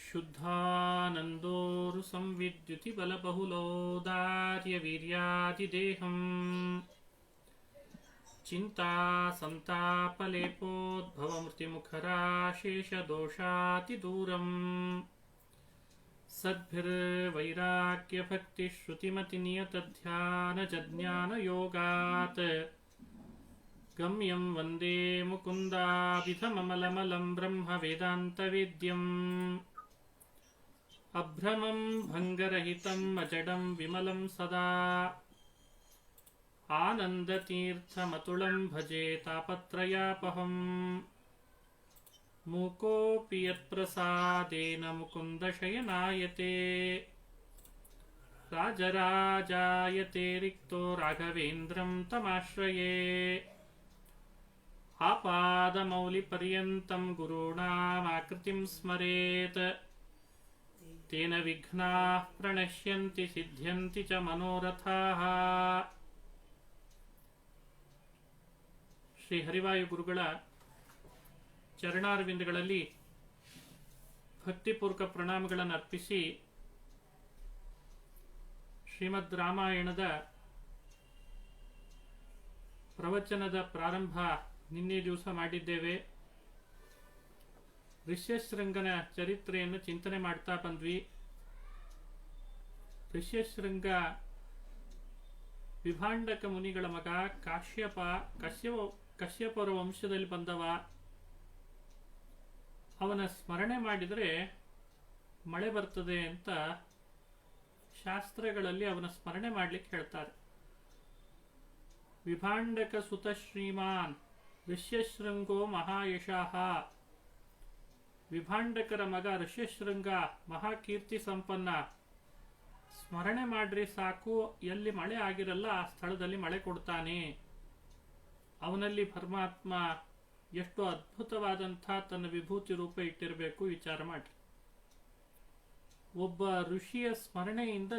ಶುದ್ಧಾನಂದೋರು ಸಂವಿದ್ಯುತಿ ಬಲಬಹುಲೋದಾರ್ಯವೀರ್ಯಾದಿದೇಹಂ ಚಿಂತಾ ಸಂತಾಪಲೇಪೋದ್ಭವಮೃತಿಮುಖರಾಶೇಷದೋಷಾತಿದೂರಂ ಸದ್ಭಿರ್ವೈರಾಗ್ಯಭಕ್ತಿಶ್ರುತಿಮತಿನಿಯತಧ್ಯಾನಜಜ್ಞಾನಯೋಗಾತ್ ಗಮ್ಯಂ ವಂದೇ ಮುಕುಂದಾಭಿಧಮಮಲಮಲಂ ಬ್ರಹ್ಮವೇದಾಂತವೇದ್ಯಂ ಅಭ್ರಮಂ ಭಂಗರಹಿತಂ ಅಜಡಂ ವಿಮಲಂ ಸದಾ ಆನಂದತೀರ್ಥಮತುಳಂ ಭಜೆ ತಾಪತ್ರಯಾಪಹಂ ಮೂಕೋಪಿ ಯತ್ಪ್ರಸಾದೇನ ಮುಕುಂದಶಯನಾಯತೆ ರಾಜರಾಜಾಯತೆ ರಿಕ್ತೋ ರಾಘವೇಂದ್ರಂ ತಮಾಶ್ರಯೇ ಆಪಾದಮೌಲಿಪರ್ಯಂತಂ ಗುರುಣಾಮಾಕೃತಿಂ ಸ್ಮರೇತ್ ತೇನ ವಿಘ್ನಾಃ ಪ್ರಣಶ್ಯಂತಿ ಸಿದ್ಧ್ಯಂತಿ ಚ ಮನೋರಥಾಃ. ಶ್ರೀ ಹರಿವಾಯು ಗುರುಗಳ ಚರಣಾರವಿಂದಗಳಲ್ಲಿ ಭಕ್ತಿಪೂರ್ವಕ ಪ್ರಣಾಮಗಳನ್ನು ಅರ್ಪಿಸಿ ಶ್ರೀಮದ್ ರಾಮಾಯಣದ ಪ್ರವಚನದ ಪ್ರಾರಂಭ ನಿನ್ನೆ ದಿವಸ ಮಾಡಿದ್ದೇವೆ. ಋಷ್ಯಶೃಂಗನ ಚರಿತ್ರೆಯನ್ನು ಚಿಂತನೆ ಮಾಡ್ತಾ ಬಂದ್ವಿ. ಋಷ್ಯಶೃಂಗ ವಿಭಾಂಡಕ ಮುನಿಗಳ ಮಗ, ಕಶ್ಯಪರ ವಂಶದಲ್ಲಿ ಬಂದವ. ಅವನ ಸ್ಮರಣೆ ಮಾಡಿದರೆ ಮಳೆ ಬರ್ತದೆ ಅಂತ ಶಾಸ್ತ್ರಗಳಲ್ಲಿ ಅವನ ಸ್ಮರಣೆ ಮಾಡ್ಲಿಕ್ಕೆ ಹೇಳ್ತಾರೆ. ವಿಭಾಂಡಕ ಸುತ ಶ್ರೀಮಾನ್ ಋಷ್ಯಶೃಂಗೋ ಮಹಾಯಶಃ. ವಿಭಾಂಡಕರ ಮಗ ಋಷ್ಯಶೃಂಗ ಮಹಾಕೀರ್ತಿ ಸಂಪನ್ನ. ಸ್ಮರಣೆ ಮಾಡ್ರಿ ಸಾಕು, ಎಲ್ಲಿ ಮಳೆ ಆಗಿರಲ್ಲ ಆ ಸ್ಥಳದಲ್ಲಿ ಮಳೆ ಕೊಡ್ತಾನೆ. ಅವನಲ್ಲಿ ಪರಮಾತ್ಮ ಎಷ್ಟು ಅದ್ಭುತವಾದಂಥ ತನ್ನ ವಿಭೂತಿ ರೂಪ ಇಟ್ಟಿರಬೇಕು ವಿಚಾರ ಮಾಡಿ. ಒಬ್ಬ ಋಷಿಯ ಸ್ಮರಣೆಯಿಂದ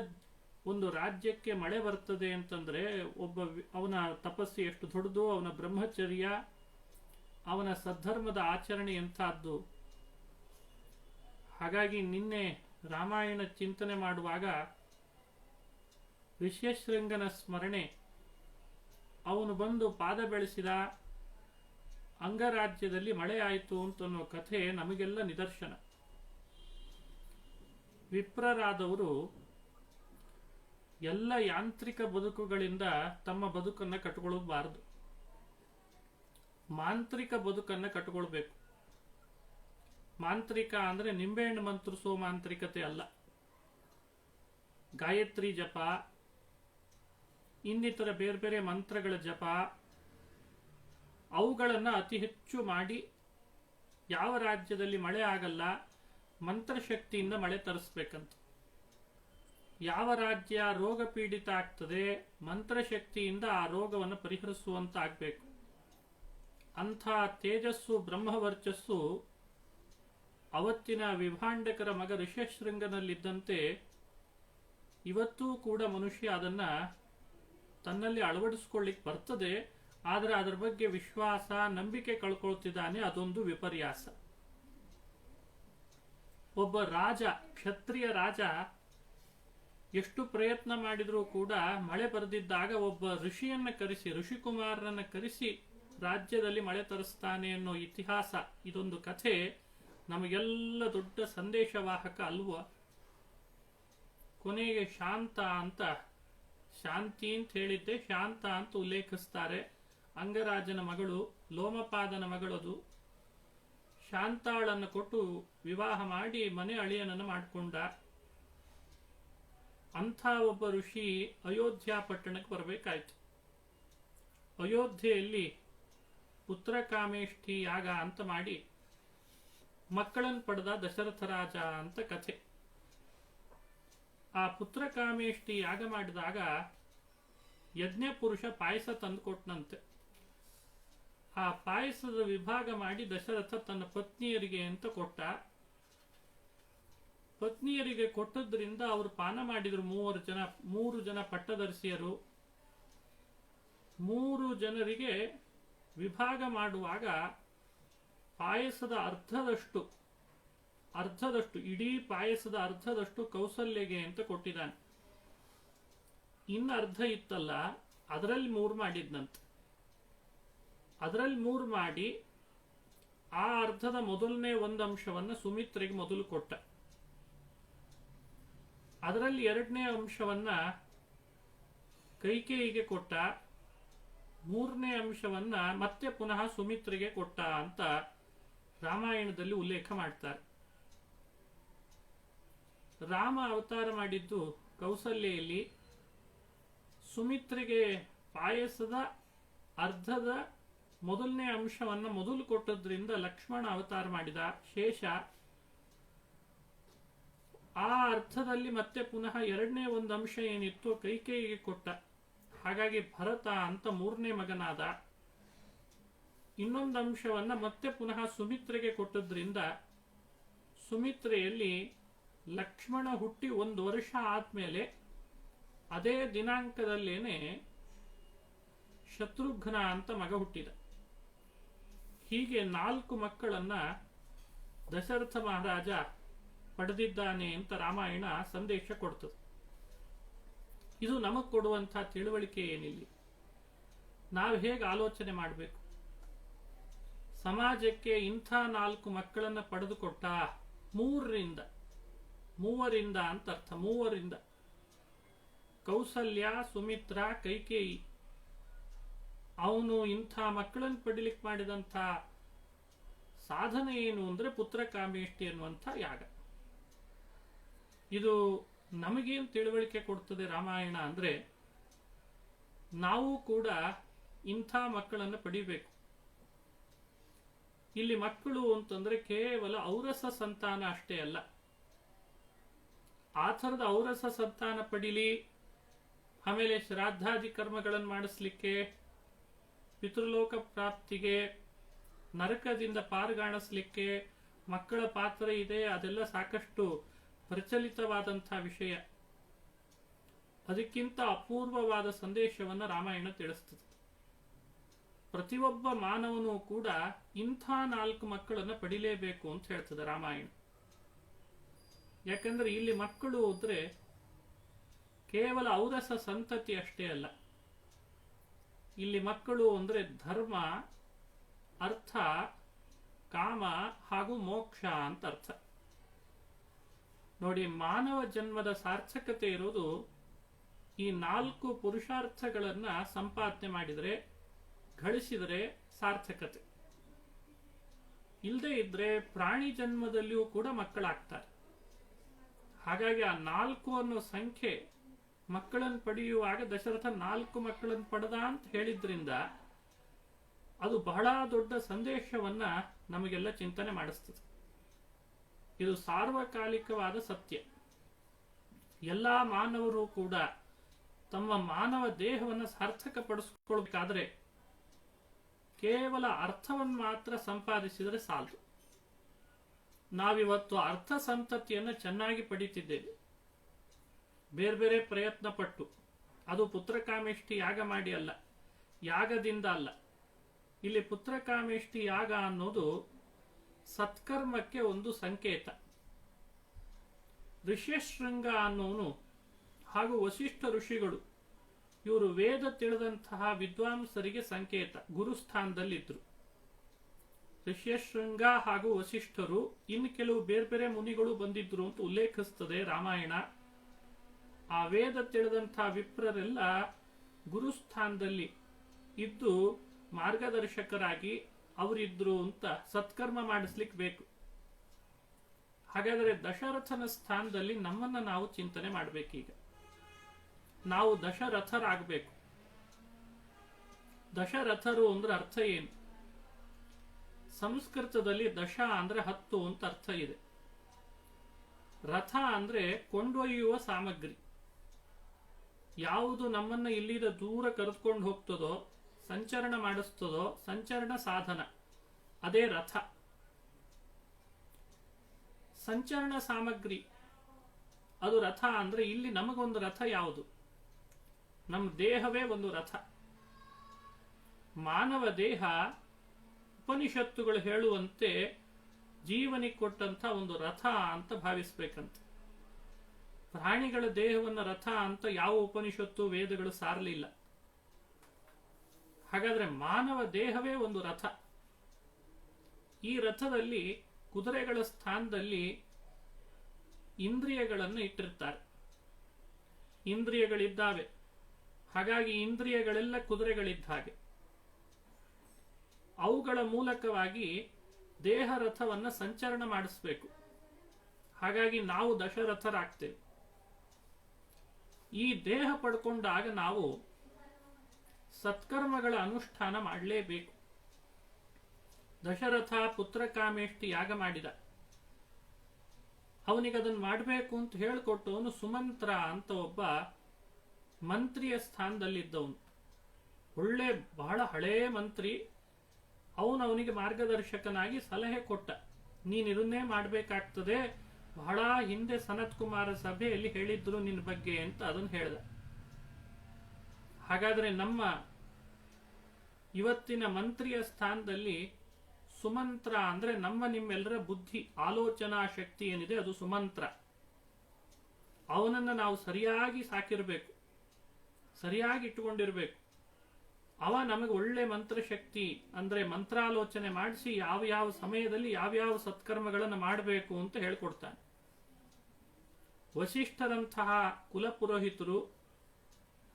ಒಂದು ರಾಜ್ಯಕ್ಕೆ ಮಳೆ ಬರ್ತದೆ ಅಂತಂದ್ರೆ ಅವನ ತಪಸ್ಸು ಎಷ್ಟು ದೊಡ್ಡದು, ಅವನ ಬ್ರಹ್ಮಚರ್ಯ, ಅವನ ಸದ್ಧರ್ಮದ ಆಚರಣೆ ಎಂಥದ್ದು. ಹಾಗಾಗಿ ನಿನ್ನೆ ರಾಮಾಯಣ ಚಿಂತನೆ ಮಾಡುವಾಗ ಋಷ್ಯಶೃಂಗನ ಸ್ಮರಣೆ, ಅವನು ಬಂದು ಪಾದ ಬೆಳೆಸಿದ, ಅಂಗರಾಜ್ಯದಲ್ಲಿ ಮಳೆ ಆಯಿತು ಅಂತನ್ನೋ ಕಥೆ ನಮಗೆಲ್ಲ ನಿದರ್ಶನ. ವಿಪ್ರರಾದವರು ಎಲ್ಲ ಯಾಂತ್ರಿಕ ಬದುಕುಗಳಿಂದ ತಮ್ಮ ಬದುಕನ್ನು ಕಟ್ಟಿಕೊಳ್ಳಬಾರದು, ಮಾಂತ್ರಿಕ ಬದುಕನ್ನು ಕಟ್ಟಿಕೊಳ್ಬೇಕು. ಮಾಂತ್ರಿಕ ಅಂದ್ರೆ ನಿಂಬೆಹಣ್ಣು ಮಂತ್ರಿಸೋ ಮಾಂತ್ರಿಕತೆ ಅಲ್ಲ. ಗಾಯತ್ರಿ ಜಪ, ಇನ್ನಿತರ ಬೇರೆ ಬೇರೆ ಮಂತ್ರಗಳ ಜಪ, ಅವುಗಳನ್ನು ಅತಿ ಹೆಚ್ಚು ಮಾಡಿ ಯಾವ ರಾಜ್ಯದಲ್ಲಿ ಮಳೆ ಆಗಲ್ಲ ಮಂತ್ರಶಕ್ತಿಯಿಂದ ಮಳೆ ತರಿಸ್ಬೇಕಂತ. ಯಾವ ರಾಜ್ಯ ರೋಗ ಪೀಡಿತ ಆಗ್ತದೆ ಮಂತ್ರಶಕ್ತಿಯಿಂದ ಆ ರೋಗವನ್ನು ಪರಿಹರಿಸುವಂತ ಆಗಬೇಕು. ಅಂಥ ತೇಜಸ್ಸು ಬ್ರಹ್ಮವರ್ಚಸ್ಸು ಅವತ್ತಿನ ವಿಭಾಂಡಕರ ಮಗ ಋಷ್ಯಶೃಂಗನಲ್ಲಿದ್ದಂತೆ ಇವತ್ತೂ ಕೂಡ ಮನುಷ್ಯ ಅದನ್ನ ತನ್ನಲ್ಲಿ ಅಳವಡಿಸ್ಕೊಳ್ಳಿಕ್ಕೆ ಬರ್ತದೆ. ಆದರೆ ಅದರ ಬಗ್ಗೆ ವಿಶ್ವಾಸ, ನಂಬಿಕೆ ಕಳ್ಕೊಳ್ತಿದ್ದಾನೆ, ಅದೊಂದು ವಿಪರ್ಯಾಸ. ಒಬ್ಬ ರಾಜ, ಕ್ಷತ್ರಿಯ ರಾಜ ಎಷ್ಟು ಪ್ರಯತ್ನ ಮಾಡಿದ್ರೂ ಕೂಡ ಮಳೆ ಬರೆದಿದ್ದಾಗ ಒಬ್ಬ ಋಷಿಯನ್ನ ಕರೆಸಿ, ಋಷಿಕುಮಾರನನ್ನ ಕರೆಸಿ ರಾಜ್ಯದಲ್ಲಿ ಮಳೆ ತರಿಸ್ತಾನೆ ಅನ್ನೋ ಇತಿಹಾಸ, ಇದೊಂದು ಕಥೆ ನಮಗೆಲ್ಲ ದೊಡ್ಡ ಸಂದೇಶವಾಹಕ ಅಲ್ವ. ಕೊನೆಗೆ ಶಾಂತ ಅಂತ, ಶಾಂತಿ ಅಂತ ಹೇಳಿದ್ದೆ, ಶಾಂತ ಅಂತ ಉಲ್ಲೇಖಿಸ್ತಾರೆ. ಅಂಗರಾಜನ ಮಗಳು, ಲೋಮಪಾದನ ಮಗಳದು. ಶಾಂತಾಳನ್ನು ಕೊಟ್ಟು ವಿವಾಹ ಮಾಡಿ ಮನೆ ಅಳಿಯನನ್ನು ಮಾಡಿಕೊಂಡ. ಅಂಥ ಒಬ್ಬ ಋಷಿ ಅಯೋಧ್ಯ ಪಟ್ಟಣಕ್ಕೆ ಬರಬೇಕಾಯ್ತು. ಅಯೋಧ್ಯೆಯಲ್ಲಿ ಪುತ್ರಕಾಮೇಷ್ಠಿ ಯಾಗ ಅಂತ ಮಾಡಿ ಮಕ್ಕಳನ್ನು ಪಡೆದ ದಶರಥ ರಾಜ ಅಂತ ಕಥೆ. ಆ ಪುತ್ರಕಾಮೇಷ್ಠಿ ಯಾಗ ಮಾಡಿದಾಗ ಯಜ್ಞ ಪುರುಷ ಪಾಯಸ ತಂದುಕೊಟ್ನಂತೆ. ಆ ಪಾಯಸದ ವಿಭಾಗ ಮಾಡಿ ದಶರಥ ತನ್ನ ಪತ್ನಿಯರಿಗೆ ಅಂತ ಕೊಟ್ಟ. ಪತ್ನಿಯರಿಗೆ ಕೊಟ್ಟದ್ರಿಂದ ಅವರು ಪಾನ ಮಾಡಿದ್ರು. 3 ಜನ ಪಟ್ಟದರ್ಶಿಯರು. 3 ಜನರಿಗೆ ವಿಭಾಗ ಮಾಡುವಾಗ ಪಾಯಸದ ಅರ್ಧದಷ್ಟು ಅರ್ಧದಷ್ಟು, ಇಡೀ ಪಾಯಸದ ಅರ್ಧದಷ್ಟು ಕೌಸಲ್ಯಗೆ ಅಂತ ಕೊಟ್ಟಿದ್ದಾನೆ. ಇನ್ನು ಅರ್ಧ ಇತ್ತಲ್ಲ, ಅದರಲ್ಲಿ 3 ಮಾಡಿದ್ನಂತೆ. ಅದರಲ್ಲಿ 3 ಮಾಡಿ ಆ ಅರ್ಧದ ಮೊದಲನೇ 1 ಅಂಶವನ್ನು ಸುಮಿತ್ರೆಗೆ ಮೊದಲು ಕೊಟ್ಟ. ಅದರಲ್ಲಿ 2ನೇ ಅಂಶವನ್ನ ಕೈಕೇಯಿಗೆ ಕೊಟ್ಟ. 3ನೇ ಅಂಶವನ್ನ ಮತ್ತೆ ಪುನಃ ಸುಮಿತ್ರೆಗೆ ಕೊಟ್ಟ ಅಂತ ರಾಮಾಯಣದಲ್ಲಿ ಉಲ್ಲೇಖ ಮಾಡ್ತಾರೆ. ರಾಮ ಅವತಾರ ಮಾಡಿದ್ದು ಕೌಸಲ್ಯಲ್ಲಿ. ಸುಮಿತ್ರೆಗೆ ಪಾಯಸದ ಅರ್ಧದ ಮೊದಲನೇ ಅಂಶವನ್ನು ಮೊದಲು ಕೊಟ್ಟದ್ರಿಂದ ಲಕ್ಷ್ಮಣ ಅವತಾರ ಮಾಡಿದ. ಶೇಷ ಆ ಅರ್ಥದಲ್ಲಿ ಮತ್ತೆ ಪುನಃ 2ನೇ 1 ಅಂಶ ಏನಿತ್ತು ಕೈಕೇಯಿಗೆ ಕೊಟ್ಟ. ಹಾಗಾಗಿ ಭರತ ಅಂತ 3ನೇ ಮಗನಾದ. ಇನ್ನೊಂದು ಅಂಶವನ್ನ ಮತ್ತೆ ಪುನಃ ಸುಮಿತ್ರೆಗೆ ಕೊಟ್ಟದ್ರಿಂದ ಸುಮಿತ್ರೆಯಲ್ಲಿ ಲಕ್ಷ್ಮಣ ಹುಟ್ಟಿ 1 ವರ್ಷ ಆದ್ಮೇಲೆ ಅದೇ ದಿನಾಂಕದಲ್ಲೇನೆ ಶತ್ರುಘ್ನ ಅಂತ ಮಗ ಹುಟ್ಟಿದ. ಹೀಗೆ 4 ಮಕ್ಕಳನ್ನ ದಶರಥ ಮಹಾರಾಜ ಪಡೆದಿದ್ದಾನೆ ಅಂತ ರಾಮಾಯಣ ಸಂದೇಶ ಕೊಡ್ತದೆ. ಇದು ನಮಗೆ ಕೊಡುವಂತಹ ತಿಳುವಳಿಕೆ ಏನಿಲ್ಲ. ನಾವು ಹೇಗೆ ಆಲೋಚನೆ ಮಾಡಬೇಕು? ಸಮಾಜಕ್ಕೆ ಇಂಥ 4 ಮಕ್ಕಳನ್ನ ಪಡೆದುಕೊಟ್ಟ, 3ರಿಂದ ಅಂತ ಅರ್ಥ. 3ರಿಂದ ಕೌಸಲ್ಯ, ಸುಮಿತ್ರ, ಕೈಕೇಯಿ. ಅವನು ಇಂಥ ಮಕ್ಕಳನ್ನು ಪಡಿಲಿಕ್ಕೆ ಮಾಡಿದಂಥ ಸಾಧನೆ ಏನು ಅಂದ್ರೆ ಪುತ್ರಕಾಮೇಷ್ಟಿ ಅನ್ನುವಂಥ ಯಾಗ. ಇದು ನಮಗೇನು ತಿಳುವಳಿಕೆ ಕೊಡ್ತದೆ ರಾಮಾಯಣ ಅಂದ್ರೆ, ನಾವು ಕೂಡ ಇಂಥ ಮಕ್ಕಳನ್ನು ಪಡಿಬೇಕು. ಇಲ್ಲಿ ಮಕ್ಕಳು ಅಂತಂದ್ರೆ ಕೇವಲ ಔರಸ ಸಂತಾನ ಅಷ್ಟೇ ಅಲ್ಲ. ಆ ಥರದ ಔರಸ ಸಂತಾನ ಪಡಿಲಿ, ಆಮೇಲೆ ಶ್ರಾದ್ದಾದಿ ಕರ್ಮಗಳನ್ನು ಮಾಡಿಸ್ಲಿಕ್ಕೆ, ಪಿತೃಲೋಕ ಪ್ರಾಪ್ತಿಗೆ, ನರಕದಿಂದ ಪಾರುಗಾಣಿಸ್ಲಿಕ್ಕೆ ಮಕ್ಕಳ ಪಾತ್ರ ಇದೆ. ಅದೆಲ್ಲ ಸಾಕಷ್ಟು ಪ್ರಚಲಿತವಾದಂತಹ ವಿಷಯ. ಅದಕ್ಕಿಂತ ಅಪೂರ್ವವಾದ ಸಂದೇಶವನ್ನು ರಾಮಾಯಣ ತಿಳಿಸ್ತದೆ. ಪ್ರತಿಯೊಬ್ಬ ಮಾನವನು ಕೂಡ ಇಂಥ 4 ಮಕ್ಕಳನ್ನು ಪಡಿಲೇಬೇಕು ಅಂತ ಹೇಳ್ತದೆ ರಾಮಾಯಣ. ಯಾಕಂದ್ರೆ ಇಲ್ಲಿ ಮಕ್ಕಳು ಅಂದ್ರೆ ಕೇವಲ ಔರಸ ಸಂತತಿ ಅಷ್ಟೇ ಅಲ್ಲ. ಇಲ್ಲಿ ಮಕ್ಕಳು ಅಂದ್ರೆ ಧರ್ಮ, ಅರ್ಥ, ಕಾಮ ಹಾಗೂ ಮೋಕ್ಷ ಅಂತ ಅರ್ಥ. ನೋಡಿ, ಮಾನವ ಜನ್ಮದ ಸಾರ್ಥಕತೆ ಇರೋದು ಈ 4 ಪುರುಷಾರ್ಥಗಳನ್ನ ಸಂಪಾದನೆ ಮಾಡಿದರೆ, ಗಳಿಸಿದರೆ ಸಾರ್ಥಕತೆ. ಇಲ್ಲದೆ ಇದ್ರೆ ಪ್ರಾಣಿ ಜನ್ಮದಲ್ಲಿಯೂ ಕೂಡ ಮಕ್ಕಳಾಗ್ತಾರೆ. ಹಾಗಾಗಿ ಆ 4 ಅನ್ನೋ ಸಂಖ್ಯೆ ಮಕ್ಕಳನ್ನು ಪಡೆಯುವಾಗ ದಶರಥ 4 ಮಕ್ಕಳನ್ನು ಪಡೆದ ಅಂತ ಹೇಳಿದ್ರಿಂದ ಅದು ಬಹಳ ದೊಡ್ಡ ಸಂದೇಶವನ್ನ ನಮಗೆಲ್ಲ ಚಿಂತನೆ ಮಾಡಿಸ್ತದೆ. ಇದು ಸಾರ್ವಕಾಲಿಕವಾದ ಸತ್ಯ. ಎಲ್ಲಾ ಮಾನವರು ಕೂಡ ತಮ್ಮ ಮಾನವ ದೇಹವನ್ನು ಸಾರ್ಥಕಪಡಿಸಿಕೊಳ್ಳಬೇಕಾದ್ರೆ ಕೇವಲ ಅರ್ಥವನ್ನು ಮಾತ್ರ ಸಂಪಾದಿಸಿದರೆ ಸಾಲದು. ನಾವಿವತ್ತು ಅರ್ಥ ಸಂತತಿಯನ್ನು ಚೆನ್ನಾಗಿ ಪಡೀತಿದ್ದೇವೆ, ಬೇರೆ ಬೇರೆ ಪ್ರಯತ್ನ ಪಟ್ಟು. ಅದು ಪುತ್ರಕಾಮೇಷ್ಟಿ ಯಾಗ ಮಾಡಿ ಅಲ್ಲ, ಯಾಗದಿಂದ ಅಲ್ಲ. ಇಲ್ಲಿ ಪುತ್ರಕಾಮೇಷ್ಟಿ ಯಾಗ ಅನ್ನೋದು ಸತ್ಕರ್ಮಕ್ಕೆ ಒಂದು ಸಂಕೇತ. ಋಷ್ಯಶೃಂಗ ಅನ್ನೋನು ಹಾಗೂ ವಸಿಷ್ಠ ಋಷಿಗಳು, ಇವರು ವೇದ ತಿಳಿದಂತಹ ವಿದ್ವಾಂಸರಿಗೆ ಸಂಕೇತ, ಗುರುಸ್ಥಾನದಲ್ಲಿದ್ರು. ಋಷ್ಯಶೃಂಗ ಹಾಗೂ ವಸಿಷ್ಠರು, ಇನ್ನು ಕೆಲವು ಬೇರೆ ಬೇರೆ ಮುನಿಗಳು ಬಂದಿದ್ರು ಅಂತ ಉಲ್ಲೇಖಿಸ್ತದೆ ರಾಮಾಯಣ. ಆ ವೇದ ತಿಳಿದಂತಹ ವಿಪ್ರರೆಲ್ಲ ಗುರುಸ್ಥಾನದಲ್ಲಿ ಇದ್ದು ಮಾರ್ಗದರ್ಶಕರಾಗಿ ಅವರಿದ್ರು ಅಂತ ಸತ್ಕರ್ಮ ಮಾಡಿಸ್ಲಿಕ್ಕೆ ಬೇಕು. ಹಾಗಾದರೆ ದಶರಥನ ಸ್ಥಾನದಲ್ಲಿ ನಮ್ಮನ್ನ ನಾವು ಚಿಂತನೆ ಮಾಡಬೇಕೀಗ. ನಾವು ದಶರಥರಾಗಬೇಕು. ದಶರಥರು ಅಂದ್ರೆ ಅರ್ಥ ಏನು? ಸಂಸ್ಕೃತದಲ್ಲಿ ದಶ ಅಂದ್ರೆ 10 ಅಂತ ಅರ್ಥ ಇದೆ. ರಥ ಅಂದ್ರೆ ಕೊಂಡೊಯ್ಯುವ ಸಾಮಗ್ರಿ. ಯಾವುದು ನಮ್ಮನ್ನ ಇಲ್ಲಿದ ದೂರ ಕರೆದುಕೊಂಡು ಹೋಗ್ತದೋ, ಸಂಚರಣ ಮಾಡಿಸ್ತದೋ, ಸಂಚರಣ ಸಾಧನ, ಅದೇ ರಥ. ಸಂಚರಣ ಸಾಮಗ್ರಿ ಅದು ರಥ ಅಂದ್ರೆ ಇಲ್ಲಿ ನಮಗೊಂದು ರಥ ಯಾವುದು? ನಮ್ಮ ದೇಹವೇ ಒಂದು ರಥ. ಮಾನವ ದೇಹ ಉಪನಿಷತ್ತುಗಳು ಹೇಳುವಂತೆ ಜೀವನಿಗೆ ಕೊಟ್ಟಂತ ಒಂದು ರಥ ಅಂತ ಭಾವಿಸ್ಬೇಕಂತ. ಪ್ರಾಣಿಗಳ ದೇಹವನ್ನು ರಥ ಅಂತ ಯಾವ ಉಪನಿಷತ್ತು ವೇದಗಳು ಸಾರಲಿಲ್ಲ. ಹಾಗಾದ್ರೆ ಮಾನವ ದೇಹವೇ ಒಂದು ರಥ. ಈ ರಥದಲ್ಲಿ ಕುದುರೆಗಳ ಸ್ಥಾನದಲ್ಲಿ ಇಂದ್ರಿಯಗಳನ್ನು ಇಟ್ಟಿರ್ತಾರೆ. ಇಂದ್ರಿಯಗಳಿದ್ದಾವೆ, ಹಾಗಾಗಿ ಇಂದ್ರಿಯಗಳೆಲ್ಲ ಕುದುರೆಗಳಿದ್ದ ಹಾಗೆ. ಅವುಗಳ ಮೂಲಕವಾಗಿ ದೇಹ ರಥವನ್ನು ಸಂಚರಣ ಮಾಡಿಸ್ಬೇಕು. ಹಾಗಾಗಿ ನಾವು ದಶರಥರಾಗ್ತೇವೆ. ಈ ದೇಹ ಪಡ್ಕೊಂಡಾಗ ನಾವು ಸತ್ಕರ್ಮಗಳ ಅನುಷ್ಠಾನ ಮಾಡಲೇಬೇಕು. ದಶರಥ ಪುತ್ರಕಾಮೇಷ್ಟಿ ಯಾಗ ಮಾಡಿದ. ಅವನಿಗದನ್ನು ಮಾಡಬೇಕು ಅಂತ ಹೇಳಿಕೊಟ್ಟು ಅವನು ಸುಮಂತ್ರ ಅಂತ ಒಬ್ಬ ಮಂತ್ರಿಯ ಸ್ಥಾನದಲ್ಲಿದ್ದವನು. ಒಳ್ಳೆ ಬಹಳ ಹಳೇ ಮಂತ್ರಿ. ಅವನಿಗೆ ಮಾರ್ಗದರ್ಶಕನಾಗಿ ಸಲಹೆ ಕೊಟ್ಟ, ನೀನ್ ಇದನ್ನೇ ಮಾಡಬೇಕಾಗ್ತದೆ, ಬಹಳ ಹಿಂದೆ ಸನತ್ ಕುಮಾರ ಸಭೆಯಲ್ಲಿ ಹೇಳಿದ್ರು ನಿನ್ನ ಬಗ್ಗೆ ಅಂತ ಅದನ್ನು ಹೇಳ್ದ. ಹಾಗಾದ್ರೆ ನಮ್ಮ ಇವತ್ತಿನ ಮಂತ್ರಿಯ ಸ್ಥಾನದಲ್ಲಿ ಸುಮಂತ್ರ ಅಂದ್ರೆ ನಿಮ್ಮೆಲ್ಲರ ಬುದ್ಧಿ ಆಲೋಚನಾ ಶಕ್ತಿ ಏನಿದೆ ಅದು ಸುಮಂತ್ರ. ಅವನನ್ನು ನಾವು ಸರಿಯಾಗಿ ಸಾಕಿರಬೇಕು, ಸರಿಯಾಗಿ ಇಟ್ಟುಕೊಂಡಿರ್ಬೇಕು. ಅವ ನಮಗೆ ಒಳ್ಳೆ ಮಂತ್ರಶಕ್ತಿ ಅಂದ್ರೆ ಮಂತ್ರಾಲೋಚನೆ ಮಾಡಿಸಿ ಯಾವ ಸಮಯದಲ್ಲಿ ಯಾವ್ಯಾವ ಸತ್ಕರ್ಮಗಳನ್ನು ಮಾಡಬೇಕು ಅಂತ ಹೇಳ್ಕೊಡ್ತಾನೆ. ವಸಿಷ್ಠರಂತಹ ಕುಲಪುರೋಹಿತರು,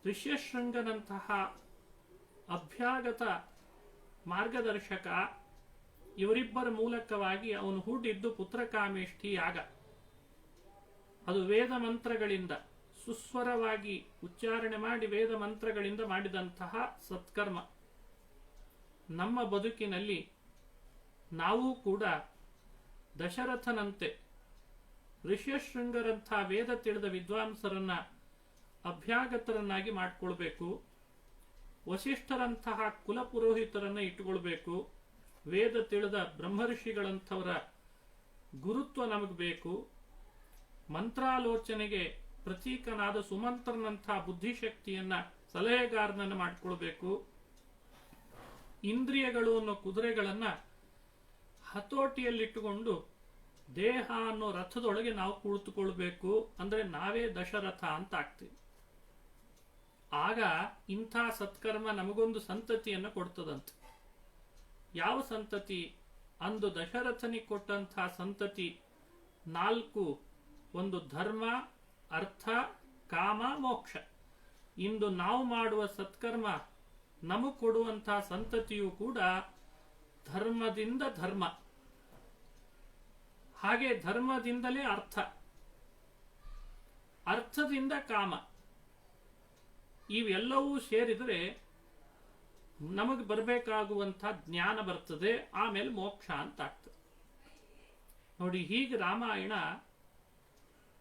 ಋಷ್ಯಶೃಂಗನಂತಹ ಅಭ್ಯಾಗತ ಮಾರ್ಗದರ್ಶಕ, ಇವರಿಬ್ಬರ ಮೂಲಕವಾಗಿ ಅವನು ಹೂಡಿದ್ದು ಪುತ್ರಕಾಮೇಷ್ಟಿ ಯಾಗ. ಅದು ವೇದ ಮಂತ್ರಗಳಿಂದ ಸುಸ್ವರವಾಗಿ ಉಚ್ಚಾರಣೆ ಮಾಡಿ ವೇದ ಮಂತ್ರಗಳಿಂದ ಮಾಡಿದಂತಹ ಸತ್ಕರ್ಮ. ನಮ್ಮ ಬದುಕಿನಲ್ಲಿ ನಾವು ಕೂಡ ದಶರಥನಂತೆ ಋಷ್ಯಶೃಂಗರಂಥ ವೇದ ತಿಳಿದ ವಿದ್ವಾಂಸರನ್ನ ಅಭ್ಯಾಗತರನ್ನಾಗಿ ಮಾಡಿಕೊಳ್ಬೇಕು. ವಸಿಷ್ಠರಂತಹ ಕುಲಪುರೋಹಿತರನ್ನ ಇಟ್ಟುಕೊಳ್ಬೇಕು. ವೇದ ತಿಳಿದ ಬ್ರಹ್ಮರ್ಷಿಗಳಂಥವರ ಗುರುತ್ವ ನಮಗೆ ಬೇಕು. ಮಂತ್ರಾಲೋಚನೆಗೆ ಪ್ರತೀಕನಾದ ಸುಮಂತ್ರನಂಥ ಬುದ್ಧಿಶಕ್ತಿಯನ್ನ ಸಲಹೆಗಾರನನ್ನು ಮಾಡಿಕೊಳ್ಬೇಕು. ಇಂದ್ರಿಯಗಳು ಅನ್ನೋ ಕುದುರೆಗಳನ್ನ ಹತೋಟಿಯಲ್ಲಿಟ್ಟುಕೊಂಡು ದೇಹ ಅನ್ನೋ ರಥದೊಳಗೆ ನಾವು ಕುಳಿತುಕೊಳ್ಬೇಕು. ಅಂದ್ರೆ ನಾವೇ ದಶರಥ ಅಂತ ಆಗ್ತೀವಿ. ಆಗ ಇಂಥ ಸತ್ಕರ್ಮ ನಮಗೊಂದು ಸಂತತಿಯನ್ನು ಕೊಡ್ತದಂತೆ. ಯಾವ ಸಂತತಿ? ಅಂದು ದಶರಥನಿಗೆ ಕೊಟ್ಟಂಥ ಸಂತತಿ 4. ಒಂದು ಧರ್ಮ, ಅರ್ಥ, ಕಾಮ, ಮೋಕ್ಷ. ಇಂದು ನಾವು ಮಾಡುವ ಸತ್ಕರ್ಮ ನಮಗೆ ಕೊಡುವಂತಹ ಸಂತತಿಯು ಕೂಡ ಧರ್ಮದಿಂದ ಧರ್ಮ, ಹಾಗೆ ಧರ್ಮದಿಂದಲೇ ಅರ್ಥ, ಅರ್ಥದಿಂದ ಕಾಮ. ಇವೆಲ್ಲವೂ ಸೇರಿದರೆ ನಮಗೆ ಬರಬೇಕಾಗುವಂಥ ಜ್ಞಾನ ಬರ್ತದೆ, ಆಮೇಲೆ ಮೋಕ್ಷ ಅಂತ ಆಗ್ತದೆ. ನೋಡಿ, ಹೀಗೆ ರಾಮಾಯಣ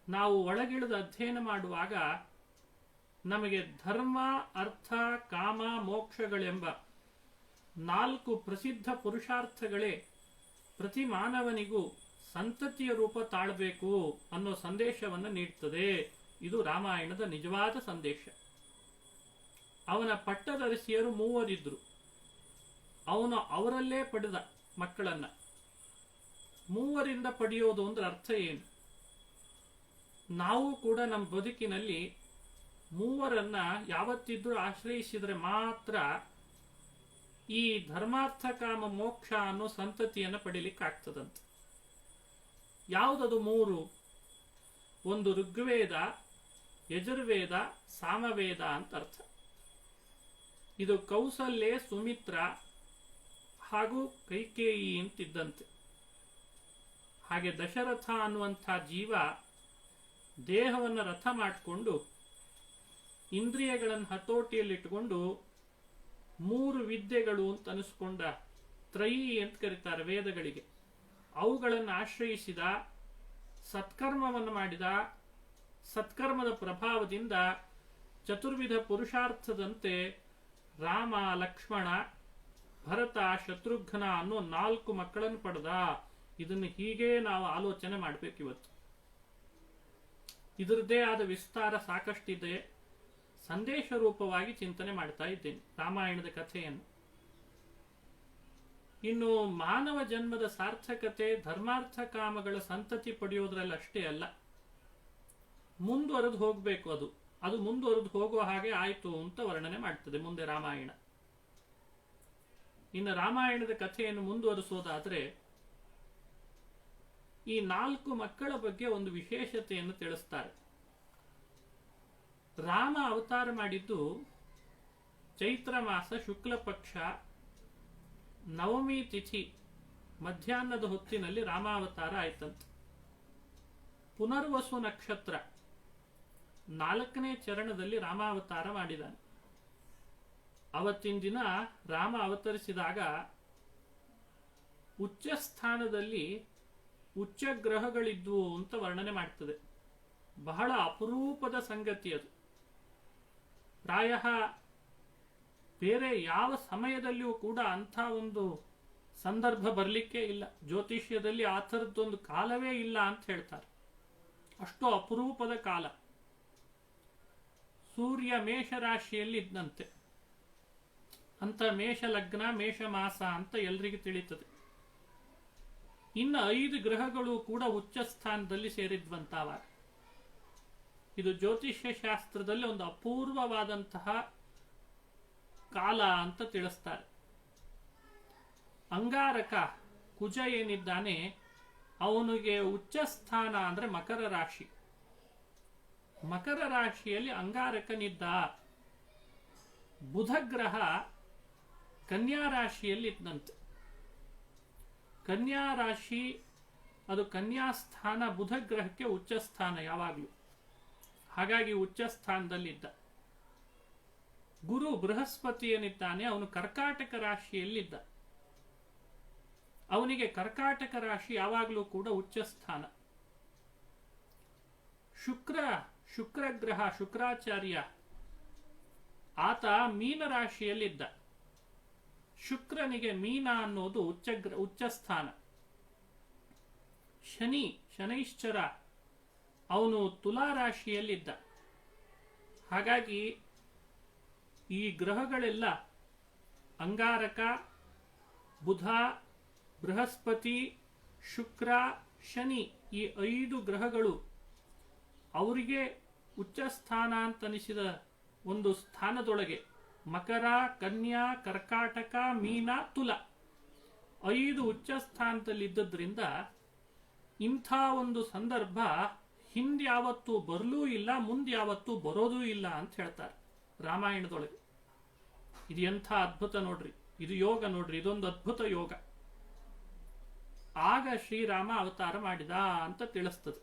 ನಾವು ಒಳಗಿಳಿದು ಅಧ್ಯಯನ ಮಾಡುವಾಗ ನಮಗೆ ಧರ್ಮ, ಅರ್ಥ, ಕಾಮ, ಮೋಕ್ಷಗಳೆಂಬ 4 ಪ್ರಸಿದ್ಧ ಪುರುಷಾರ್ಥಗಳೇ ಪ್ರತಿ ಮಾನವನಿಗೂ ಸಂತತಿಯ ರೂಪ ತಾಳಬೇಕು ಅನ್ನೋ ಸಂದೇಶವನ್ನು ನೀಡುತ್ತದೆ. ಇದು ರಾಮಾಯಣದ ನಿಜವಾದ ಸಂದೇಶ. ಅವನ ಪಟ್ಟದರಸಿಯರು 3 ಇದ್ರು. ಅವನು ಅವರಲ್ಲೇ ಪಡೆದ ಮಕ್ಕಳನ್ನ 3ರಿಂದ ಪಡೆಯೋದು ಅಂದ್ರೆ ಅರ್ಥ ಏನು? ನಾವು ಕೂಡ ನಮ್ಮ ಬದುಕಿನಲ್ಲಿ 3ರನ್ನ ಯಾವತ್ತಿದ್ರೂ ಆಶ್ರಯಿಸಿದ್ರೆ ಮಾತ್ರ ಈ ಧರ್ಮಾರ್ಥ ಕಾಮ ಮೋಕ್ಷ ಅನ್ನೋ ಸಂತತಿಯನ್ನು ಪಡಿಲಿಕ್ಕಾಗ್ತದಂತೆ. ಯಾವುದದು 3? ಒಂದು ಋಗ್ವೇದ, ಯಜುರ್ವೇದ, ಸಾಮವೇದ ಅಂತ ಅರ್ಥ. ಇದು ಕೌಸಲ್ಯ, ಸುಮಿತ್ರ ಹಾಗೂ ಕೈಕೇಯಿ ಅಂತಿದ್ದಂತೆ. ಹಾಗೆ ದಶರಥ ಅನ್ನುವಂಥ ಜೀವ ದೇಹವನ್ನು ರಥ ಮಾಡಿಕೊಂಡು ಇಂದ್ರಿಯಗಳನ್ನು ಹತೋಟಿಯಲ್ಲಿಟ್ಟುಕೊಂಡು 3 ವಿದ್ಯೆಗಳು ಅಂತ ಅನಿಸ್ಕೊಂಡ, ತ್ರಯಿ ಅಂತ ಕರೀತಾರೆ ವೇದಗಳಿಗೆ, ಅವುಗಳನ್ನು ಆಶ್ರಯಿಸಿದ, ಸತ್ಕರ್ಮವನ್ನು ಮಾಡಿದ. ಸತ್ಕರ್ಮದ ಪ್ರಭಾವದಿಂದ ಚತುರ್ವಿಧ ಪುರುಷಾರ್ಥದಂತೆ ರಾಮ, ಲಕ್ಷ್ಮಣ, ಭರತ, ಶತ್ರುಘ್ನ ಅನ್ನೋ 4 ಮಕ್ಕಳನ್ನು ಪಡೆದ. ಇದನ್ನು ಹೀಗೆ ನಾವು ಆಲೋಚನೆ ಮಾಡಬೇಕಿವತ್ತು. ಇದರದ್ದೇ ಆದ ವಿಸ್ತಾರ ಸಾಕಷ್ಟಿದೆ. ಸಂದೇಶ ರೂಪವಾಗಿ ಚಿಂತನೆ ಮಾಡ್ತಾ ಇದ್ದೇನೆ ರಾಮಾಯಣದ ಕಥೆಯನ್ನು. ಇನ್ನು ಮಾನವ ಜನ್ಮದ ಸಾರ್ಥಕತೆ ಧರ್ಮಾರ್ಥ ಕಾಮಗಳ ಸಂತತಿ ಪಡೆಯೋದ್ರಲ್ಲಿ ಅಷ್ಟೇ ಅಲ್ಲ, ಮುಂದುವರೆದು ಹೋಗಬೇಕು. ಅದು ಮುಂದುವರೆದು ಹೋಗುವ ಹಾಗೆ ಆಯಿತು ಅಂತ ವರ್ಣನೆ ಮಾಡ್ತದೆ ಮುಂದೆ ರಾಮಾಯಣ. ಇನ್ನು ರಾಮಾಯಣದ ಕಥೆಯನ್ನು ಮುಂದುವರಿಸೋದಾದ್ರೆ ಈ 4 ಮಕ್ಕಳ ಬಗ್ಗೆ ಒಂದು ವಿಶೇಷತೆಯನ್ನು ತಿಳಿಸ್ತಾರೆ. ರಾಮ ಅವತಾರ ಮಾಡಿದ್ದು ಚೈತ್ರ ಮಾಸ ಶುಕ್ಲ ಪಕ್ಷ ನವಮಿ ತಿಥಿ ಮಧ್ಯಾಹ್ನದ ಹೊತ್ತಿನಲ್ಲಿ ರಾಮಾವತಾರ ಆಯ್ತಂತೆ. ಪುನರ್ವಸು ನಕ್ಷತ್ರ 4ನೇ ಚರಣದಲ್ಲಿ ರಾಮಾವತಾರ ಮಾಡಿದಾನೆ. ಅವತ್ತಿನ ದಿನ ರಾಮ ಅವತರಿಸಿದಾಗ ಉಚ್ಚ ಸ್ಥಾನದಲ್ಲಿ ಉಚ್ಚ ಗ್ರಹಗಳಿದ್ವು ಅಂತ ವರ್ಣನೆ ಮಾಡ್ತದೆ. ಬಹಳ ಅಪರೂಪದ ಸಂಗತಿ ಅದು. ಪ್ರಾಯ ಬೇರೆ ಯಾವ ಸಮಯದಲ್ಲಿಯೂ ಕೂಡ ಅಂಥ ಒಂದು ಸಂದರ್ಭ ಬರಲಿಕ್ಕೆ ಇಲ್ಲ. ಜ್ಯೋತಿಷ್ಯದಲ್ಲಿ ಆ ಥರದ್ದೊಂದು ಕಾಲವೇ ಇಲ್ಲ ಅಂತ ಹೇಳ್ತಾರೆ. ಅಷ್ಟು ಅಪರೂಪದ ಕಾಲ. ಸೂರ್ಯ ಮೇಷರಾಶಿಯಲ್ಲಿ ಇದ್ದಂತೆ, ಅಂತ ಮೇಷ ಲಗ್ನ ಮೇಷ ಮಾಸ ಅಂತ ಎಲ್ರಿಗೂ ತಿಳಿತದೆ. ಇನ್ನು 5 ಗ್ರಹಗಳು ಕೂಡ ಉಚ್ಚ ಸ್ಥಾನದಲ್ಲಿ ಸೇರಿದ್ವಂತಾವಾಗ. ಇದು ಜ್ಯೋತಿಷ್ಯ ಶಾಸ್ತ್ರದಲ್ಲಿ ಒಂದು ಅಪೂರ್ವವಾದಂತಹ ಕಾಲ ಅಂತ ತಿಳಿಸ್ತಾರೆ. ಅಂಗಾರಕ ಕುಜ ಏನಿದ್ದಾನೆ ಅವನಿಗೆ ಉಚ್ಚ ಸ್ಥಾನ ಅಂದ್ರೆ ಮಕರ ರಾಶಿ. ಮಕರ ರಾಶಿಯಲ್ಲಿ ಅಂಗಾರಕನಿದ್ದ. ಬುಧ ಗ್ರಹ ಕನ್ಯಾ ರಾಶಿಯಲ್ಲಿ ಇದ್ದಂತೆ. ಕನ್ಯಾ ರಾಶಿ ಅದು ಕನ್ಯಾ ಸ್ಥಾನ, ಬುಧ ಗ್ರಹಕ್ಕೆ ಉಚ್ಚ ಸ್ಥಾನ ಯಾವಾಗಲೂ. ಹಾಗಾಗಿ ಉಚ್ಚ ಸ್ಥಾನದಲ್ಲಿದ್ದ. ಗುರು ಬೃಹಸ್ಪತಿ ಏನಿದ್ದಾನೆ ಅವನು ಕರ್ಕಾಟಕ ರಾಶಿಯಲ್ಲಿದ್ದ. ಅವನಿಗೆ ಕರ್ಕಾಟಕ ರಾಶಿ ಯಾವಾಗಲೂ ಕೂಡ ಉಚ್ಚ ಸ್ಥಾನ. ಶುಕ್ರ ಗ್ರಹ ಶುಕ್ರಾಚಾರ್ಯ ಆತ ಮೀನ ರಾಶಿಯಲ್ಲಿದ್ದ. ಶುಕ್ರನಿಗೆ ಮೀನ ಅನ್ನೋದು ಉಚ್ಚ ಸ್ಥಾನ. ಶನೈಶ್ಚರ ಅವನು ತುಲಾ ರಾಶಿಯಲ್ಲಿದ್ದ. ಹಾಗಾಗಿ ಈ ಗ್ರಹಗಳೆಲ್ಲ ಅಂಗಾರಕ, ಬುಧ, ಬೃಹಸ್ಪತಿ, ಶುಕ್ರ, ಶನಿ ಈ 5 ಗ್ರಹಗಳು ಅವರಿಗೆ ಉಚ್ಚ ಸ್ಥಾನ ಅಂತನಿಸಿದ ಒಂದು ಸ್ಥಾನದೊಳಗೆ ಮಕರ, ಕನ್ಯಾ, ಕರ್ಕಾಟಕ, ಮೀನ, ತುಲ 5 ಉಚ್ಚ ಸ್ಥಾನದಲ್ಲಿದ್ದರಿಂದ ಇಂಥ ಒಂದು ಸಂದರ್ಭ ಹಿಂದ್ಯಾವತ್ತೂ ಬರಲೂ ಇಲ್ಲ, ಮುಂದ್ಯಾವತ್ತೂ ಬರೋದೂ ಇಲ್ಲ ಅಂತ ಹೇಳ್ತಾರೆ ರಾಮಾಯಣದೊಳಗೆ. ಇದು ಎಂಥ ಅದ್ಭುತ ನೋಡ್ರಿ, ಇದು ಯೋಗ ನೋಡ್ರಿ, ಇದೊಂದು ಅದ್ಭುತ ಯೋಗ. ಆಗ ಶ್ರೀರಾಮ ಅವತಾರ ಮಾಡಿದ ಅಂತ ತಿಳಿಸ್ತದೆ.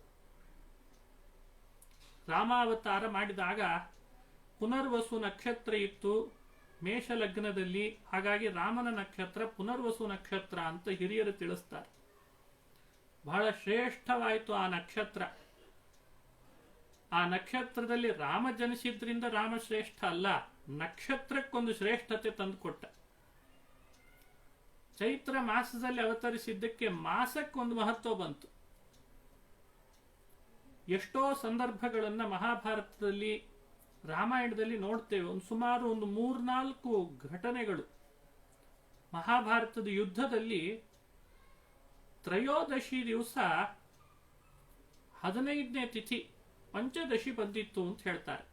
ರಾಮಾವತಾರ ಮಾಡಿದಾಗ ಪುನರ್ವಸು ನಕ್ಷತ್ರ ಇತ್ತು ಮೇಷ ಲಗ್ನದಲ್ಲಿ. ಹಾಗಾಗಿ ರಾಮನ ನಕ್ಷತ್ರ ಪುನರ್ವಸು ನಕ್ಷತ್ರ ಅಂತ ಹಿರಿಯರು ತಿಳಿಸ್ತಾರೆ. ಬಹಳ ಶ್ರೇಷ್ಠವಾಯಿತು ಆ ನಕ್ಷತ್ರ. ಆ ನಕ್ಷತ್ರದಲ್ಲಿ ರಾಮ ಜನಿಸಿದ್ರಿಂದ ರಾಮ ಶ್ರೇಷ್ಠ ಅಲ್ಲ, ನಕ್ಷತ್ರಕ್ಕೊಂದು ಶ್ರೇಷ್ಠತೆ ತಂದುಕೊಟ್ಟ. ಚೈತ್ರ ಮಾಸದಲ್ಲಿ ಅವತರಿಸಿದ್ದಕ್ಕೆ ಮಾಸಕ್ಕೊಂದು ಮಹತ್ವ ಬಂತು. ಎಷ್ಟೋ ಸಂದರ್ಭಗಳನ್ನ ಮಹಾಭಾರತದಲ್ಲಿ ರಾಮಾಯಣದಲ್ಲಿ ನೋಡ್ತೇವೆ. ಸುಮಾರು 3-4 ಘಟನೆಗಳು. ಮಹಾಭಾರತದ ಯುದ್ಧದಲ್ಲಿ ತ್ರಯೋದಶಿ ದಿವಸ 15ನೇ ತಿಥಿ ಪಂಚದಶಿ ಬಂದಿತ್ತು ಅಂತ ಹೇಳ್ತಾರೆ.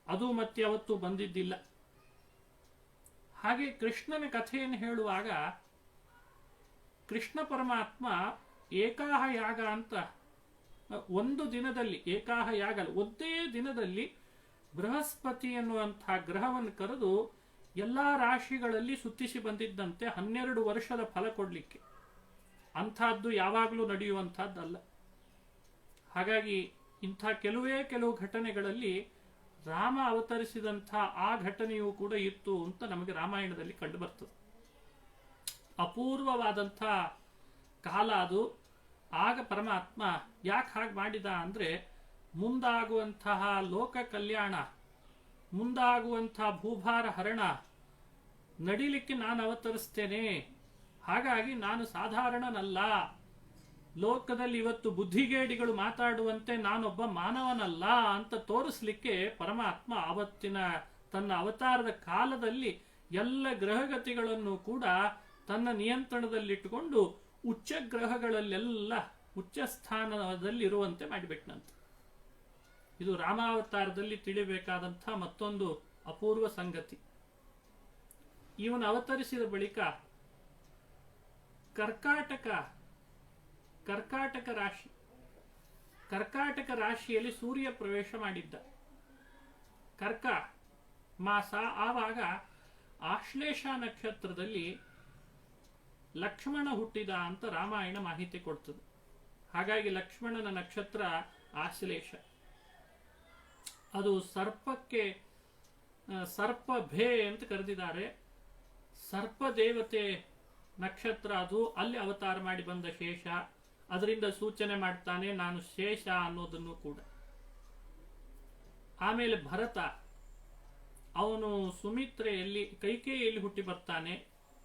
ಅದು ಮತ್ತೆ ಅವತ್ತು ಬಂದಿದ್ದಿಲ್ಲ. ಹಾಗೆ ಕೃಷ್ಣನ ಕಥೆಯನ್ನು ಹೇಳುವಾಗ ಕೃಷ್ಣ ಪರಮಾತ್ಮ ಏಕಾಹ ಯಾಗ ಅಂತ ಒಂದು ದಿನದಲ್ಲಿ, ಏಕಾಹ ಯಾಗ ಒಂದೇ ದಿನದಲ್ಲಿ ಬೃಹಸ್ಪತಿ ಎನ್ನುವಂತಹ ಗ್ರಹವನ್ನು ಕರೆದು ಎಲ್ಲಾ ರಾಶಿಗಳಲ್ಲಿ ಸುತ್ತಿಸಿ ಬಂದಿದ್ದಂತೆ 12 ವರ್ಷದ ಫಲ ಕೊಡ್ಲಿಕ್ಕೆ. ಅಂಥದ್ದು ಯಾವಾಗಲೂ ನಡೆಯುವಂತಹದ್ದಲ್ಲ. ಹಾಗಾಗಿ ಇಂಥ ಕೆಲವು ಘಟನೆಗಳಲ್ಲಿ ರಾಮ ಅವತರಿಸಿದಂಥ ಆ ಘಟನೆಯೂ ಕೂಡ ಇತ್ತು ಅಂತ ನಮಗೆ ರಾಮಾಯಣದಲ್ಲಿ ಕಂಡು ಬರ್ತದೆ. ಅಪೂರ್ವವಾದಂಥ ಕಾಲ ಅದು. ಆಗ ಪರಮಾತ್ಮ ಯಾಕೆ ಹಾಗೆ ಮಾಡಿದ ಅಂದ್ರೆ ಮುಂದಾಗುವಂತಹ ಲೋಕ ಕಲ್ಯಾಣ, ಮುಂದಾಗುವಂತಹ ಭೂಭಾರ ಹರಣ ನಡಿಲಿಕ್ಕೆ ನಾನು ಅವತರಿಸ್ತೇನೆ. ಹಾಗಾಗಿ ನಾನು ಸಾಧಾರಣನಲ್ಲ. ಲೋಕದಲ್ಲಿ ಇವತ್ತು ಬುದ್ಧಿಗೇಡಿಗಳು ಮಾತಾಡುವಂತೆ ನಾನೊಬ್ಬ ಮಾನವನಲ್ಲ ಅಂತ ತೋರಿಸ್ಲಿಕ್ಕೆ ಪರಮಾತ್ಮ ಆವತ್ತಿನ ತನ್ನ ಅವತಾರದ ಕಾಲದಲ್ಲಿ ಎಲ್ಲ ಗ್ರಹಗತಿಗಳನ್ನು ಕೂಡ ತನ್ನ ನಿಯಂತ್ರಣದಲ್ಲಿಟ್ಟುಕೊಂಡು ಉಚ್ಚ ಗ್ರಹಗಳಲ್ಲೆಲ್ಲ ಉಚ್ಚ ಸ್ಥಾನದಲ್ಲಿರುವಂತೆ ಮಾಡಿಬಿಟ್ನಂತೆ. ಇದು ರಾಮಾವತಾರದಲ್ಲಿ ತಿಳಿಬೇಕಾದಂಥ ಮತ್ತೊಂದು ಅಪೂರ್ವ ಸಂಗತಿ. ಇವನು ಅವತರಿಸಿದ ಬಳಿಕ ಕರ್ಕಾಟಕ ರಾಶಿಯಲ್ಲಿ ಸೂರ್ಯ ಪ್ರವೇಶ ಮಾಡಿದ್ದ. ಕರ್ಕ ಮಾಸ ಆವಾಗ ಆಶ್ಲೇಷ ನಕ್ಷತ್ರದಲ್ಲಿ ಲಕ್ಷ್ಮಣ ಹುಟ್ಟಿದ ಅಂತ ರಾಮಾಯಣ ಮಾಹಿತಿ ಕೊಡ್ತದೆ. ಹಾಗಾಗಿ ಲಕ್ಷ್ಮಣನ ನಕ್ಷತ್ರ ಆಶ್ಲೇಷ. ಅದು ಸರ್ಪಕ್ಕೆ ಸರ್ಪ ಭೇ ಅಂತ ಕರೆದಿದ್ದಾರೆ. ಸರ್ಪ ದೇವತೆ ನಕ್ಷತ್ರ ಅದು. ಅಲ್ಲಿ ಅವತಾರ ಮಾಡಿ ಬಂದ ಶೇಷ. ಅದರಿಂದ ಸೂಚನೆ ಮಾಡ್ತಾನೆ ನಾನು ಶೇಷ ಅನ್ನೋದನ್ನು ಕೂಡ. ಆಮೇಲೆ ಭರತ, ಅವನು ಸುಮಿತ್ರೆಯಲ್ಲಿ ಕೈಕೇಯಿಯಲ್ಲಿ ಹುಟ್ಟಿ ಬರ್ತಾನೆ.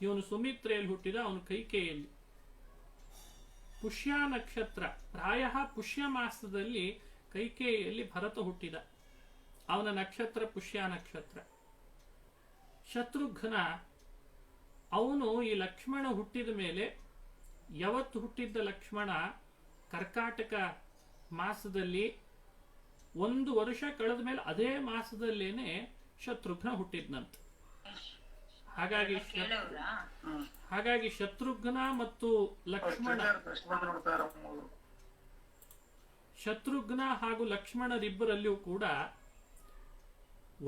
ಇವನು ಸುಮಿತ್ರೆಯಲ್ಲಿ ಹುಟ್ಟಿದ, ಅವನು ಕೈಕೇಯಿಯಲ್ಲಿ. ಪುಷ್ಯ ನಕ್ಷತ್ರ, ಪ್ರಾಯ ಪುಷ್ಯ ಮಾಸದಲ್ಲಿ ಕೈಕೇಯಿಯಲ್ಲಿ ಭರತ ಹುಟ್ಟಿದ. ಅವನ ನಕ್ಷತ್ರ ಪುಷ್ಯ ನಕ್ಷತ್ರ. ಶತ್ರುಘ್ನ, ಅವನು ಈ ಲಕ್ಷ್ಮಣ ಹುಟ್ಟಿದ ಮೇಲೆ, ಯಾವತ್ತು ಹುಟ್ಟಿದ್ದ ಲಕ್ಷ್ಮಣ ಕರ್ಕಾಟಕ ಮಾಸದಲ್ಲಿ 1 ವರ್ಷ ಕಳೆದ ಮೇಲೆ ಅದೇ ಮಾಸದಲ್ಲೇನೆ ಶತ್ರುಘ್ನ ಹುಟ್ಟಿದ್ನಂತೆ. ಹಾಗಾಗಿ ಶತ್ರುಘ್ನ ಮತ್ತು ಲಕ್ಷ್ಮಣ, ಶತ್ರುಘ್ನ ಹಾಗೂ ಲಕ್ಷ್ಮಣರಿಬ್ಬರಲ್ಲಿಯೂ ಕೂಡ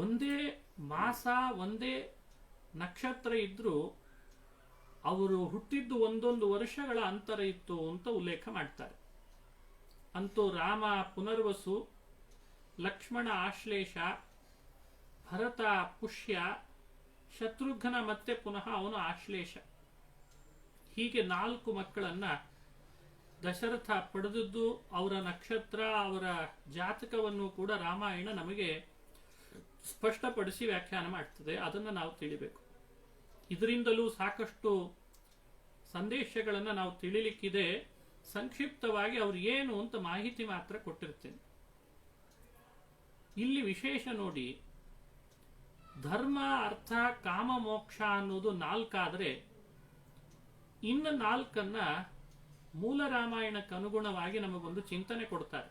ಒಂದೇ ಮಾಸ ಒಂದೇ ನಕ್ಷತ್ರ ಇದ್ರೂ ಅವರು ಹುಟ್ಟಿದ್ದು 1 ವರ್ಷಗಳ ಅಂತರ ಇತ್ತು ಅಂತ ಉಲ್ಲೇಖ ಮಾಡ್ತಾರೆ. ಅಂತೂ ರಾಮ ಪುನರ್ವಸು, ಲಕ್ಷ್ಮಣ ಆಶ್ಲೇಷ, ಭರತ ಪುಷ್ಯ, ಶತ್ರುಘ್ನ ಮತ್ತೆ ಪುನಃ ಅವನು ಆಶ್ಲೇಷ. ಹೀಗೆ 4 ಮಕ್ಕಳನ್ನ ದಶರಥ ಪಡೆದದ್ದು. ಅವರ ನಕ್ಷತ್ರ, ಅವರ ಜಾತಕವನ್ನು ಕೂಡ ರಾಮಾಯಣ ನಮಗೆ ಸ್ಪಷ್ಟಪಡಿಸಿ ವ್ಯಾಖ್ಯಾನ ಮಾಡ್ತದೆ. ಅದನ್ನು ನಾವು ತಿಳಿಬೇಕು. ಇದರಿಂದಲೂ ಸಾಕಷ್ಟು ಸಂದೇಶಗಳನ್ನು ನಾವು ತಿಳಿಲಿಕ್ಕಿದೆ. ಸಂಕ್ಷಿಪ್ತವಾಗಿ ಅವ್ರು ಏನು ಅಂತ ಮಾಹಿತಿ ಮಾತ್ರ ಕೊಟ್ಟಿರ್ತೇನೆ. ಇಲ್ಲಿ ವಿಶೇಷ ನೋಡಿ, ಧರ್ಮ, ಅರ್ಥ, ಕಾಮ, ಮೋಕ್ಷ ಅನ್ನೋದು 4 ಆದ್ರೆ ಇನ್ನು 4 ಮೂಲ ರಾಮಾಯಣಕ್ಕೆ ಅನುಗುಣವಾಗಿ ನಮಗೊಂದು ಚಿಂತನೆ ಕೊಡ್ತಾರೆ.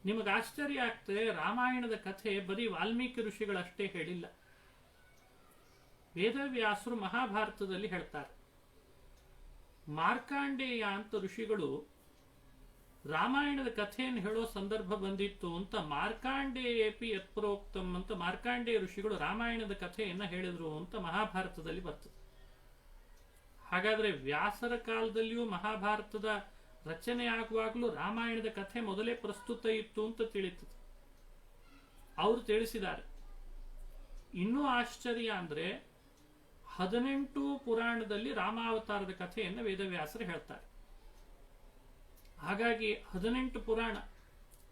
ನಿಮಗೆ ಆಶ್ಚರ್ಯ ಆಗ್ತದೆ, ರಾಮಾಯಣದ ಕಥೆ ಬರೀ ವಾಲ್ಮೀಕಿ ಋಷಿಗಳಷ್ಟೇ ಹೇಳಿಲ್ಲ. ವೇದವ್ಯಾಸರು ಮಹಾಭಾರತದಲ್ಲಿ ಹೇಳ್ತಾರೆ. ಮಾರ್ಕಾಂಡೇಯ ಅಂತ ಋಷಿಗಳು ರಾಮಾಯಣದ ಕಥೆಯನ್ನು ಹೇಳೋ ಸಂದರ್ಭ ಬಂದಿತ್ತು ಅಂತ ಮಾರ್ಕಾಂಡೇಯಪಿ ಯತ್ಪ್ರೋಕ್ತಂ ಅಂತ ಮಾರ್ಕಾಂಡೇಯ ಋಷಿಗಳು ರಾಮಾಯಣದ ಕಥೆಯನ್ನ ಹೇಳಿದ್ರು ಅಂತ ಮಹಾಭಾರತದಲ್ಲಿ ಬರ್ತದೆ. ಹಾಗಾದ್ರೆ ವ್ಯಾಸರ ಕಾಲದಲ್ಲಿಯೂ ಮಹಾಭಾರತದ ರಚನೆ ಆಗುವಾಗಲೂ ರಾಮಾಯಣದ ಕಥೆ ಮೊದಲೇ ಪ್ರಸ್ತುತ ಇತ್ತು ಅಂತ ತಿಳಿಯುತ್ತದೆ. ಅವರು ತಿಳಿಸಿದ್ದಾರೆ. ಇನ್ನೂ ಆಶ್ಚರ್ಯ ಅಂದ್ರೆ 18 ಪುರಾಣದಲ್ಲಿ ರಾಮಾವತಾರದ ಕಥೆಯನ್ನು ವೇದವ್ಯಾಸರು ಹೇಳ್ತಾರೆ. ಹಾಗಾಗಿ 18 ಪುರಾಣ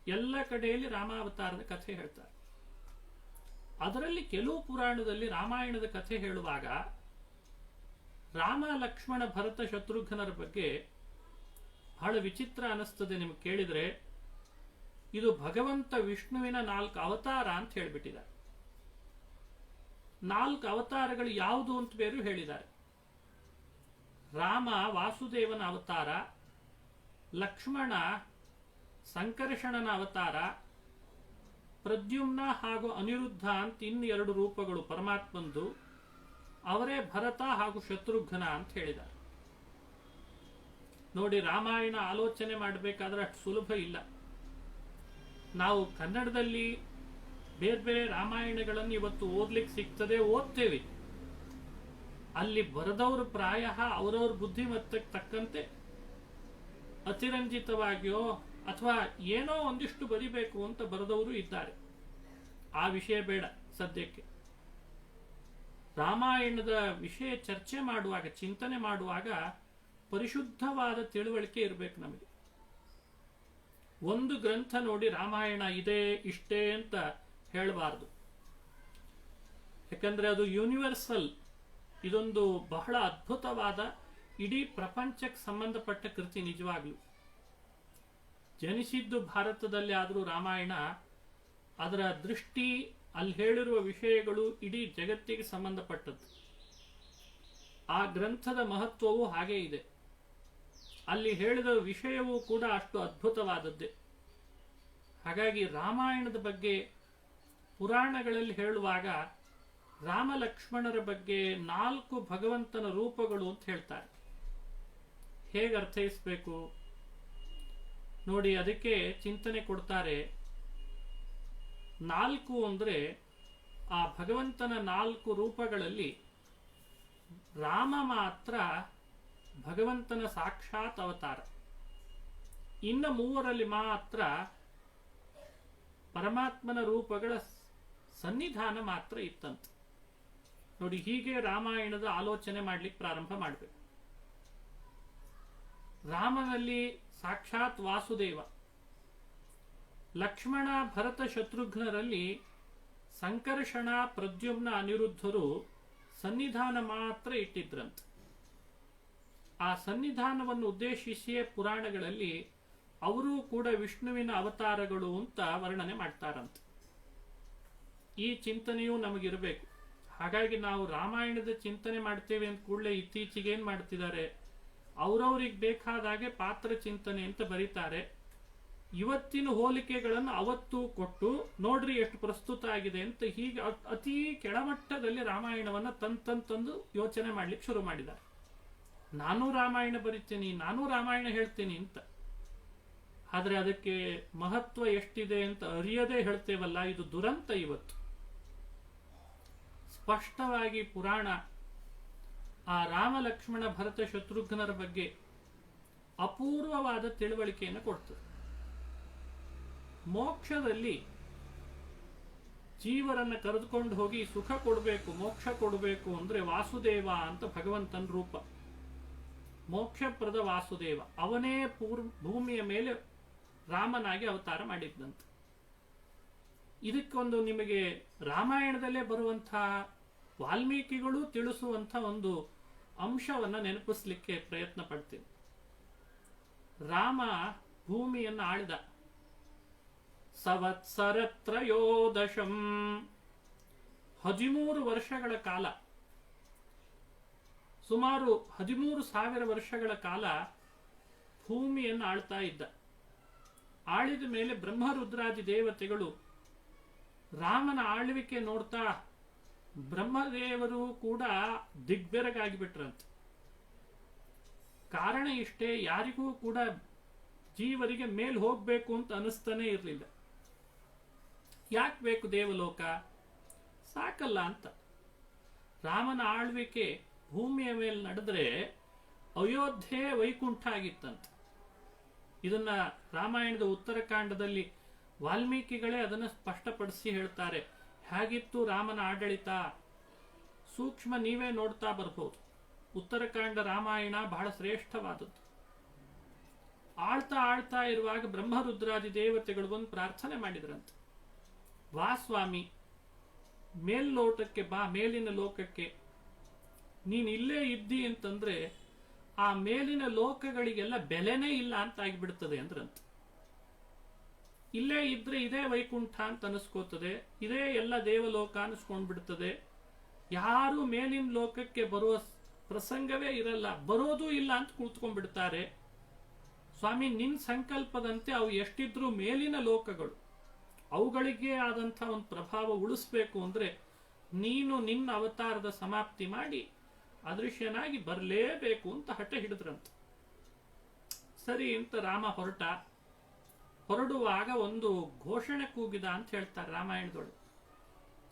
ಎಲ್ಲ ಕಡೆಯಲ್ಲಿ ರಾಮಾವತಾರದ ಕಥೆ ಹೇಳ್ತಾರೆ. ಅದರಲ್ಲಿ ಕೆಲವು ಪುರಾಣದಲ್ಲಿ ರಾಮಾಯಣದ ಕಥೆ ಹೇಳುವಾಗ ರಾಮ, ಲಕ್ಷ್ಮಣ, ಭರತ, ಶತ್ರುಘ್ನರ ಬಗ್ಗೆ ಬಹಳ ವಿಚಿತ್ರ ಅನಿಸ್ತದೆ ನಿಮ್ಗೆ ಕೇಳಿದ್ರೆ. ಇದು ಭಗವಂತ ವಿಷ್ಣುವಿನ 4 ಅವತಾರ ಅಂತ ಹೇಳಿಬಿಟ್ಟಿದ್ದಾರೆ. 4 ಅವತಾರಗಳು ಯಾವುದು ಅಂತ ಬೇರು ಹೇಳಿದ್ದಾರೆ. ರಾಮ ವಾಸುದೇವನ ಅವತಾರ, ಲಕ್ಷ್ಮಣ ಸಂಕರ್ಷಣನ ಅವತಾರ, ಪ್ರದ್ಯುಮ್ನ ಹಾಗೂ ಅನಿರುದ್ಧ ಅಂತ ಇನ್ನು 2 ರೂಪಗಳು ಪರಮಾತ್ಮಂದು, ಅವರೇ ಭರತ ಹಾಗೂ ಶತ್ರುಘ್ನ ಅಂತ ಹೇಳಿದ್ದಾರೆ. ನೋಡಿ, ರಾಮಾಯಣ ಆಲೋಚನೆ ಮಾಡಬೇಕಾದ್ರೆ ಅಷ್ಟು ಸುಲಭ ಇಲ್ಲ. ನಾವು ಕನ್ನಡದಲ್ಲಿ ಬೇರೆ ಬೇರೆ ರಾಮಾಯಣಗಳನ್ನು ಇವತ್ತು ಓದ್ಲಿಕ್ಕೆ ಸಿಗ್ತದೆ, ಓದ್ತೇವೆ. ಅಲ್ಲಿ ಬರೆದವರು ಪ್ರಾಯ ಅವರವ್ರ ಬುದ್ಧಿಮತ್ತಕ್ಕೆ ತಕ್ಕಂತೆ ಅತಿರಂಜಿತವಾಗಿಯೋ ಅಥವಾ ಏನೋ ಒಂದಿಷ್ಟು ಬರಿಬೇಕು ಅಂತ ಬರೆದವರು ಇದ್ದಾರೆ. ಆ ವಿಷಯ ಬೇಡ ಸದ್ಯಕ್ಕೆ. ರಾಮಾಯಣದ ವಿಷಯ ಚರ್ಚೆ ಮಾಡುವಾಗ, ಚಿಂತನೆ ಮಾಡುವಾಗ ಪರಿಶುದ್ಧವಾದ ತಿಳುವಳಿಕೆ ಇರಬೇಕು ನಮಗೆ. ಒಂದು ಗ್ರಂಥ ನೋಡಿ ರಾಮಾಯಣ ಇದೆ ಇಷ್ಟೇ ಅಂತ ಹೇಳಬಾರದು. ಯಾಕಂದ್ರೆ ಅದು ಯೂನಿವರ್ಸಲ್. ಇದೊಂದು ಬಹಳ ಅದ್ಭುತವಾದ, ಇಡೀ ಪ್ರಪಂಚಕ್ಕೆ ಸಂಬಂಧಪಟ್ಟ ಕೃತಿ. ನಿಜವಾಗ್ಲೂ ಜನಿಸಿದ್ದು ಭಾರತದಲ್ಲಿ ಆದರೂ ರಾಮಾಯಣ, ಅದರ ದೃಷ್ಟಿ, ಅಲ್ಲಿ ಹೇಳಿರುವ ವಿಷಯಗಳು ಇಡೀ ಜಗತ್ತಿಗೆ ಸಂಬಂಧಪಟ್ಟದ್ದು. ಆ ಗ್ರಂಥದ ಮಹತ್ವವೂ ಹಾಗೇ ಇದೆ. ಅಲ್ಲಿ ಹೇಳಿದ ವಿಷಯವೂ ಕೂಡ ಅಷ್ಟು ಅದ್ಭುತವಾದದ್ದೇ. ಹಾಗಾಗಿ ರಾಮಾಯಣದ ಬಗ್ಗೆ ಪುರಾಣಗಳಲ್ಲಿ ಹೇಳುವಾಗ ರಾಮ ಲಕ್ಷ್ಮಣರ ಬಗ್ಗೆ 4 ಭಗವಂತನ ರೂಪಗಳು ಅಂತ ಹೇಳ್ತಾರೆ. ಹೇಗೆ ಅರ್ಥೈಸಬೇಕು ನೋಡಿ, ಅದಕ್ಕೆ ಚಿಂತನೆ ಕೊಡ್ತಾರೆ. 4 ಅಂದ್ರೆ ಆ ಭಗವಂತನ 4 ರೂಪಗಳಲ್ಲಿ ರಾಮ ಮಾತ್ರ ಭಗವಂತನ ಸಾಕ್ಷಾತ್ ಅವತಾರ. ಇನ್ನು 3ರಲ್ಲಿ ಮಾತ್ರ ಪರಮಾತ್ಮನ ರೂಪಗಳ ಸನ್ನಿಧಾನ ಮಾತ್ರ ಇತ್ತಂತೆ. ನೋಡಿ, ಹೀಗೆ ರಾಮಾಯಣದ ಆಲೋಚನೆ ಮಾಡ್ಲಿಕ್ಕೆ ಪ್ರಾರಂಭ ಮಾಡಬೇಕು. ರಾಮನಲ್ಲಿ ಸಾಕ್ಷಾತ್ ವಾಸುದೇವ, ಲಕ್ಷ್ಮಣ ಭರತ ಶತ್ರುಘ್ನರಲ್ಲಿ ಸಂಕರ್ಷಣ ಪ್ರದ್ಯುಮ್ನ ಅನಿರುದ್ಧರು ಸನ್ನಿಧಾನ ಮಾತ್ರ ಇಟ್ಟಿದ್ರಂತೆ. ಆ ಸನ್ನಿಧಾನವನ್ನು ಉದ್ದೇಶಿಸಿಯೇ ಪುರಾಣಗಳಲ್ಲಿ ಅವರೂ ಕೂಡ ವಿಷ್ಣುವಿನ ಅವತಾರಗಳು ಅಂತ ವರ್ಣನೆ ಮಾಡ್ತಾರಂತೆ. ಈ ಚಿಂತನೆಯೂ ನಮಗಿರಬೇಕು. ಹಾಗಾಗಿ ನಾವು ರಾಮಾಯಣದ ಚಿಂತನೆ ಮಾಡ್ತೇವೆ ಅಂತ ಕೂಡಲೇ ಇತ್ತೀಚೆಗೆ ಏನ್ ಮಾಡ್ತಿದ್ದಾರೆ, ಅವ್ರವ್ರಿಗೆ ಬೇಕಾದಾಗೆ ಪಾತ್ರ ಚಿಂತನೆ ಅಂತ ಬರೀತಾರೆ. ಇವತ್ತಿನ ಹೋಲಿಕೆಗಳನ್ನು ಅವತ್ತು ಕೊಟ್ಟು ನೋಡ್ರಿ ಎಷ್ಟು ಪ್ರಸ್ತುತ ಆಗಿದೆ ಅಂತ ಹೀಗೆ ಅತಿ ಕೆಳಮಟ್ಟದಲ್ಲಿ ರಾಮಾಯಣವನ್ನ ತಂದು ಯೋಚನೆ ಮಾಡ್ಲಿಕ್ಕೆ ಶುರು ಮಾಡಿದ್ದಾರೆ. ನಾನು ರಾಮಾಯಣ ಬರಿತೀನಿ, ನಾನು ರಾಮಾಯಣ ಹೇಳ್ತೀನಿ ಅಂತ. ಆದ್ರೆ ಅದಕ್ಕೆ ಮಹತ್ವ ಎಷ್ಟಿದೆ ಅಂತ ಅರಿಯದೇ ಹೇಳ್ತೇವಲ್ಲ, ಇದು ದುರಂತ. ಇವತ್ತು ಸ್ಪಷ್ಟವಾಗಿ ಪುರಾಣ ಆ ರಾಮ ಲಕ್ಷ್ಮಣ ಭರತ ಶತ್ರುಘ್ನರ ಬಗ್ಗೆ ಅಪೂರ್ವವಾದ ತಿಳುವಳಿಕೆಯನ್ನು ಕೊಡ್ತದೆ. ಮೋಕ್ಷದಲ್ಲಿ ಜೀವರನ್ನ ಕರೆದುಕೊಂಡು ಹೋಗಿ ಸುಖ ಕೊಡಬೇಕು, ಮೋಕ್ಷ ಕೊಡಬೇಕು ಅಂದ್ರೆ ವಾಸುದೇವ ಅಂತ ಭಗವಂತನ ರೂಪ. ಮೋಕ್ಷಪ್ರದ ವಾಸುದೇವ ಅವನೇ ಭೂಮಿಯ ಮೇಲೆ ರಾಮನಾಗಿ ಅವತಾರ ಮಾಡಿದ್ದಂತೆ. ಇದಕ್ಕೊಂದು ನಿಮಗೆ ರಾಮಾಯಣದಲ್ಲೇ ಬರುವಂತಹ ವಾಲ್ಮೀಕಿಗಳು ತಿಳಿಸುವಂಥ ಒಂದು ಅಂಶವನ್ನ ನೆನಪಿಸ್ಲಿಕ್ಕೆ ಪ್ರಯತ್ನ ಪಡ್ತೀನಿ. ರಾಮ ಭೂಮಿಯನ್ನು ಆಳಿದ. ಸವತ್ಸರತ್ರಯೋದಶಂ 13 ವರ್ಷಗಳ ಕಾಲ, ಸುಮಾರು 13,000 ವರ್ಷಗಳ ಕಾಲ ಭೂಮಿಯನ್ನು ಆಳ್ತಾ ಇದ್ದ. ಆಳಿದ ಮೇಲೆ ಬ್ರಹ್ಮರುದ್ರಾದಿ ದೇವತೆಗಳು ರಾಮನ ಆಳ್ವಿಕೆ ನೋಡ್ತಾ ಬ್ರಹ್ಮದೇವರು ಕೂಡ ದಿಗ್ಬೆರಗಾಗಿ ಬಿಟ್ರಂತೆ. ಕಾರಣ ಇಷ್ಟೇ, ಯಾರಿಗೂ ಕೂಡ ಜೀವರಿಗೆ ಮೇಲ್ ಹೋಗ್ಬೇಕು ಅಂತ ಅನಿಸ್ತಾನೆ ಇರಲಿಲ್ಲ. ಯಾಕೆ ಬೇಕು ದೇವಲೋಕ, ಸಾಕಲ್ಲ ಅಂತ. ರಾಮನ ಆಳ್ವಿಕೆ ಭೂಮಿಯ ಮೇಲೆ ನಡೆದ್ರೆ ಅಯೋಧ್ಯೆ ವೈಕುಂಠ ಆಗಿತ್ತಂತೆ. ಇದನ್ನ ರಾಮಾಯಣದ ಉತ್ತರಕಾಂಡದಲ್ಲಿ ವಾಲ್ಮೀಕಿಗಳೇ ಅದನ್ನು ಸ್ಪಷ್ಟಪಡಿಸಿ ಹೇಳ್ತಾರೆ. ಹೇಗಿತ್ತು ರಾಮನ ಆಡಳಿತ, ಸೂಕ್ಷ್ಮ ನೀವೇ ನೋಡ್ತಾ ಬರ್ಬೋದು. ಉತ್ತರಕಾಂಡ ರಾಮಾಯಣ ಬಹಳ ಶ್ರೇಷ್ಠವಾದದ್ದು. ಆಳ್ತಾ ಇರುವಾಗ ಬ್ರಹ್ಮರುದ್ರಾದಿ ದೇವತೆಗಳು ಬಂದು ಪ್ರಾರ್ಥನೆ ಮಾಡಿದ್ರಂತೆ, ವಾ ಸ್ವಾಮಿ ಮೇಲ್ಲೋಟಕ್ಕೆ ಬಾ, ಮೇಲಿನ ಲೋಕಕ್ಕೆ. ನೀನ್ ಇಲ್ಲೇ ಇದ್ದಿ ಅಂತಂದ್ರೆ ಆ ಮೇಲಿನ ಲೋಕಗಳಿಗೆಲ್ಲ ಬೆಲೆನೇ ಇಲ್ಲ ಅಂತ ಆಗಿಬಿಡ್ತದೆ ಅಂದ್ರಂತೆ. ಇಲ್ಲೇ ಇದ್ರೆ ಇದೇ ವೈಕುಂಠ ಅಂತ ಅನಿಸ್ಕೋತದೆ, ಇದೇ ಎಲ್ಲ ದೇವಲೋಕ ಅನಿಸ್ಕೊಂಡ್ಬಿಡ್ತದೆ. ಯಾರು ಮೇಲಿನ ಲೋಕಕ್ಕೆ ಬರುವ ಪ್ರಸಂಗವೇ ಇರಲ್ಲ, ಬರೋದೂ ಇಲ್ಲ ಅಂತ ಕೂತ್ಕೊಂಡ್ಬಿಡ್ತಾರೆ. ಸ್ವಾಮಿ, ನಿನ್ ಸಂಕಲ್ಪದಂತೆ ಅವು ಎಷ್ಟಿದ್ರೂ ಮೇಲಿನ ಲೋಕಗಳು, ಅವುಗಳಿಗೆ ಆದಂಥ ಒಂದು ಪ್ರಭಾವ ಉಳಿಸ್ಬೇಕು ಅಂದ್ರೆ ನೀನು ನಿನ್ನ ಅವತಾರದ ಸಮಾಪ್ತಿ ಮಾಡಿ ಅದೃಶ್ಯನಾಗಿ ಬರಲೇಬೇಕು ಅಂತ ಹಠ ಹಿಡಿದ್ರಂತ. ಸರಿ ಅಂತ ರಾಮ ಹೊರಡುವಾಗ ಒಂದು ಘೋಷಣೆ ಕೂಗಿದ ಅಂತ ಹೇಳ್ತಾರೆ ರಾಮಾಯಣದೊಳಗೆ.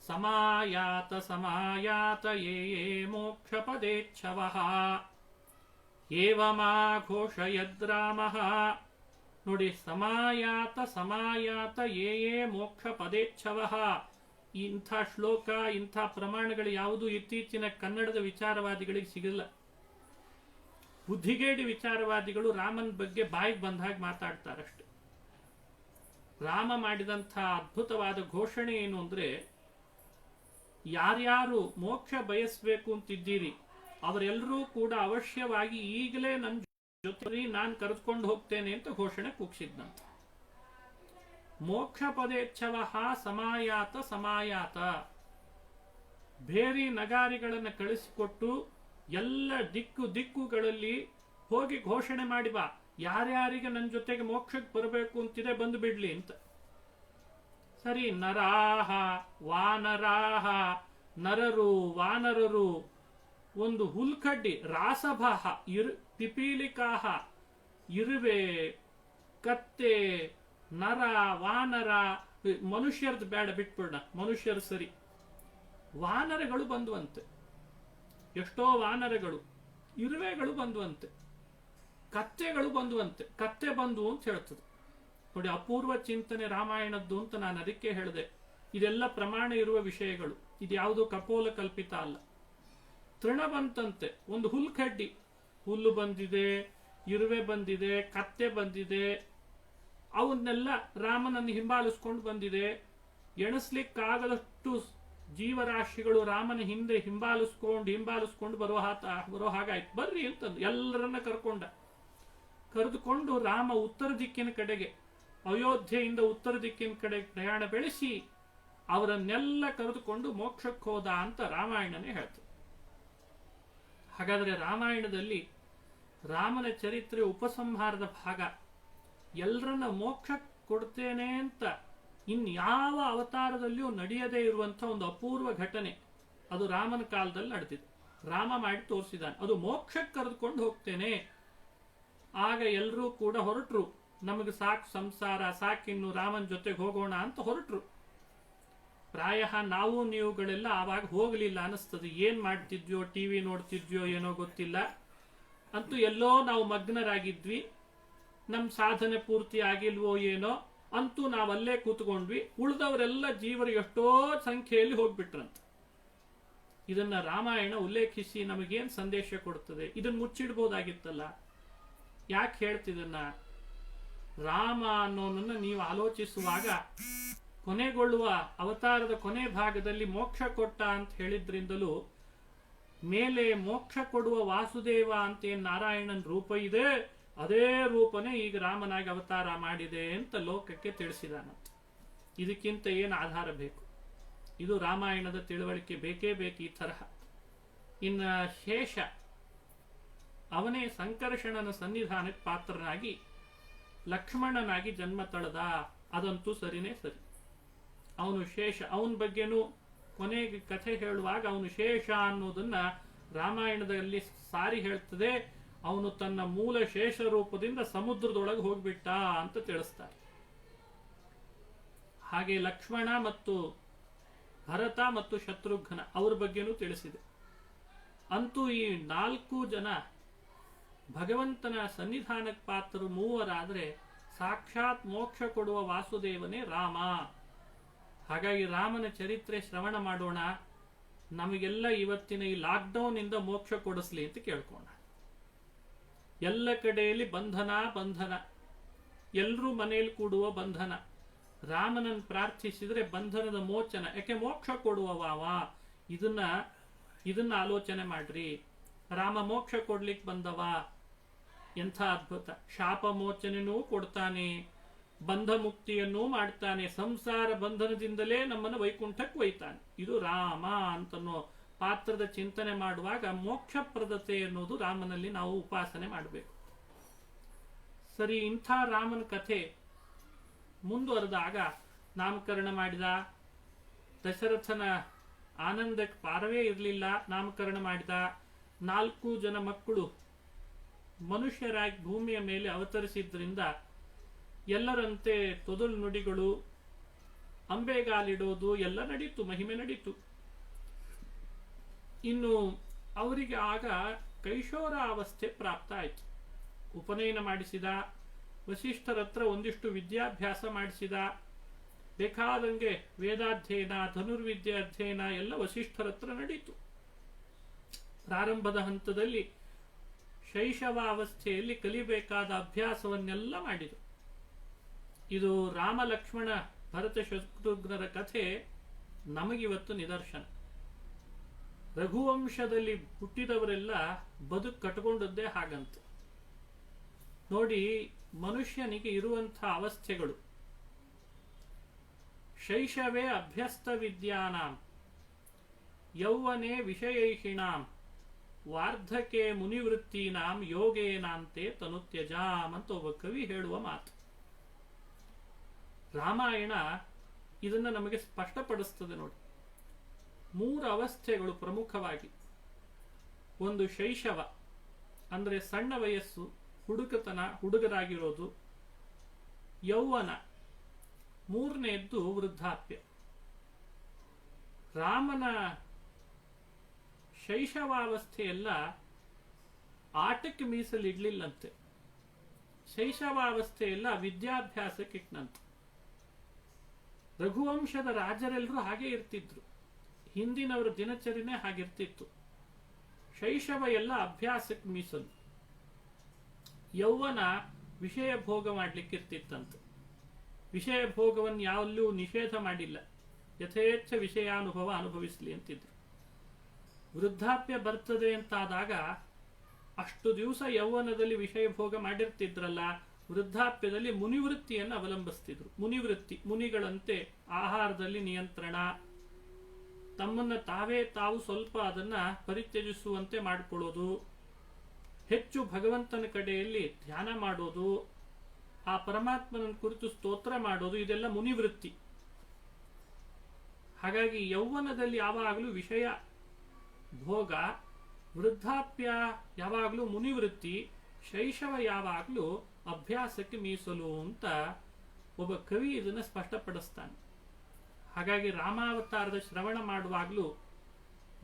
ಸಮಾಯಾತ ಸಮಾಯಾತ ಯೇ ಯೇ ಮೋಕ್ಷ ಪದೇಚ್ಛವಃ ಏವಮಾ ಘೋಷಯದ್ ರಾಮಃ. ನೋಡಿ, ಸಮಾಯಾತ ಸಮಾಯಾತ ಯೇ ಯೇ ಮೋಕ್ಷ ಪದೇಚ್ಛವಃ. ಇಂಥ ಶ್ಲೋಕ, ಇಂಥ ಪ್ರಮಾಣಗಳು ಯಾವುದು ಇತ್ತೀಚಿನ ಕನ್ನಡದ ವಿಚಾರವಾದಿಗಳಿಗೆ ಸಿಗಲ್ಲ. ಬುದ್ಧಿಗೇಡಿ ವಿಚಾರವಾದಿಗಳು ರಾಮನ ಬಗ್ಗೆ ಬಾಯಿಗೆ ಬಂದಾಗ ಮಾತಾಡ್ತಾರಷ್ಟೆ. ರಾಮ ಮಾಡಿದಂಥ ಅದ್ಭುತವಾದ ಘೋಷಣೆ ಏನು ಅಂದ್ರೆ, ಯಾರ್ಯಾರು ಮೋಕ್ಷ ಬಯಸ್ಬೇಕು ಅಂತಿದ್ದೀರಿ ಅವರೆಲ್ಲರೂ ಕೂಡ ಅವಶ್ಯವಾಗಿ ಈಗಲೇ ನನ್ನ ಜೊತೆ ನಾನು ಕರೆದುಕೊಂಡು ಹೋಗ್ತೇನೆ ಅಂತ ಘೋಷಣೆ ಕೂಗಿಸಿದ್ನಂತೆ. ಮೋಕ್ಷ ಪದೇಚ್ಛವಃ ಸಮಾಯಾತ ಸಮಾಯಾತ. ಬೇರಿ ನಗಾರಿಗಳನ್ನು ಕಳಿಸಿಕೊಟ್ಟು ಎಲ್ಲ ದಿಕ್ಕುಗಳಲ್ಲಿ ಹೋಗಿ ಘೋಷಣೆ ಮಾಡಿ ಬಾ, ಯಾರ್ಯಾರಿಗೆ ನನ್ನ ಜೊತೆಗೆ ಮೋಕ್ಷಕ್ಕೆ ಬರಬೇಕು ಅಂತಿದೆ ಬಂದು ಬಿಡ್ಲಿ ಅಂತ. ಸರಿ, ನರಾಹ ವಾನರಾಹ, ನರರು ವಾನರರು, ಒಂದು ಹುಲ್ಕಡ್ಡಿ, ರಾಸಭಾಹ, ಪಿಪೀಲಿಕಾಹ, ಇರುವೆ, ಕತ್ತೆ, ನರ, ವಾನರ, ಮನುಷ್ಯರದ್ದು ಬೇಡ ಬಿಟ್ಬಿಡ, ಮನುಷ್ಯರು ಸರಿ, ವಾನರಗಳು ಬಂದುವಂತೆ, ಎಷ್ಟೋ ವಾನರಗಳು, ಇರುವೆಗಳು ಬಂದುವಂತೆ, ಕತ್ತೆಗಳು ಬಂದುವಂತೆ. ಕತ್ತೆ ಬಂದು ಅಂತ ಹೇಳ್ತದೆ ನೋಡಿ, ಅಪೂರ್ವ ಚಿಂತನೆ ರಾಮಾಯಣದ್ದು ಅಂತ ನಾನು ಅದಕ್ಕೆ ಹೇಳಿದೆ. ಇದೆಲ್ಲ ಪ್ರಮಾಣ ಇರುವ ವಿಷಯಗಳು, ಇದ್ಯಾವುದು ಕಪೋಲ ಕಲ್ಪಿತ ಅಲ್ಲ. ತೃಣ ಬಂತಂತೆ, ಒಂದು ಹುಲ್ಕಡ್ಡಿ, ಹುಲ್ಲು ಬಂದಿದೆ, ಇರುವೆ ಬಂದಿದೆ, ಕತ್ತೆ ಬಂದಿದೆ, ಅವನ್ನೆಲ್ಲ ರಾಮನನ್ನು ಹಿಂಬಾಲಿಸ್ಕೊಂಡು ಬಂದಿದೆ. ಎಣಿಸ್ಲಿಕ್ಕಾಗದಷ್ಟು ಜೀವರಾಶಿಗಳು ರಾಮನ ಹಿಂದೆ ಹಿಂಬಾಲಿಸ್ಕೊಂಡು ಬರೋ ಹಾಗಾಯ್ತು. ಬರ್ರಿ ಅಂತಂದು ಎಲ್ಲರನ್ನ ಕರೆದುಕೊಂಡು ರಾಮ ಉತ್ತರ ದಿಕ್ಕಿನ ಕಡೆಗೆ, ಅಯೋಧ್ಯೆಯಿಂದ ಉತ್ತರ ದಿಕ್ಕಿನ ಕಡೆಗೆ ಪ್ರಯಾಣ ಬೆಳೆಸಿ ಅವರನ್ನೆಲ್ಲ ಕರೆದುಕೊಂಡು ಮೋಕ್ಷಕ್ಕೆ ಹೋದ ಅಂತ ರಾಮಾಯಣನೇ ಹೇಳ್ತದೆ. ಹಾಗಾದರೆ ರಾಮಾಯಣದಲ್ಲಿ ರಾಮನ ಚರಿತ್ರೆ ಉಪಸಂಹಾರದ ಭಾಗ, ಎಲ್ಲರನ್ನ ಮೋಕ್ಷ ಕೊಡ್ತೇನೆ ಅಂತ ಇನ್ಯಾವ ಅವತಾರದಲ್ಲಿಯೂ ನಡೆಯದೇ ಇರುವಂಥ ಒಂದು ಅಪೂರ್ವ ಘಟನೆ ಅದು ರಾಮನ ಕಾಲದಲ್ಲಿ ನಡೆದಿದೆ. ರಾಮ ಮಾಡಿ ತೋರಿಸಿದಾನೆ. ಅದು ಮೋಕ್ಷಕ್ಕೆ ಕರೆದುಕೊಂಡು ಹೋಗ್ತೇನೆ. ಆಗ ಎಲ್ಲರೂ ಕೂಡ ಹೊರಟ್ರು, ನಮಗೆ ಸಾಕು ಸಂಸಾರ, ಸಾಕಿನ್ನು ರಾಮನ ಜೊತೆಗೆ ಹೋಗೋಣ ಅಂತ ಹೊರಟ್ರು. ಪ್ರಾಯ ನಾವು ನೀವುಗಳೆಲ್ಲ ಆವಾಗ ಹೋಗಲಿಲ್ಲ ಅನಿಸ್ತದೆ. ಏನ್ ಮಾಡ್ತಿದ್ಯೋ, ಟಿವಿ ನೋಡ್ತಿದ್ಯೋ ಏನೋ ಗೊತ್ತಿಲ್ಲ, ಅಂತೂ ಎಲ್ಲೋ ನಾವು ಮಗ್ನರಾಗಿದ್ವಿ, ನಮ್ಮ ಸಾಧನೆ ಪೂರ್ತಿ ಆಗಿಲ್ವೋ ಏನೋ, ಅಂತೂ ನಾವಲ್ಲೇ ಕೂತ್ಕೊಂಡ್ವಿ. ಉಳಿದವರೆಲ್ಲ ಜೀವರು ಎಷ್ಟೋ ಸಂಖ್ಯೆಯಲ್ಲಿ ಹೋಗ್ಬಿಟ್ರಂತ. ಇದನ್ನ ರಾಮಾಯಣ ಉಲ್ಲೇಖಿಸಿ ನಮಗೇನ್ ಸಂದೇಶ ಕೊಡ್ತದೆ? ಇದನ್ನ ಮುಚ್ಚಿಡ್ಬೋದಾಗಿತ್ತಲ್ಲ, ಯಾಕೆ ಹೇಳ್ತಿದನ್ನ? ರಾಮ ಅನ್ನೋನನ್ನ ನೀವು ಆಲೋಚಿಸುವಾಗ ಕೊನೆಗೊಳ್ಳುವ ಅವತಾರದ ಕೊನೆ ಭಾಗದಲ್ಲಿ ಮೋಕ್ಷ ಕೊಟ್ಟ ಅಂತ ಹೇಳಿದ್ರಿಂದಲೂ ಮೇಲೆ ಮೋಕ್ಷ ಕೊಡುವ ವಾಸುದೇವ ಅಂತ ಏನ್ ನಾರಾಯಣನ್ ರೂಪ ಇದೆ, ಅದೇ ರೂಪನೇ ಈಗ ರಾಮನಾಗಿ ಅವತಾರ ಮಾಡಿದೆ ಅಂತ ಲೋಕಕ್ಕೆ ತಿಳಿಸಿದಾನಂತ. ಇದಕ್ಕಿಂತ ಏನು ಆಧಾರ ಬೇಕು? ಇದು ರಾಮಾಯಣದ ತಿಳುವಳಿಕೆ, ಬೇಕೇ ಬೇಕು ಈ ತರಹ. ಇನ್ನ ಶೇಷ, ಅವನೇ ಸಂಕರ್ಷಣನ ಸನ್ನಿಧಾನಕ್ಕೆ ಪಾತ್ರನಾಗಿ ಲಕ್ಷ್ಮಣನಾಗಿ ಜನ್ಮ ತಳೆದ. ಅದಂತೂ ಸರಿನೇ ಸರಿ. ಅವನು ಶೇಷ, ಅವನ ಬಗ್ಗೆನೂ ಕೊನೆಗೆ ಕಥೆ ಹೇಳುವಾಗ ಅವನು ಶೇಷ ಅನ್ನೋದನ್ನ ರಾಮಾಯಣದಲ್ಲಿ ಸಾರಿ ಹೇಳ್ತದೆ. ಅವನು ತನ್ನ ಮೂಲ ಶೇಷ ರೂಪದಿಂದ ಸಮುದ್ರದೊಳಗೆ ಹೋಗ್ಬಿಟ್ಟ ಅಂತ ತಿಳಿಸ್ತಾರೆ. ಹಾಗೆ ಲಕ್ಷ್ಮಣ ಮತ್ತು ಭರತ ಮತ್ತು ಶತ್ರುಘ್ನ ಅವ್ರ ಬಗ್ಗೆನೂ ತಿಳಿಸಿದೆ. ಅಂತೂ ಈ 4 ಜನ ಭಗವಂತನ ಸನ್ನಿಧಾನಕ್ಕೆ ಪಾತ್ರರು ಮೂವರಾದ್ರೆ ಸಾಕ್ಷಾತ್ ಮೋಕ್ಷ ಕೊಡುವ ವಾಸುದೇವನೇ ರಾಮ. ಹಾಗಾಗಿ ರಾಮನ ಚರಿತ್ರೆ ಶ್ರವಣ ಮಾಡೋಣ. ನಮಗೆಲ್ಲ ಇವತ್ತಿನ ಈ ಲಾಕ್ಡೌನ್ ಇಂದ ಮೋಕ್ಷ ಕೊಡಿಸ್ಲಿ ಅಂತ ಕೇಳ್ಕೋಣ. ಎಲ್ಲ ಕಡೆಯಲ್ಲಿ ಬಂಧನ, ಎಲ್ಲರೂ ಮನೆಯಲ್ಲಿ ಕೂಡುವ ಬಂಧನ. ರಾಮನನ್ನು ಪ್ರಾರ್ಥಿಸಿದ್ರೆ ಬಂಧನದ ಮೋಚನ. ಯಾಕೆ? ಮೋಕ್ಷ ಕೊಡುವವ. ಇದನ್ನ ಆಲೋಚನೆ ಮಾಡ್ರಿ. ರಾಮ ಮೋಕ್ಷ ಕೊಡ್ಲಿಕ್ಕೆ ಬಂದವ, ಎಂಥ ಅದ್ಭುತ. ಶಾಪ ಮೋಚನೆನೂ ಕೊಡ್ತಾನೆ, ಬಂಧ ಮುಕ್ತಿಯನ್ನೂ ಮಾಡ್ತಾನೆ, ಸಂಸಾರ ಬಂಧನದಿಂದಲೇ ನಮ್ಮನ್ನು ವೈಕುಂಠಕ್ಕೆ ಒಯ್ತಾನೆ. ಇದು ರಾಮ ಅಂತನೋ ಪಾತ್ರದ ಚಿಂತನೆ ಮಾಡುವಾಗ ಮೋಕ್ಷಪ್ರದತೆ ಎನ್ನುವುದು ರಾಮನಲ್ಲಿ ನಾವು ಉಪಾಸನೆ ಮಾಡಬೇಕು. ಸರಿ, ಇಂಥ ರಾಮನ ಕಥೆ ಮುಂದುವರೆದಾಗ ನಾಮಕರಣ ಮಾಡಿದ. ದಶರಥನ ಆನಂದಕ್ಕೆ ಪಾರವೇ ಇರಲಿಲ್ಲ. ನಾಮಕರಣ ಮಾಡಿದ. 4 ಜನ ಮಕ್ಕಳು ಮನುಷ್ಯರಾಗಿ ಭೂಮಿಯ ಮೇಲೆ ಅವತರಿಸಿದ್ರಿಂದ ಎಲ್ಲರಂತೆ ತೊದಲು ನುಡಿಗಳು, ಅಂಬೆಗಾಲಿಡೋದು ಎಲ್ಲ ನಡೀತು, ಮಹಿಮೆ ನಡೀತು. ಇನ್ನು ಅವರಿಗೆ ಆಗ ಕೈಶೋರ ಅವಸ್ಥೆ ಪ್ರಾಪ್ತ ಆಯಿತು. ಉಪನಯನ ಮಾಡಿಸಿದ, ವಸಿಷ್ಠರ ಹತ್ರ ಒಂದಿಷ್ಟು ವಿದ್ಯಾಭ್ಯಾಸ ಮಾಡಿಸಿದ. ಬೇಕಾದಂಗೆ ವೇದಾಧ್ಯಯನ, ಧನುರ್ವಿದ್ಯೆ ಅಧ್ಯಯನ ಎಲ್ಲ ವಸಿಷ್ಠರ ಹತ್ರ ನಡೀತು. ಪ್ರಾರಂಭದ ಹಂತದಲ್ಲಿ ಶೈಶವಾವಸ್ಥೆಯಲ್ಲಿ ಕಲಿಬೇಕಾದ ಅಭ್ಯಾಸವನ್ನೆಲ್ಲ ಮಾಡಿದರು. ಇದು ರಾಮ ಲಕ್ಷ್ಮಣ ಭರತ ಶತ್ರುಘ್ನರ ಕಥೆ ನಮಗಿವತ್ತು ನಿದರ್ಶನ. ರಘುವಂಶದಲ್ಲಿ ಹುಟ್ಟಿದವರೆಲ್ಲ ಬದುಕು ಕಟ್ಕೊಂಡದ್ದೇ ಹಾಗಂತ ನೋಡಿ. ಮನುಷ್ಯನಿಗೆ ಇರುವಂಥ ಅವಸ್ಥೆಗಳು ಶೈಶವೇ ಅಭ್ಯಸ್ತ ವಿದ್ಯಾನಾಂ, ಯೌವನೆ ವಿಷಯೈಷಿಣಾಂ, ವಾರ್ಧಕೆ ಮುನಿವೃತ್ತೀನಾಂ ಯೋಗೇನಾಂತೆ ತನುತ್ಯಜಾಮ್ ಅಂತ ಒಬ್ಬ ಕವಿ ಹೇಳುವ ಮಾತು. ರಾಮಾಯಣ ಇದನ್ನ ನಮಗೆ ಸ್ಪಷ್ಟಪಡಿಸ್ತದೆ ನೋಡಿ. 3 ಅವಸ್ಥೆಗಳು ಪ್ರಮುಖವಾಗಿ. ಒಂದು ಶೈಶವ, ಅಂದ್ರೆ ಸಣ್ಣ ವಯಸ್ಸು, ಹುಡುಗರಾಗಿರೋದು. ಯೌವನ, 3ನೇದ್ದು ವೃದ್ಧಾಪ್ಯ. ರಾಮನ ಶೈಶವಾವಸ್ಥೆಯೆಲ್ಲ ಆಟಕ್ಕೆ ಮೀಸಲಿಡ್ಲಿಲ್ಲಂತೆ. ಶೈಶವಾವಸ್ಥೆಯೆಲ್ಲ ವಿದ್ಯಾಭ್ಯಾಸಕ್ಕಿಟ್ನಂತೆ. ರಘುವಂಶದ ರಾಜರೆಲ್ಲರೂ ಹಾಗೆ ಇರ್ತಿದ್ರು. ಹಿಂದಿನವರ ದಿನಚರಿನೇ ಹಾಗಿರ್ತಿತ್ತು. ಶೈಶವ ಎಲ್ಲ ಅಭ್ಯಾಸಕ್ಕೆ ಮೀಸಲು. ಯೌವನ ವಿಷಯ ಭೋಗ ಮಾಡ್ಲಿಕ್ಕಿರ್ತಿತ್ತಂತೆ. ವಿಷಯ ಭೋಗವನ್ನು ಯಾವಲ್ಲೂ ನಿಷೇಧ ಮಾಡಿಲ್ಲ, ಯಥೇಚ್ಛ ವಿಷಯಾನುಭವ ಅನುಭವಿಸಲಿ ಅಂತಿದ್ರು. ವೃದ್ಧಾಪ್ಯ ಬರ್ತದೆ ಅಂತಾದಾಗ ಅಷ್ಟು ದಿವಸ ಯೌವನದಲ್ಲಿ ವಿಷಯ ಭೋಗ ಮಾಡಿರ್ತಿದ್ರಲ್ಲ, ವೃದ್ಧಾಪ್ಯದಲ್ಲಿ ಮುನಿವೃತ್ತಿಯನ್ನು ಅವಲಂಬಿಸ್ತಿದ್ರು. ಮುನಿವೃತ್ತಿ, ಮುನಿಗಳಂತೆ ಆಹಾರದಲ್ಲಿ ನಿಯಂತ್ರಣ, ತಮ್ಮನ್ನ ತಾವು ಸ್ವಲ್ಪ ಅದನ್ನ ಪರಿತ್ಯಜಿಸುವಂತೆ ಮಾಡಿಕೊಳ್ಳೋದು, ಹೆಚ್ಚು ಭಗವಂತನ ಕಡೆಯಲ್ಲಿ ಧ್ಯಾನ ಮಾಡೋದು, ಆ ಪರಮಾತ್ಮನ ಕುರಿತು ಸ್ತೋತ್ರ ಮಾಡೋದು, ಇದೆಲ್ಲ ಮುನಿವೃತ್ತಿ. ಹಾಗಾಗಿ ಯೌವನದಲ್ಲಿ ಯಾವಾಗಲೂ ವಿಷಯ ಭೋಗ, ವೃದ್ಧಾಪ್ಯ ಯಾವಾಗಲೂ ಮುನಿವೃತ್ತಿ, ಶೈಶವ ಯಾವಾಗಲೂ ಅಭ್ಯಾಸಕ್ಕೆ ಮೀಸಲು ಅಂತ ಒಬ್ಬ ಕವಿ ಇದನ್ನು ಸ್ಪಷ್ಟಪಡಿಸ್ತಾನೆ. ಹಾಗಾಗಿ ರಾಮಾವತಾರದ ಶ್ರವಣ ಮಾಡುವಾಗಲೂ,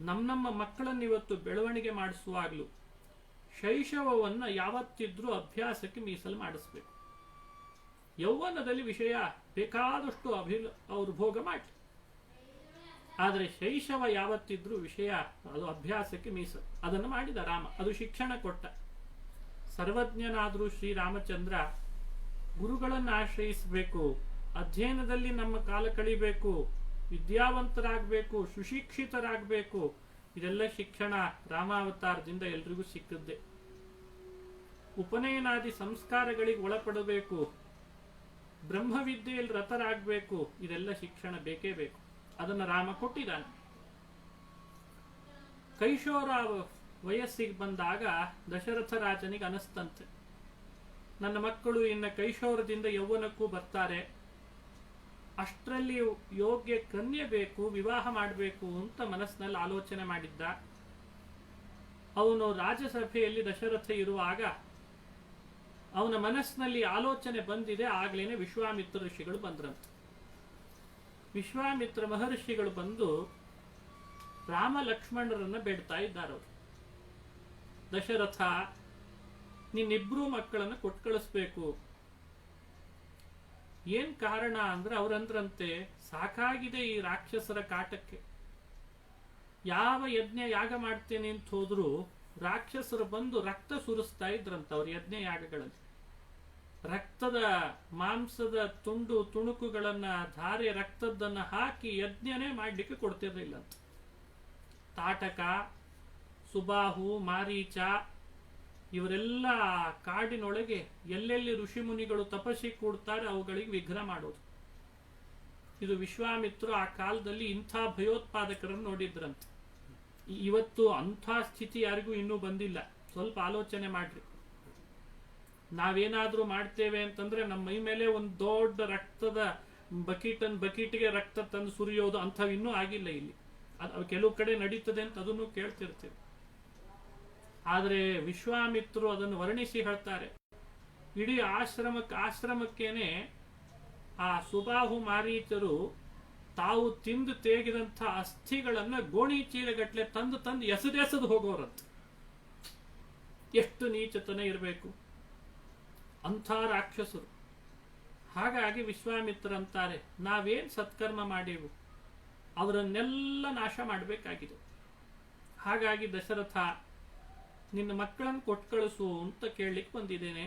ನಮ್ಮ ಮಕ್ಕಳನ್ನಿವತ್ತು ಬೆಳವಣಿಗೆ ಮಾಡಿಸುವಾಗಲೂ ಶೈಶವವನ್ನು ಯಾವತ್ತಿದ್ರೂ ಅಭ್ಯಾಸಕ್ಕೆ ಮೀಸಲು ಮಾಡಿಸ್ಬೇಕು. ಯೌವನದಲ್ಲಿ ವಿಷಯ ಬೇಕಾದಷ್ಟು ಅವರು ಭೋಗ ಮಾಡಿ, ಆದರೆ ಶೈಶವ ಯಾವತ್ತಿದ್ರೂ ವಿಷಯ ಅದು ಅಭ್ಯಾಸಕ್ಕೆ ಮೀಸಲು. ಅದನ್ನು ಮಾಡಿದ ರಾಮ, ಅದು ಶಿಕ್ಷಣ ಕೊಟ್ಟ. ಸರ್ವಜ್ಞನಾದರೂ ಶ್ರೀರಾಮಚಂದ್ರ ಗುರುಗಳನ್ನು ಆಶ್ರಯಿಸಬೇಕು, ಅಧ್ಯಯನದಲ್ಲಿ ನಮ್ಮ ಕಾಲ ಕಳಿಬೇಕು, ವಿದ್ಯಾವಂತರಾಗಬೇಕು, ಸುಶಿಕ್ಷಿತರಾಗಬೇಕು. ಇದೆಲ್ಲ ಶಿಕ್ಷಣ ರಾಮಾವತಾರದಿಂದ ಎಲ್ರಿಗೂ ಸಿಕ್ಕದ್ದೆ. ಉಪನಯನಾದಿ ಸಂಸ್ಕಾರಗಳಿಗೆ ಒಳಪಡಬೇಕು, ಬ್ರಹ್ಮವಿದ್ಯೆಯಲ್ಲಿ ರತರಾಗಬೇಕು. ಇದೆಲ್ಲ ಶಿಕ್ಷಣ ಬೇಕೇ ಬೇಕು. ಅದನ್ನು ರಾಮ ಕೊಟ್ಟಿದ್ದಾನೆ. ಕೈಶೋರ ವಯಸ್ಸಿಗೆ ಬಂದಾಗ ದಶರಥ ರಾಜನಿಗೆ ಅನಿಸ್ತಂತೆ, ನನ್ನ ಮಕ್ಕಳು ಇನ್ನು ಕೈಶೋರದಿಂದ ಯೌವನಕ್ಕೂ ಬರ್ತಾರೆ, ಅಷ್ಟರಲ್ಲಿ ಯೋಗ್ಯ ಕನ್ಯೆ ಬೇಕು, ವಿವಾಹ ಮಾಡಬೇಕು ಅಂತ ಮನಸ್ಸಿನಲ್ಲಿ ಆಲೋಚನೆ ಮಾಡಿದ್ದ. ಅವನು ರಾಜಸಭೆಯಲ್ಲಿ ದಶರಥ ಇರುವಾಗ ಅವನ ಮನಸ್ಸಿನಲ್ಲಿ ಆಲೋಚನೆ ಬಂದಿದೆ. ಆಗ್ಲೇನೆ ವಿಶ್ವಾಮಿತ್ರ ಋಷಿಗಳು ಬಂದ್ರಂತೆ. ವಿಶ್ವಾಮಿತ್ರ ಮಹರ್ಷಿಗಳು ಬಂದು ರಾಮ ಲಕ್ಷ್ಮಣರನ್ನ ಬೇಡ್ತಾ ಇದ್ದಾರವರು. ದಶರಥ, ನಿನ್ನಿಬ್ರು ಮಕ್ಕಳನ್ನು ಕೊಟ್ಟು ಕಳಿಸ್ಬೇಕು. ಏನ್ ಕಾರಣ ಅಂದ್ರೆ ಅವರಂದ್ರಂತೆ, ಸಾಕಾಗಿದೆ ಈ ರಾಕ್ಷಸರ ಕಾಟಕ್ಕೆ. ಯಾವ ಯಜ್ಞ ಯಾಗ ಮಾಡ್ತೇನೆ ಅಂತ ಹೋದ್ರು ರಾಕ್ಷಸರು ಬಂದು ರಕ್ತ ಸುರಿಸ್ತಾ ಇದ್ರಂತ ಅವ್ರ ಯಜ್ಞ ಯಾಗಗಳಲ್ಲಿ. ರಕ್ತದ ಮಾಂಸದ ತುಣುಕುಗಳನ್ನ ಧಾರೆ ರಕ್ತದ್ದನ್ನ ಹಾಕಿ ಯಜ್ಞನೇ ಮಾಡ್ಲಿಕ್ಕೆ ಕೊಡ್ತಿರ್ಲಿಲ್ಲ ಅಂತ. ತಾಟಕ, ಸುಬಾಹು, ಮಾರೀಚ ಇವರೆಲ್ಲ ಕಾಡಿನೊಳಗೆ ಎಲ್ಲೆಲ್ಲಿ ಋಷಿಮುನಿಗಳು ತಪಸ್ಸಿ ಕೂಡ್ತಾರೆ ಅವುಗಳಿಗೆ ವಿಘ್ನ ಮಾಡೋದು. ಇದು ವಿಶ್ವಾಮಿತ್ರ ಆ ಕಾಲದಲ್ಲಿ ಇಂಥ ಭಯೋತ್ಪಾದಕರನ್ನು ನೋಡಿದ್ರಂತೆ. ಇವತ್ತು ಅಂಥ ಸ್ಥಿತಿ ಯಾರಿಗೂ ಇನ್ನೂ ಬಂದಿಲ್ಲ. ಸ್ವಲ್ಪ ಆಲೋಚನೆ ಮಾಡ್ರಿ. ನಾವೇನಾದ್ರೂ ಮಾಡ್ತೇವೆ ಅಂತಂದ್ರೆ ನಮ್ಮ ಮೈ ಮೇಲೆ ಒಂದು ದೊಡ್ಡ ರಕ್ತದ ಬಕೀಟಿಗೆ ರಕ್ತ ತಂದು ಸುರಿಯೋದು ಅಂಥವು ಇನ್ನೂ ಆಗಿಲ್ಲ ಇಲ್ಲಿ. ಕೆಲವು ಕಡೆ ನಡೀತದೆ ಅಂತ ಅದನ್ನು ಕೇಳ್ತಿರ್ತೀವಿ. ಆದರೆ ವಿಶ್ವಾಮಿತ್ರರು ಅದನ್ನು ವರ್ಣಿಸಿ ಹೇಳ್ತಾರೆ. ಇಡೀ ಆಶ್ರಮಕ್ಕೇನೆ ಆ ಸುಬಾಹು ಮಾರೀಚರು ತಾವು ತಿಂದು ತೇಗಿದಂಥ ಅಸ್ಥಿಗಳನ್ನ ಗೋಣಿ ಚೀಲಗಟ್ಲೆ ತಂದು ಎಸೆದು ಹೋಗೋರಂತ. ಎಷ್ಟು ನೀಚತನ ಇರಬೇಕು ಅಂಥ ರಾಕ್ಷಸರು. ಹಾಗಾಗಿ ವಿಶ್ವಾಮಿತ್ರ ಅಂತಾರೆ, ನಾವೇನ್ ಸತ್ಕರ್ಮ ಮಾಡೇವು ಅವರನ್ನೆಲ್ಲ ನಾಶ ಮಾಡಬೇಕಾಗಿದೆ. ಹಾಗಾಗಿ ದಶರಥ, ನಿನ್ನ ಮಕ್ಕಳನ್ನು ಕೊಟ್ಟು ಕಳಿಸು ಅಂತ ಕೇಳಲಿಕ್ಕೆ ಬಂದಿದ್ದೇನೆ.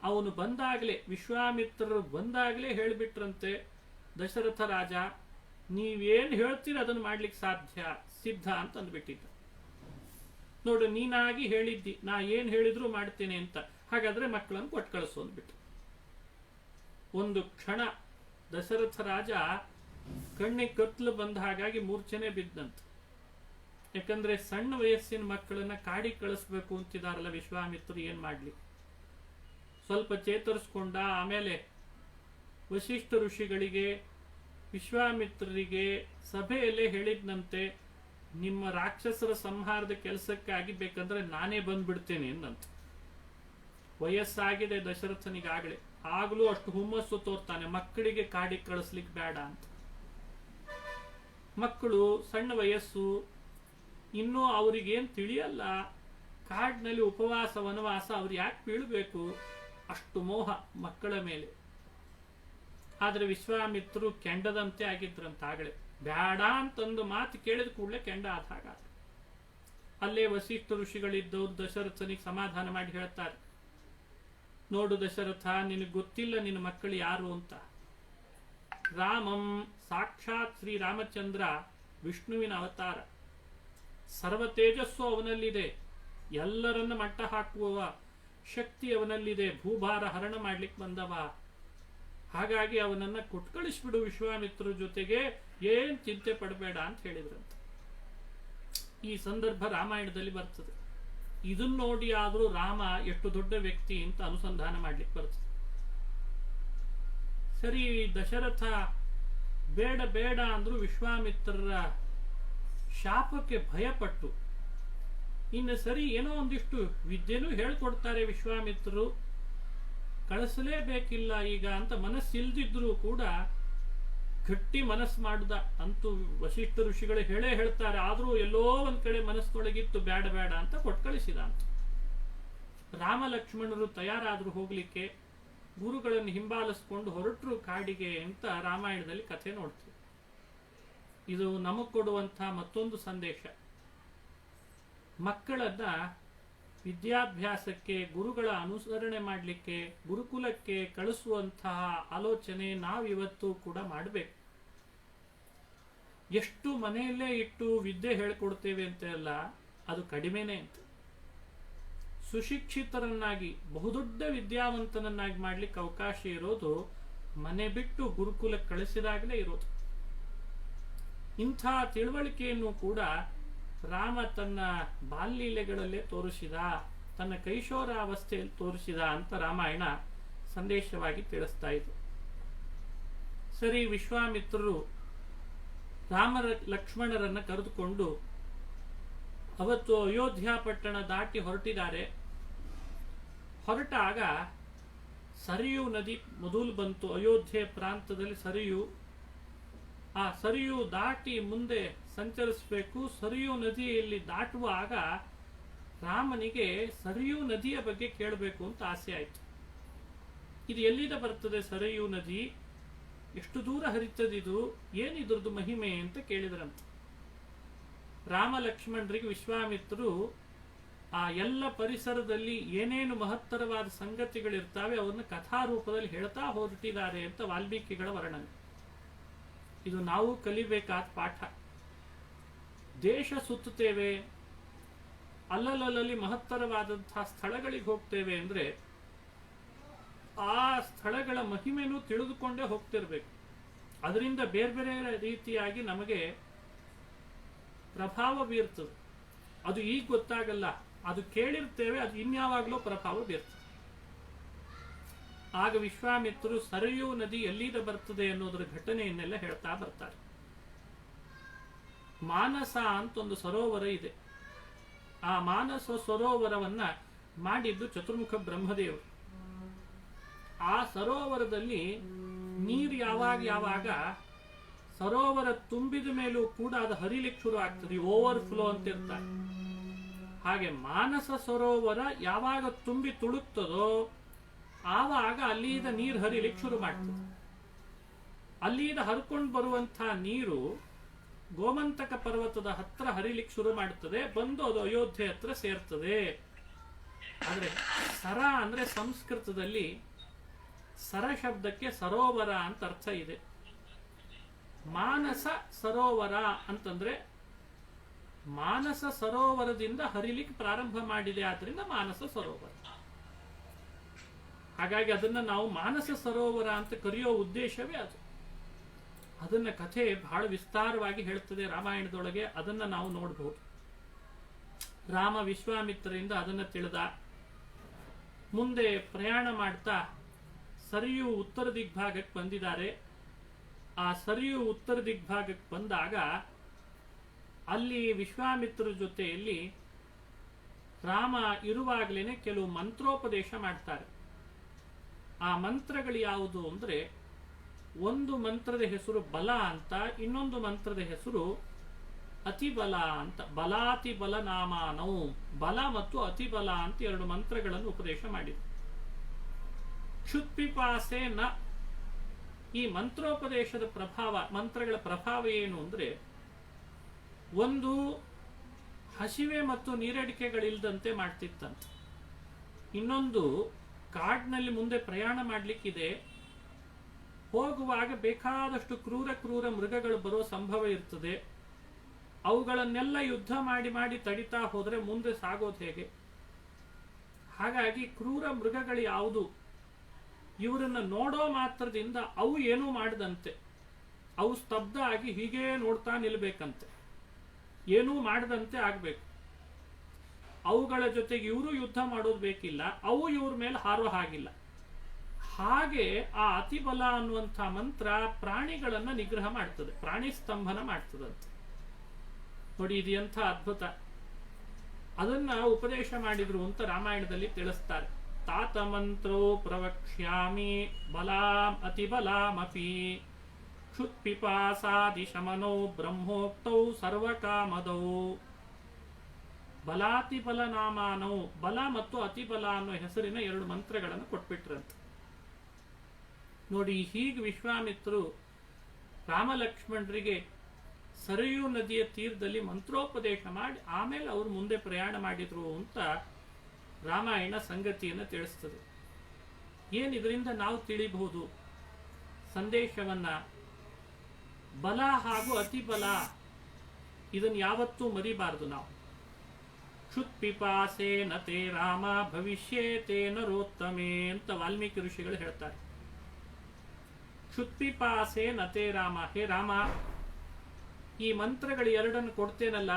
ಅವನು ಬಂದಾಗಲೇ, ವಿಶ್ವಾಮಿತ್ರರು ಬಂದಾಗಲೇ ಹೇಳಿಬಿಟ್ರಂತೆ, ದಶರಥ ರಾಜ ನೀವೇನು ಹೇಳ್ತೀರ ಅದನ್ನು ಮಾಡ್ಲಿಕ್ಕೆ ಸಿದ್ಧ ಅಂತ ಅಂದ್ಬಿಟ್ಟಿದ್ದ. ನೋಡು, ನೀನಾಗಿ ಹೇಳಿದ್ದಿ, ನಾ ಏನ್ ಹೇಳಿದ್ರು ಮಾಡ್ತೇನೆ ಅಂತ. ಹಾಗಾದ್ರೆ ಮಕ್ಕಳನ್ನು ಕೊಟ್ಟು ಕಳಿಸು ಅಂದ್ಬಿಟ್ಟು. ಒಂದು ಕ್ಷಣ ದಶರಥ ರಾಜ ಕಣ್ಣಿಗೆ ಕತ್ಲು ಬಂದ ಹಾಗಾಗಿ ಮೂರ್ಛನೆ ಬಿದ್ದಂತ. ಯಾಕಂದ್ರೆ ಸಣ್ಣ ವಯಸ್ಸಿನ ಮಕ್ಕಳನ್ನ ಕಾಡಿಗೆ ಕಳಿಸ್ಬೇಕು ಅಂತಿದಾರಲ್ಲ ವಿಶ್ವಾಮಿತ್ರರು, ಏನ್ ಮಾಡ್ಲಿ? ಸ್ವಲ್ಪ ಚೇತರಿಸ್ಕೊಂಡ. ಆಮೇಲೆ ವಶಿಷ್ಠ ಋಷಿಗಳಿಗೆ, ವಿಶ್ವಾಮಿತ್ರರಿಗೆ ಸಭೆಯಲ್ಲೇ ಹೇಳಿದ್ನಂತೆ, ನಿಮ್ಮ ರಾಕ್ಷಸರ ಸಂಹಾರದ ಕೆಲಸಕ್ಕಾಗಿ ಬೇಕಂದ್ರೆ ನಾನೇ ಬಂದ್ಬಿಡ್ತೇನೆ ಅನ್ನಂತ. ವಯಸ್ಸಾಗಿದೆ ದಶರಥನಿಗಾಗಲೇ, ಆಗ್ಲೂ ಅಷ್ಟು ಹುಮ್ಮಸ್ಸು ತೋರ್ತಾನೆ, ಮಕ್ಕಳಿಗೆ ಕಾಡಿಗೆ ಕಳಿಸ್ಲಿಕ್ಕೆ ಬೇಡ ಅಂತ. ಮಕ್ಕಳು ಸಣ್ಣ ವಯಸ್ಸು, ಇನ್ನೂ ಅವ್ರಿಗೇನ್ ತಿಳಿಯಲ್ಲ, ಕಾಡಿನಲ್ಲಿ ಉಪವಾಸ ವನವಾಸ ಅವ್ರು ಯಾಕೆ ಬೀಳ್ಬೇಕು, ಅಷ್ಟು ಮೋಹ ಮಕ್ಕಳ ಮೇಲೆ. ಆದ್ರೆ ವಿಶ್ವಾಮಿತ್ರರು ಕೆಂಡದಂತೆ ಆಗಿದ್ರಂತಾಗಲೇ, ಬೇಡ ಅಂತಂದು ಮಾತು ಕೇಳಿದ ಕೂಡಲೇ ಕೆಂಡ ಆದಾಗ. ಅಲ್ಲೇ ವಸಿಷ್ಠ ಋಷಿಗಳಿದ್ದವ್ರು ದಶರಥನಿಗೆ ಸಮಾಧಾನ ಮಾಡಿ ಹೇಳ್ತಾರೆ, ನೋಡು ದಶರಥ, ನಿನಗೆ ಗೊತ್ತಿಲ್ಲ ನಿನ್ನ ಮಕ್ಕಳು ಯಾರು ಅಂತ. ರಾಮಂ ಸಾಕ್ಷಾತ್ ಶ್ರೀ ರಾಮಚಂದ್ರ ವಿಷ್ಣುವಿನ ಅವತಾರ, ಸರ್ವ ತೇಜಸ್ಸು ಅವನಲ್ಲಿದೆ, ಎಲ್ಲರನ್ನ ಮಟ್ಟ ಹಾಕುವವ ಶಕ್ತಿ ಅವನಲ್ಲಿದೆ, ಭೂಭಾರ ಹರಣ ಮಾಡ್ಲಿಕ್ಕೆ ಬಂದವ. ಹಾಗಾಗಿ ಅವನನ್ನ ಕೊಟ್ಕಳಿಸ್ಬಿಡು ವಿಶ್ವಾಮಿತ್ರ ಜೊತೆಗೆ, ಏನ್ ಚಿಂತೆ ಪಡಬೇಡ ಅಂತ ಹೇಳಿದ್ರಂತ. ಈ ಸಂದರ್ಭ ರಾಮಾಯಣದಲ್ಲಿ ಬರ್ತದೆ. ಇದನ್ನ ನೋಡಿ ಆದ್ರೂ ರಾಮ ಎಷ್ಟು ದೊಡ್ಡ ವ್ಯಕ್ತಿ ಅಂತ ಅನುಸಂಧಾನ ಮಾಡ್ಲಿಕ್ಕೆ ಬರ್ತದೆ. ಸರಿ, ದಶರಥ ಬೇಡ ಬೇಡ ಅಂದ್ರು ವಿಶ್ವಾಮಿತ್ರರ ಶಾಪಕ್ಕೆ ಭಯಪಟ್ಟು, ಇನ್ನು ಸರಿ ಏನೋ ಒಂದಿಷ್ಟು ವಿದ್ಯೆನೂ ಹೇಳ್ಕೊಡ್ತಾರೆ ವಿಶ್ವಾಮಿತ್ರರು, ಕಳಿಸಲೇಬೇಕಿಲ್ಲ ಈಗ ಅಂತ ಮನಸ್ಸಿಲ್ದಿದ್ರು ಕೂಡ ಗಟ್ಟಿ ಮನಸ್ಸು ಮಾಡ್ದ. ಅಂತೂ ವಶಿಷ್ಠ ಋಷಿಗಳು ಹೇಳೇ ಹೇಳ್ತಾರೆ, ಆದ್ರೂ ಎಲ್ಲೋ ಒಂದ್ ಕಡೆ ಮನಸ್ಸೊಳಗಿತ್ತು ಬೇಡ ಬೇಡ ಅಂತ ಕೊಟ್ಕಳಿಸಿದ ಅಂತ. ರಾಮ ಲಕ್ಷ್ಮಣರು ತಯಾರಾದ್ರು ಹೋಗ್ಲಿಕ್ಕೆ, ಗುರುಗಳನ್ನು ಹಿಂಬಾಲಿಸ್ಕೊಂಡು ಹೊರಟರು ಕಾಡಿಗೆ ಅಂತ ರಾಮಾಯಣದಲ್ಲಿ ಕಥೆ ನೋಡ್ತೀವಿ. ಇದು ನಮಗ್ ಕೊಡುವಂತಹ ಮತ್ತೊಂದು ಸಂದೇಶ. ಮಕ್ಕಳನ್ನ ವಿದ್ಯಾಭ್ಯಾಸಕ್ಕೆ, ಗುರುಗಳ ಅನುಸರಣೆ ಮಾಡಲಿಕ್ಕೆ, ಗುರುಕುಲಕ್ಕೆ ಕಳಿಸುವಂತಹ ಆಲೋಚನೆ ನಾವಿವತ್ತು ಕೂಡ ಮಾಡಬೇಕು. ಎಷ್ಟು ಮನೆಯಲ್ಲೇ ಇಟ್ಟು ವಿದ್ಯೆ ಹೇಳ್ಕೊಡ್ತೇವೆ ಅಂತೆಲ್ಲ ಅದು ಕಡಿಮೆನೆ ಅಂತ. ಸುಶಿಕ್ಷಿತರನ್ನಾಗಿ, ಬಹುದೊಡ್ಡ ವಿದ್ಯಾವಂತನನ್ನಾಗಿ ಮಾಡ್ಲಿಕ್ಕೆ ಅವಕಾಶ ಇರೋದು ಮನೆ ಬಿಟ್ಟು ಗುರುಕುಲಕ್ಕೆ ಕಳಿಸಿದಾಗಲೇ ಇರೋದು. ಇಂಥ ತಿಳುವಳಿಕೆಯನ್ನು ಕೂಡ ರಾಮ ತನ್ನ ಬಾಲ್ಯಲೀಲೆಗಳಲ್ಲೇ ತೋರಿಸಿದ, ತನ್ನ ಕೈಶೋರಾವಸ್ಥೆಯಲ್ಲಿ ತೋರಿಸಿದ ಅಂತ ರಾಮಾಯಣ ಸಂದೇಶವಾಗಿ ತಿಳಿಸ್ತಾ ಇತ್ತು. ಸರಿ, ವಿಶ್ವಾಮಿತ್ರರು ರಾಮ ಲಕ್ಷ್ಮಣರನ್ನ ಕರೆದುಕೊಂಡು ಅವತ್ತು ಅಯೋಧ್ಯ ಪಟ್ಟಣ ದಾಟಿ ಹೊರಟಿದ್ದಾರೆ. ಹೊರಟಾಗ ಸರಿಯು ನದಿ ಮೊದಲು ಬಂತು. ಅಯೋಧ್ಯೆ ಪ್ರಾಂತದಲ್ಲಿ ಸರಿಯು, ಆ ಸರಿಯು ದಾಟಿ ಮುಂದೆ ಸಂಚರಿಸಬೇಕು. ಸರಿಯು ನದಿಯಲ್ಲಿ ದಾಟುವಾಗ ರಾಮನಿಗೆ ಸರಿಯು ನದಿಯ ಬಗ್ಗೆ ಕೇಳಬೇಕು ಅಂತ ಆಸೆ ಆಯಿತು. ಇದು ಎಲ್ಲಿಂದ ಬರ್ತದೆ ಸರಿಯು ನದಿ, ಎಷ್ಟು ದೂರ ಹರಿತದಿದು, ಏನಿದ್ರದ್ದು ಮಹಿಮೆ ಅಂತ ಕೇಳಿದ್ರಂತೆ. ರಾಮ ಲಕ್ಷ್ಮಣರಿಗೆ ವಿಶ್ವಾಮಿತ್ರರು ಆ ಎಲ್ಲ ಪರಿಸರದಲ್ಲಿ ಏನೇನು ಮಹತ್ತರವಾದ ಸಂಗತಿಗಳಿರ್ತಾವೆ ಅವನ್ನ ಕಥಾರೂಪದಲ್ಲಿ ಹೇಳ್ತಾ ಹೊರಟಿದ್ದಾರೆ ಅಂತ ವಾಲ್ಮೀಕಿಗಳ ವರ್ಣನೆ. ಇದು ನಾವು ಕಲಿಬೇಕಾದ ಪಾಠ. ದೇಶ ಸುತ್ತುತ್ತೇವೆ, ಅಲ್ಲಲ್ಲಿ ಮಹತ್ತರವಾದಂತಹ ಸ್ಥಳಗಳಿಗೆ ಹೋಗ್ತೇವೆ ಅಂದ್ರೆ ಆ ಸ್ಥಳಗಳ ಮಹಿಮೆನೂ ತಿಳಿದುಕೊಂಡೇ ಹೋಗ್ತಿರ್ಬೇಕು. ಅದರಿಂದ ಬೇರೆ ಬೇರೆ ರೀತಿಯಾಗಿ ನಮಗೆ ಪ್ರಭಾವ ಬೀರ್ತದೆ. ಅದು ಈಗ ಗೊತ್ತಾಗಲ್ಲ, ಅದು ಕೇಳಿರ್ತೇವೆ, ಅದು ಇನ್ಯಾವಾಗಲೂ ಪ್ರಭಾವ ಬೀರ್ತದೆ. ಆಗ ವಿಶ್ವಾಮಿತ್ರರು ಸರಿಯು ನದಿ ಎಲ್ಲಿಂದ ಬರ್ತದೆ ಅನ್ನೋದರ ಘಟನೆಯನ್ನೆಲ್ಲ ಹೇಳ್ತಾ ಬರ್ತಾರೆ. ಮಾನಸ ಅಂತ ಒಂದು ಸರೋವರ ಇದೆ. ಆ ಮಾನಸ ಸರೋವರವನ್ನ ಮಾಡಿದ್ದು ಚತುರ್ಮುಖ ಬ್ರಹ್ಮದೇವರು. ಆ ಸರೋವರದಲ್ಲಿ ನೀರು ಯಾವಾಗ ಸರೋವರ ತುಂಬಿದ ಮೇಲೂ ಕೂಡ ಅದು ಹರಿಲಿಕ್ಕೆ ಶುರು ಆಗ್ತದೆ, ಓವರ್ ಫ್ಲೋ ಅಂತ ಇರ್ತಾರೆ. ಹಾಗೆ ಮಾನಸ ಸರೋವರ ಯಾವಾಗ ತುಂಬಿ ತುಳುಕ್ತದೋ ಆವಾಗ ಅಲ್ಲಿಂದ ನೀರು ಹರಿಲಿಕ್ಕೆ ಶುರು ಮಾಡ್ತದೆ. ಅಲ್ಲಿಂದ ಹರ್ಕೊಂಡು ಬರುವಂತಹ ನೀರು ಗೋಮಂತಕ ಪರ್ವತದ ಹತ್ರ ಹರಿಲಿಕ್ಕೆ ಶುರು ಮಾಡುತ್ತದೆ, ಬಂದು ಅದು ಅಯೋಧ್ಯೆ ಹತ್ರ ಸೇರ್ತದೆ. ಆದ್ರೆ ಸರ ಅಂದ್ರೆ ಸಂಸ್ಕೃತದಲ್ಲಿ ಸರ ಶಬ್ದಕ್ಕೆ ಸರೋವರ ಅಂತ ಅರ್ಥ ಇದೆ. ಮಾನಸ ಸರೋವರ ಅಂತಂದ್ರೆ ಮಾನಸ ಸರೋವರದಿಂದ ಹರಿಲಿಕ್ಕೆ ಪ್ರಾರಂಭ ಮಾಡಿದೆ, ಆದ್ರಿಂದ ಮಾನಸ ಸರೋವರ. ಹಾಗಾಗಿ ಅದನ್ನ ನಾವು ಮಾನಸ ಸರೋವರ ಅಂತ ಕರೆಯೋ ಉದ್ದೇಶವೇ ಅದು. ಅದನ್ನ ಕಥೆ ಬಹಳ ವಿಸ್ತಾರವಾಗಿ ಹೇಳ್ತದೆ ರಾಮಾಯಣದೊಳಗೆ, ಅದನ್ನ ನಾವು ನೋಡಬಹುದು. ರಾಮ ವಿಶ್ವಾಮಿತ್ರರಿಂದ ಅದನ್ನು ತಿಳಿದ. ಮುಂದೆ ಪ್ರಯಾಣ ಮಾಡ್ತಾ ಸರಿಯು ಉತ್ತರ ದಿಗ್ಭಾಗಕ್ಕೆ ಬಂದಿದ್ದಾರೆ. ಆ ಸರಿಯು ಉತ್ತರ ದಿಗ್ಭಾಗಕ್ಕೆ ಬಂದಾಗ ಅಲ್ಲಿ ವಿಶ್ವಾಮಿತ್ರ ಜೊತೆಯಲ್ಲಿ ರಾಮ ಇರುವಾಗಲೇ ಕೆಲವು ಮಂತ್ರೋಪದೇಶ ಮಾಡ್ತಾರೆ. ಆ ಮಂತ್ರಗಳು ಯಾವುದು ಅಂದ್ರೆ, ಒಂದು ಮಂತ್ರದ ಹೆಸರು ಬಲ ಅಂತ, ಇನ್ನೊಂದು ಮಂತ್ರದ ಹೆಸರು ಅತಿಬಲ ಅಂತ. ಬಲಾತಿ ಬಲ ನಾಮಾನವು, ಬಲ ಮತ್ತು ಅತಿಬಲ ಅಂತ ಎರಡು ಮಂತ್ರಗಳನ್ನು ಉಪದೇಶ ಮಾಡಿದ್ರು. ಕ್ಷುತ್ಪಿಪಾಸೆ ನ. ಈ ಮಂತ್ರೋಪದೇಶದ ಪ್ರಭಾವ, ಮಂತ್ರಗಳ ಪ್ರಭಾವ ಏನು ಅಂದ್ರೆ, ಒಂದು ಹಸಿವೆ ಮತ್ತು ನೀರಡಿಕೆಗಳಿಲ್ದಂತೆ ಮಾಡ್ತಿತ್ತಂತೆ. ಇನ್ನೊಂದು ಕಾಡಿನಲ್ಲಿ ಮುಂದೆ ಪ್ರಯಾಣ ಮಾಡಲಿಕ್ಕಿದೆ, ಹೋಗುವಾಗ ಬೇಕಾದಷ್ಟು ಕ್ರೂರ ಮೃಗಗಳು ಬರೋ ಸಂಭವ ಇರ್ತದೆ. ಅವುಗಳನ್ನೆಲ್ಲ ಯುದ್ಧ ಮಾಡಿ ಮಾಡಿ ತಡಿತಾ ಹೋದ್ರೆ ಮುಂದೆ ಸಾಗೋದು ಹೇಗೆ? ಹಾಗಾಗಿ ಕ್ರೂರ ಮೃಗಗಳು ಯಾವುದು, ಇವರನ್ನ ನೋಡೋ ಮಾತ್ರದಿಂದ ಅವು ಏನೂ ಮಾಡದಂತೆ, ಅವು ಸ್ತಬ್ಧ ಆಗಿ ಹೀಗೇ ನೋಡ್ತಾ ನಿಲ್ಬೇಕಂತೆ, ಏನೂ ಮಾಡದಂತೆ ಆಗ್ಬೇಕು. ಅವುಗಳ ಜೊತೆಗೆ ಇವರು ಯುದ್ಧ ಮಾಡೋದು ಬೇಕಿಲ್ಲ, ಅವು ಇವ್ರ ಮೇಲೆ ಹಾರೋ ಹಾಗಿಲ್ಲ. ಹಾಗೆ ಆ ಅತಿಬಲ ಅನ್ನುವಂಥ ಮಂತ್ರ ಪ್ರಾಣಿಗಳನ್ನ ನಿಗ್ರಹ ಮಾಡ್ತದೆ, ಪ್ರಾಣಿ ಸ್ತಂಭನ ಮಾಡ್ತದಂತೆ. ನೋಡಿ, ಇದು ಎಂಥ ಅದ್ಭುತ. ಅದನ್ನ ಉಪದೇಶ ಮಾಡಿದ್ರು ಅಂತ ರಾಮಾಯಣದಲ್ಲಿ ತಿಳಿಸ್ತಾರೆ. ತಾತ ಮಂತ್ರೋ ಪ್ರವಕ್ಷ್ಯಾಮಿ ಬಲಾಂ ಅತಿಬಲಾಮಪಿ ಕ್ಷುತ್ಪಿಪಾಸಾದಿ ಶಮನೋ ಬ್ರಹ್ಮೋಕ್ತೌ ಸರ್ವಕಾಮದೌ. ಬಲಾತಿಬಲ ನಾಮಾನೋ, ಬಲ ಮತ್ತು ಅತಿಬಲ ಅನ್ನೋ ಹೆಸರಿನ ಎರಡು ಮಂತ್ರಗಳನ್ನು ಕೊಟ್ಬಿಟ್ರಂತೆ. ನೋಡಿ, ಹೀಗೆ ವಿಶ್ವಾಮಿತ್ರರು ರಾಮಲಕ್ಷ್ಮಣರಿಗೆ ಸರಯೂ ನದಿಯ ತೀರದಲ್ಲಿ ಮಂತ್ರೋಪದೇಶ ಮಾಡಿ ಆಮೇಲೆ ಅವರು ಮುಂದೆ ಪ್ರಯಾಣ ಮಾಡಿದ್ರು ಅಂತ ರಾಮಾಯಣ ಸಂಗತಿಯನ್ನು ತಿಳಿಸ್ತದೆ. ಏನಿದರಿಂದ ನಾವು ತಿಳಿಬಹುದು ಸಂದೇಶವನ್ನ? ಬಲ ಹಾಗೂ ಅತಿಬಲ ಇದನ್ನು ಯಾವತ್ತೂ ಮರಿಬಾರದು ನಾವು. ಕ್ಷುತ್ಪಿಪಾಸೆ ನತೆ ರಾಮ ಭವಿಷ್ಯೇತೇ ನರೋತ್ತಮೇ ಅಂತ ವಾಲ್ಮೀಕಿ ಋಷಿಗಳು ಹೇಳ್ತಾರೆ. ಕ್ಷುತ್ಪಿಪಾಸೆ ನತೆ ರಾಮ, ಹೇ ರಾಮ, ಈ ಮಂತ್ರಗಳು ಎರಡನ್ನು ಕೊಡ್ತೇನಲ್ಲ,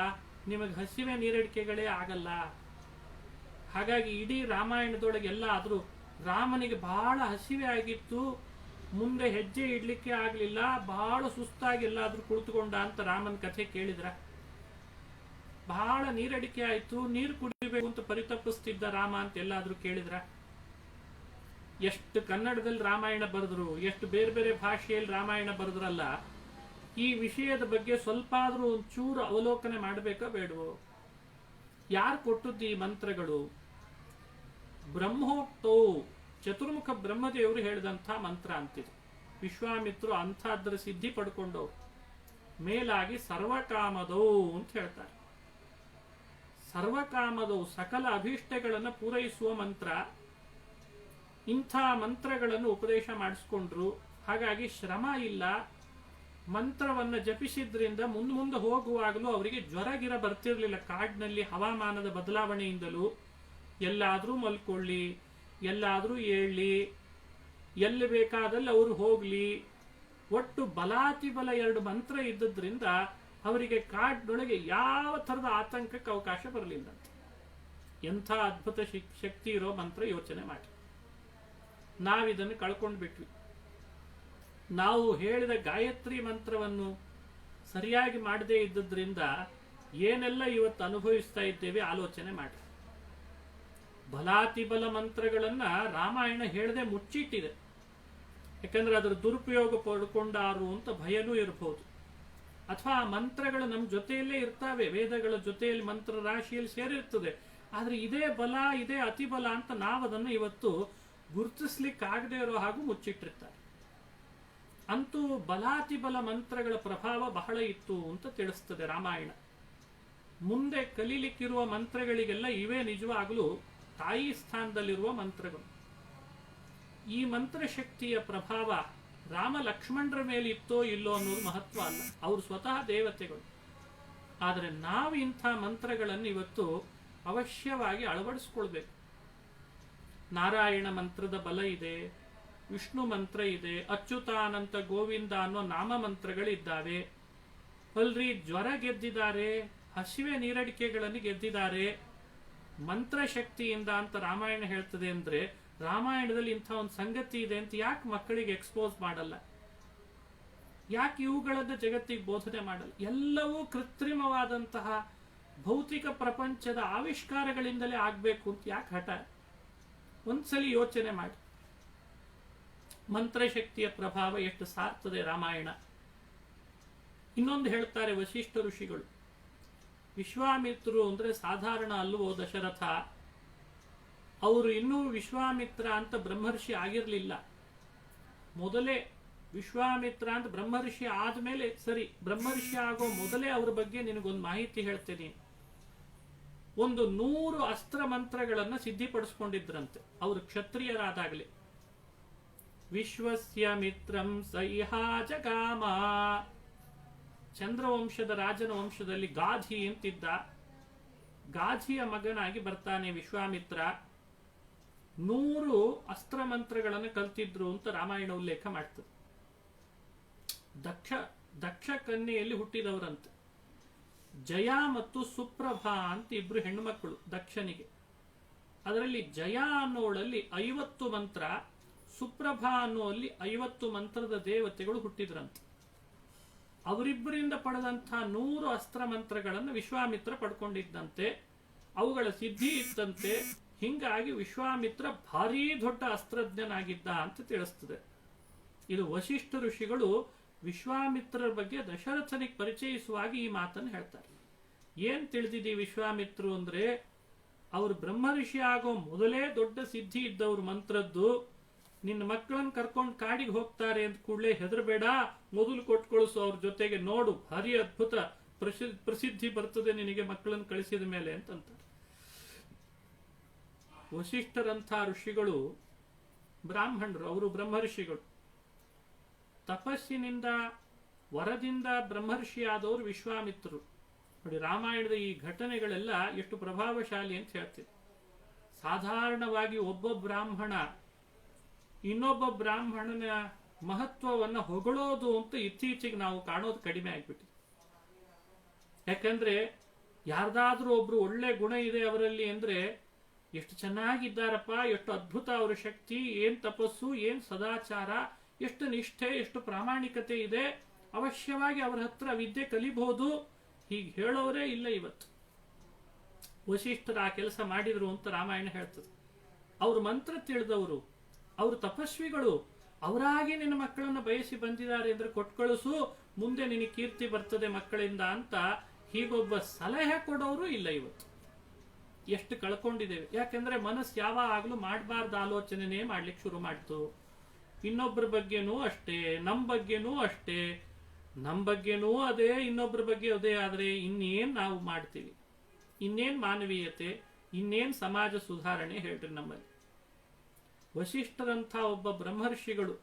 ನಿಮಗೆ ಹಸಿವೆ ನೀರಡಿಕೆಗಳೇ ಆಗಲ್ಲ. ಹಾಗಾಗಿ ಇಡೀ ರಾಮಾಯಣದೊಳಗೆಲ್ಲ ಆದ್ರೂ ರಾಮನಿಗೆ ಬಹಳ ಹಸಿವೆ ಆಗಿತ್ತು, ಮುಂದೆ ಹೆಜ್ಜೆ ಇಡ್ಲಿಕ್ಕೆ ಆಗ್ಲಿಲ್ಲ, ಬಹಳ ಸುಸ್ತಾಗಿ ಎಲ್ಲಾದ್ರೂ ಕುಳಿತುಕೊಂಡ ಅಂತ ರಾಮನ ಕಥೆ ಕೇಳಿದ್ರ? ಬಹಳ ನೀರಡಿಕೆ ಆಯ್ತು, ನೀರು ಕುಡಿಬೇಕು ಅಂತ ಪರಿತಪಿಸ್ತಿದ್ದ ರಾಮ ಅಂತ ಎಲ್ಲಾದ್ರೂ ಕೇಳಿದ್ರ? ಎಷ್ಟು ಕನ್ನಡದಲ್ಲಿ ರಾಮಾಯಣ ಬರೆದ್ರು, ಎಷ್ಟು ಬೇರೆ ಬೇರೆ ಭಾಷೆಯಲ್ಲಿ ರಾಮಾಯಣ ಬರೆದ್ರಲ್ಲ, ಈ ವಿಷಯದ ಬಗ್ಗೆ ಸ್ವಲ್ಪ ಆದ್ರೂ ಒಂಚೂರು ಅವಲೋಕನೆ ಮಾಡಬೇಕಾ ಬೇಡವೋ? ಯಾರು ಕೊಟ್ಟದ್ದು ಈ ಮಂತ್ರಗಳು? ಬ್ರಹ್ಮೋಕ್ತೋ, ಚತುರ್ಮುಖ ಬ್ರಹ್ಮದೇವರು ಹೇಳಿದಂಥ ಮಂತ್ರ ಅಂತಿದೆ. ವಿಶ್ವಾಮಿತ್ರರು ಅಂಥದ್ರ ಸಿದ್ಧಿ ಪಡ್ಕೊಂಡವು. ಮೇಲಾಗಿ ಸರ್ವಕಾಮದವು ಅಂತ ಹೇಳ್ತಾರೆ. ಸರ್ವಕಾಮದವು, ಸಕಲ ಅಭೀಷ್ಟಗಳನ್ನು ಪೂರೈಸುವ ಮಂತ್ರ. ಇಂಥ ಮಂತ್ರಗಳನ್ನು ಉಪದೇಶ ಮಾಡಿಸ್ಕೊಂಡ್ರು. ಹಾಗಾಗಿ ಶ್ರಮ ಇಲ್ಲ. ಮಂತ್ರವನ್ನು ಜಪಿಸಿದ್ರಿಂದ ಮುಂದೆ ಹೋಗುವಾಗಲೂ ಅವರಿಗೆ ಜ್ವರಗಿರ ಬರ್ತಿರ್ಲಿಲ್ಲ. ಕಾಡಿನಲ್ಲಿ ಹವಾಮಾನದ ಬದಲಾವಣೆಯಿಂದಲೂ ಎಲ್ಲಾದ್ರೂ ಮಲ್ಕೊಳ್ಳಿ, ಎಲ್ಲಾದ್ರೂ ಏಳ್ಲಿ, ಎಲ್ಲಿ ಬೇಕಾದಲ್ಲಿ ಅವರು ಹೋಗ್ಲಿ. ಒಟ್ಟು ಬಲಾತಿಬಲ ಎರಡು ಮಂತ್ರ ಇದ್ದದ್ರಿಂದ ಅವರಿಗೆ ಕಾಡಿನೊಳಗೆ ಯಾವ ಥರದ ಆತಂಕಕ್ಕೆ ಅವಕಾಶ ಬರಲಿಲ್ಲ. ಎಂಥ ಅದ್ಭುತ ಶಕ್ತಿ ಇರೋ ಮಂತ್ರ, ಯೋಚನೆ ಮಾಡಿ. ನಾವಿದನ್ನು ಕಳ್ಕೊಂಡು ಬಿಟ್ವಿ. ನಾವು ಹೇಳಿದ ಗಾಯತ್ರಿ ಮಂತ್ರವನ್ನು ಸರಿಯಾಗಿ ಮಾಡದೇ ಇದ್ದದ್ರಿಂದ ಏನೆಲ್ಲ ಇವತ್ತು ಅನುಭವಿಸ್ತಾ ಇದ್ದೇವೆ ಆಲೋಚನೆ ಮಾಡಿ. ಬಲಾತಿಬಲ ಮಂತ್ರಗಳನ್ನ ರಾಮಾಯಣ ಹೇಳದೆ ಮುಚ್ಚಿಟ್ಟಿದೆ. ಯಾಕಂದ್ರೆ ಅದರ ದುರುಪಯೋಗ ಪಡ್ಕೊಂಡಾರು ಅಂತ ಭಯನೂ ಇರಬಹುದು. ಅಥವಾ ಮಂತ್ರಗಳು ನಮ್ಮ ಜೊತೆಯಲ್ಲೇ ಇರ್ತಾವೆ, ವೇದಗಳ ಜೊತೆಯಲ್ಲಿ ಮಂತ್ರ ರಾಶಿಯಲ್ಲಿ ಸೇರಿರ್ತದೆ. ಆದ್ರೆ ಇದೇ ಬಲ, ಇದೇ ಅತಿಬಲ ಅಂತ ನಾವದನ್ನು ಇವತ್ತು ಗುರುತಿಸ್ಲಿಕ್ಕಾಗದೇ ಇರೋ ಹಾಗೂ ಮುಚ್ಚಿಟ್ಟಿರ್ತಾರೆ. ಅಂತೂ ಬಲಾತಿಬಲ ಮಂತ್ರಗಳ ಪ್ರಭಾವ ಬಹಳ ಇತ್ತು ಅಂತ ತಿಳಿಸ್ತದೆ ರಾಮಾಯಣ. ಮುಂದೆ ಕಲೀಲಿಕ್ಕಿರುವ ಮಂತ್ರಗಳಿಗೆಲ್ಲ ಇವೇ ನಿಜವಾಗಲೂ ತಾಯಿ ಸ್ಥಾನದಲ್ಲಿರುವ ಮಂತ್ರಗಳು. ಈ ಮಂತ್ರಶಕ್ತಿಯ ಪ್ರಭಾವ ರಾಮ ಲಕ್ಷ್ಮಣರ ಮೇಲೆ ಇತ್ತೋ ಇಲ್ಲೋ ಅನ್ನೋದು ಮಹತ್ವ ಅಲ್ಲ, ಅವರು ಸ್ವತಃ ದೇವತೆಗಳು. ಆದರೆ ನಾವು ಇಂಥ ಮಂತ್ರಗಳನ್ನು ಇವತ್ತು ಅವಶ್ಯವಾಗಿ ಅಳವಡಿಸ್ಕೊಳ್ಬೇಕು. ನಾರಾಯಣ ಮಂತ್ರದ ಬಲ ಇದೆ, ವಿಷ್ಣು ಮಂತ್ರ ಇದೆ, ಅಚ್ಯುತಾನಂತ ಗೋವಿಂದ ಅನ್ನೋ ನಾಮ ಮಂತ್ರಗಳಿದ್ದಾವೆ. ಅಲ್ರಿ ಜ್ವರ ಗೆದ್ದಿದ್ದಾರೆ, ಹಸಿವೆ ನೀರಡಿಕೆಗಳನ್ನು ಗೆದ್ದಿದ್ದಾರೆ ಮಂತ್ರಶಕ್ತಿಯಿಂದ ಅಂತ ರಾಮಾಯಣ ಹೇಳ್ತದೆ ಅಂದ್ರೆ, ರಾಮಾಯಣದಲ್ಲಿ ಇಂಥ ಒಂದು ಸಂಗತಿ ಇದೆ ಅಂತ ಯಾಕೆ ಮಕ್ಕಳಿಗೆ ಎಕ್ಸ್ಪೋಸ್ ಮಾಡಲ್ಲ? ಯಾಕೆ ಇವುಗಳನ್ನ ಜಗತ್ತಿಗೆ ಬೋಧನೆ ಮಾಡಲ್ಲ? ಎಲ್ಲವೂ ಕೃತ್ರಿಮವಾದಂತಹ ಭೌತಿಕ ಪ್ರಪಂಚದ ಆವಿಷ್ಕಾರಗಳಿಂದಲೇ ಆಗ್ಬೇಕು ಅಂತ ಯಾಕೆ ಹಠ? ಒಂದ್ಸಲಿ ಯೋಚನೆ ಮಾಡಿ. ಮಂತ್ರಶಕ್ತಿಯ ಪ್ರಭಾವ ಎಷ್ಟು ಸಾರ್ತದೆ ರಾಮಾಯಣ. ಇನ್ನೊಂದು ಹೇಳ್ತಾರೆ ವಶಿಷ್ಠ ಋಷಿಗಳು, ವಿಶ್ವಾಮಿತ್ರರು ಅಂದ್ರೆ ಸಾಧಾರಣ ಅಲ್ವೋ ದಶರಥ, ಅವರು ಇನ್ನೂ ವಿಶ್ವಾಮಿತ್ರ ಅಂತ ಬ್ರಹ್ಮರ್ಷಿ ಆಗಿರಲಿಲ್ಲ. ಮೊದಲೇ ವಿಶ್ವಾಮಿತ್ರ ಅಂತ ಬ್ರಹ್ಮರ್ಷಿ ಆದ್ಮೇಲೆ ಸರಿ, ಬ್ರಹ್ಮರ್ಷಿ ಆಗೋ ಮೊದಲೇ ಅವ್ರ ಬಗ್ಗೆ ನಿನಗೊಂದು ಮಾಹಿತಿ ಹೇಳ್ತೇನೆ. ಒಂದು 100 ಅಸ್ತ್ರ ಮಂತ್ರಗಳನ್ನ ಸಿದ್ಧಿಪಡಿಸ್ಕೊಂಡಿದ್ರಂತೆ ಅವರು ಕ್ಷತ್ರಿಯರಾದಾಗಲೇ. ವಿಶ್ವಸ್ಯ ಮಿತ್ರಂ ಸೈಹಾ ಜಗಾಮ. ಚಂದ್ರವಂಶದ ರಾಜನ ವಂಶದಲ್ಲಿ ಗಾಧಿ ಅಂತಿದ್ದ, ಗಾಧಿಯ ಮಗನಾಗಿ ಬರ್ತಾನೆ ವಿಶ್ವಾಮಿತ್ರ. 100 ಅಸ್ತ್ರ ಮಂತ್ರಗಳನ್ನು ಕಲ್ತಿದ್ರು ಅಂತ ರಾಮಾಯಣ ಉಲ್ಲೇಖ ಮಾಡ್ತದೆ. ದಕ್ಷ ಕನ್ಯೆಯಲ್ಲಿ ಹುಟ್ಟಿದವರಂತೆ. ಜಯ ಮತ್ತು ಸುಪ್ರಭಾ ಅಂತ ಇಬ್ರು ಹೆಣ್ಣುಮಕ್ಕಳು ದಕ್ಷನಿಗೆ. ಅದರಲ್ಲಿ ಜಯ ಅನ್ನೋಳಲ್ಲಿ 50 ಮಂತ್ರ, ಸುಪ್ರಭಾ ಅನ್ನೋಲ್ಲಿ 50 ಮಂತ್ರದ ದೇವತೆಗಳು ಹುಟ್ಟಿದ್ರಂತೆ. ಅವರಿಬ್ಬರಿಂದ ಪಡೆದಂತಹ 100 ಅಸ್ತ್ರ ಮಂತ್ರಗಳನ್ನು ವಿಶ್ವಾಮಿತ್ರ ಪಡ್ಕೊಂಡಿದ್ದಂತೆ. ಅವುಗಳ ಸಿದ್ಧಿ ಇತ್ತಂತೆ. ಹಿಂಗಾಗಿ ವಿಶ್ವಾಮಿತ್ರ ಭಾರೀ ದೊಡ್ಡ ಅಸ್ತ್ರಜ್ಞನಾಗಿದ್ದ ಅಂತ ತಿಳಿಸ್ತದೆ. ಇದು ವಶಿಷ್ಠ ಋಷಿಗಳು ವಿಶ್ವಾಮಿತ್ರರ ಬಗ್ಗೆ ದಶರಥನಿಗೆ ಪರಿಚಯಿಸುವಾಗ ಈ ಮಾತನ್ನು ಹೇಳ್ತಾರೆ. ಏನ್ ತಿಳಿದಿದೆ ವಿಶ್ವಾಮಿತ್ರರು ಅಂದ್ರೆ, ಅವರು ಬ್ರಹ್ಮಋಷಿ ಆಗೋ ಮೊದಲೇ ದೊಡ್ಡ ಸಿದ್ಧಿ ಇದ್ದವ್ರು ಮಂತ್ರದ್ದು. ನಿನ್ನ ಮಕ್ಕಳನ್ನ ಕರ್ಕೊಂಡು ಕಾಡಿಗೆ ಹೋಗ್ತಾರೆ ಅಂತ ಕೂಡಲೇ ಹೆದರಬೇಡ, ಮೊದಲು ಕೊಟ್ಕೊಳಿಸು ಅವ್ರ ಜೊತೆಗೆ, ನೋಡು ಭಾರಿ ಅದ್ಭುತ ಪ್ರಸಿದ್ಧಿ ಬರ್ತದೆ ನಿನಗೆ ಮಕ್ಕಳನ್ನು ಕಳಿಸಿದ ಮೇಲೆ ಅಂತಂತಾರೆ. ವಶಿಷ್ಠರಂಥ ಋಷಿಗಳು ಬ್ರಾಹ್ಮಣರು, ಅವರು ಬ್ರಹ್ಮರ್ಷಿಗಳು. ತಪಸ್ಸಿನಿಂದ ವರದಿಂದ ಬ್ರಹ್ಮರ್ಷಿ ಆದವರು ವಿಶ್ವಾಮಿತ್ರರು. ನೋಡಿ, ರಾಮಾಯಣದ ಈ ಘಟನೆಗಳೆಲ್ಲ ಎಷ್ಟು ಪ್ರಭಾವಶಾಲಿ ಅಂತ ಹೇಳ್ತೀವಿ. ಸಾಧಾರಣವಾಗಿ ಒಬ್ಬ ಬ್ರಾಹ್ಮಣ ಇನ್ನೊಬ್ಬ ಬ್ರಾಹ್ಮಣನ ಮಹತ್ವವನ್ನು ಹೊಗಳೋದು ಅಂತ ಇತ್ತೀಚೆಗೆ ನಾವು ಕಾಣೋದು ಕಡಿಮೆ ಆಗ್ಬಿಟ್ಟಿದೆ. ಯಾಕಂದ್ರೆ ಯಾರ್ದಾದ್ರೂ ಒಬ್ರು ಒಳ್ಳೆ ಗುಣ ಇದೆ ಅವರಲ್ಲಿ ಅಂದ್ರೆ, ಎಷ್ಟು ಚೆನ್ನಾಗಿದ್ದಾರಪ್ಪ, ಎಷ್ಟು ಅದ್ಭುತ ಅವರ ಶಕ್ತಿ, ಏನ್ ತಪಸ್ಸು, ಏನ್ ಸದಾಚಾರ, ಎಷ್ಟು ನಿಷ್ಠೆ, ಎಷ್ಟು ಪ್ರಾಮಾಣಿಕತೆ ಇದೆ, ಅವಶ್ಯವಾಗಿ ಅವರ ಹತ್ರ ವಿದ್ಯೆ ಕಲಿಬಹುದು, ಹೀಗೆ ಹೇಳೋರೇ ಇಲ್ಲ ಇವತ್ತು. ವಶಿಷ್ಠರು ಆ ಕೆಲಸ ಮಾಡಿದ್ರು ಅಂತ ರಾಮಾಯಣ ಹೇಳ್ತದೆ. ಅವರು ಮಂತ್ರ ತಿಳಿದವರು, ಅವರು ತಪಸ್ವಿಗಳು, ಅವರಾಗಿ ನಿನ್ನ ಮಕ್ಕಳನ್ನ ಬಯಸಿ ಬಂದಿದ್ದಾರೆ ಅಂದ್ರೆ ಕೊಟ್ಕಳಿಸು, ಮುಂದೆ ನಿನಗೆ ಕೀರ್ತಿ ಬರ್ತದೆ ಮಕ್ಕಳಿಂದ ಅಂತ ಹೀಗೊಬ್ಬ ಸಲಹೆ ಕೊಡೋರು ಇಲ್ಲ ಇವತ್ತು. ಎಷ್ಟು ಕಳ್ಕೊಂಡಿದ್ದೇವೆ. ಯಾಕಂದ್ರೆ ಮನಸ್ಸು ಯಾವಾಗಲೂ ಮಾಡಬಾರ್ದು ಆಲೋಚನೆನೇ ಮಾಡ್ಲಿಕ್ಕೆ ಶುರು ಮಾಡ್ತು. ಇನ್ನೊಬ್ಬರ ಬಗ್ಗೆನೂ ಅಷ್ಟೇ, ನಮ್ಮ ಬಗ್ಗೆನೂ ಅಷ್ಟೇ, ನಮ್ಮ ಬಗ್ಗೆನೂ ಅದೇ, ಇನ್ನೊಬ್ಬರ ಬಗ್ಗೆ ಅದೇ. ಆದ್ರೆ ಇನ್ನೇನ್ ನಾವು ಮಾಡ್ತೀವಿ? ಇನ್ನೇನ್ ಮಾನವೀಯತೆ, ಇನ್ನೇನ್ ಸಮಾಜ ಸುಧಾರಣೆ ಹೇಳ್ರಿ ನಮ್ಮಲ್ಲಿ? ವಶಿಷ್ಠರಂಥ ಒಬ್ಬ ಬ್ರಹ್ಮರ್ಷಿಗಳು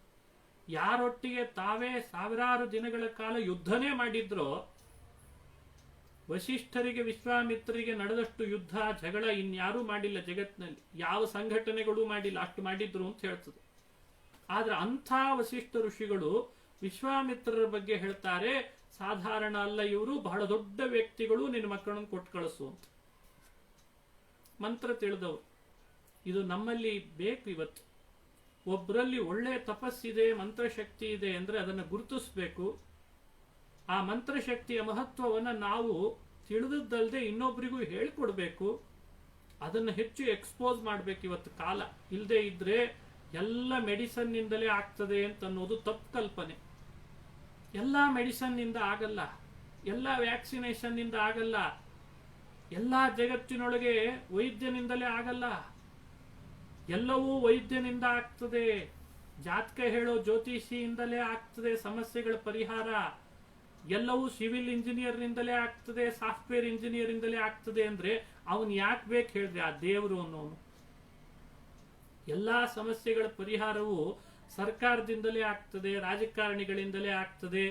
ಯಾರೊಟ್ಟಿಗೆ ತಾವೇ ಸಾವಿರಾರು ದಿನಗಳ ಕಾಲ ಯುದ್ಧನೇ ಮಾಡಿದ್ರೋ, ವಶಿಷ್ಠರಿಗೆ ವಿಶ್ವಾಮಿತ್ರರಿಗೆ ನಡೆದಷ್ಟು ಯುದ್ಧ ಜಗಳ ಇನ್ಯಾರೂ ಮಾಡಿಲ್ಲ ಜಗತ್ತಿನಲ್ಲಿ, ಯಾವ ಸಂಘಟನೆಗಳು ಮಾಡಿಲ್ಲ, ಅಷ್ಟು ಮಾಡಿದ್ರು ಅಂತ ಹೇಳ್ತದೆ. ಆದ್ರೆ ಅಂಥ ವಶಿಷ್ಠ ಋಷಿಗಳು ವಿಶ್ವಾಮಿತ್ರರ ಬಗ್ಗೆ ಹೇಳ್ತಾರೆ, ಸಾಧಾರಣ ಅಲ್ಲ ಇವರು, ಬಹಳ ದೊಡ್ಡ ವ್ಯಕ್ತಿಗಳು, ನಿನ್ನ ಮಕ್ಕಳನ್ನು ಕೊಟ್ಟು ಕಳಿಸು ಅಂತ. ಮಂತ್ರ ತಿಳಿದವರು. ಇದು ನಮ್ಮಲ್ಲಿ ಬೇಕು ಇವತ್ತು. ಒಬ್ಬರಲ್ಲಿ ಒಳ್ಳೆ ತಪಸ್ಸಿದೆ, ಮಂತ್ರಶಕ್ತಿ ಇದೆ ಅಂದ್ರೆ ಅದನ್ನು ಗುರುತಿಸಬೇಕು. ಆ ಮಂತ್ರಶಕ್ತಿಯ ಮಹತ್ವವನ್ನು ನಾವು ತಿಳಿದದ್ದಲ್ಲದೆ ಇನ್ನೊಬ್ಬರಿಗೂ ಹೇಳಿಕೊಡ್ಬೇಕು. ಅದನ್ನು ಹೆಚ್ಚು ಎಕ್ಸ್ಪೋಸ್ ಮಾಡ್ಬೇಕು ಇವತ್ತು ಕಾಲ. ಇಲ್ಲದೆ ಇದ್ರೆ ಎಲ್ಲ ಮೆಡಿಸನ್ ನಿಂದಲೇ ಆಗ್ತದೆ ಅಂತ ಅನ್ನೋದು ತಪ್ಪು ಕಲ್ಪನೆ. ಎಲ್ಲ ಮೆಡಿಸನ್ ನಿಂದ ಆಗಲ್ಲ, ಎಲ್ಲ ವ್ಯಾಕ್ಸಿನೇಷನ್ ನಿಂದ ಆಗಲ್ಲ, ಎಲ್ಲ ಜಗತ್ತಿನೊಳಗೆ ವೈದ್ಯನಿಂದಲೇ ಆಗಲ್ಲ. ಎಲ್ಲವೂ ವೈದ್ಯನಿಂದ ಆಗ್ತದೆ, ಜಾತಕ ಹೇಳೋ ಜ್ಯೋತಿಷಿಯಿಂದಲೇ ಆಗ್ತದೆ ಸಮಸ್ಯೆಗಳ ಪರಿಹಾರ. ಎಲ್ಲವೂ ಸಿವಿಲ್ ಇಂಜಿನಿಯರ್ ನಿಂದಲೇ ಆಗ್ತದೆ, ಸಾಫ್ಟ್ವೇರ್ ಇಂಜಿನಿಯರ್ ಇಂದಲೇ ಆಗ್ತದೆ ಅಂದ್ರೆ ಅವನು ಯಾಕೆ ಬೇಕು ಹೇಳ್ರಿ? ಆ ದೇವರು ಅನ್ನೋನು. ಎಲ್ಲಾ ಸಮಸ್ಯೆಗಳ ಪರಿಹಾರವು ಸರ್ಕಾರದಿಂದಲೇ ಆಗ್ತದೆ, ರಾಜಕಾರಣಿಗಳಿಂದಲೇ ಆಗ್ತದೆ,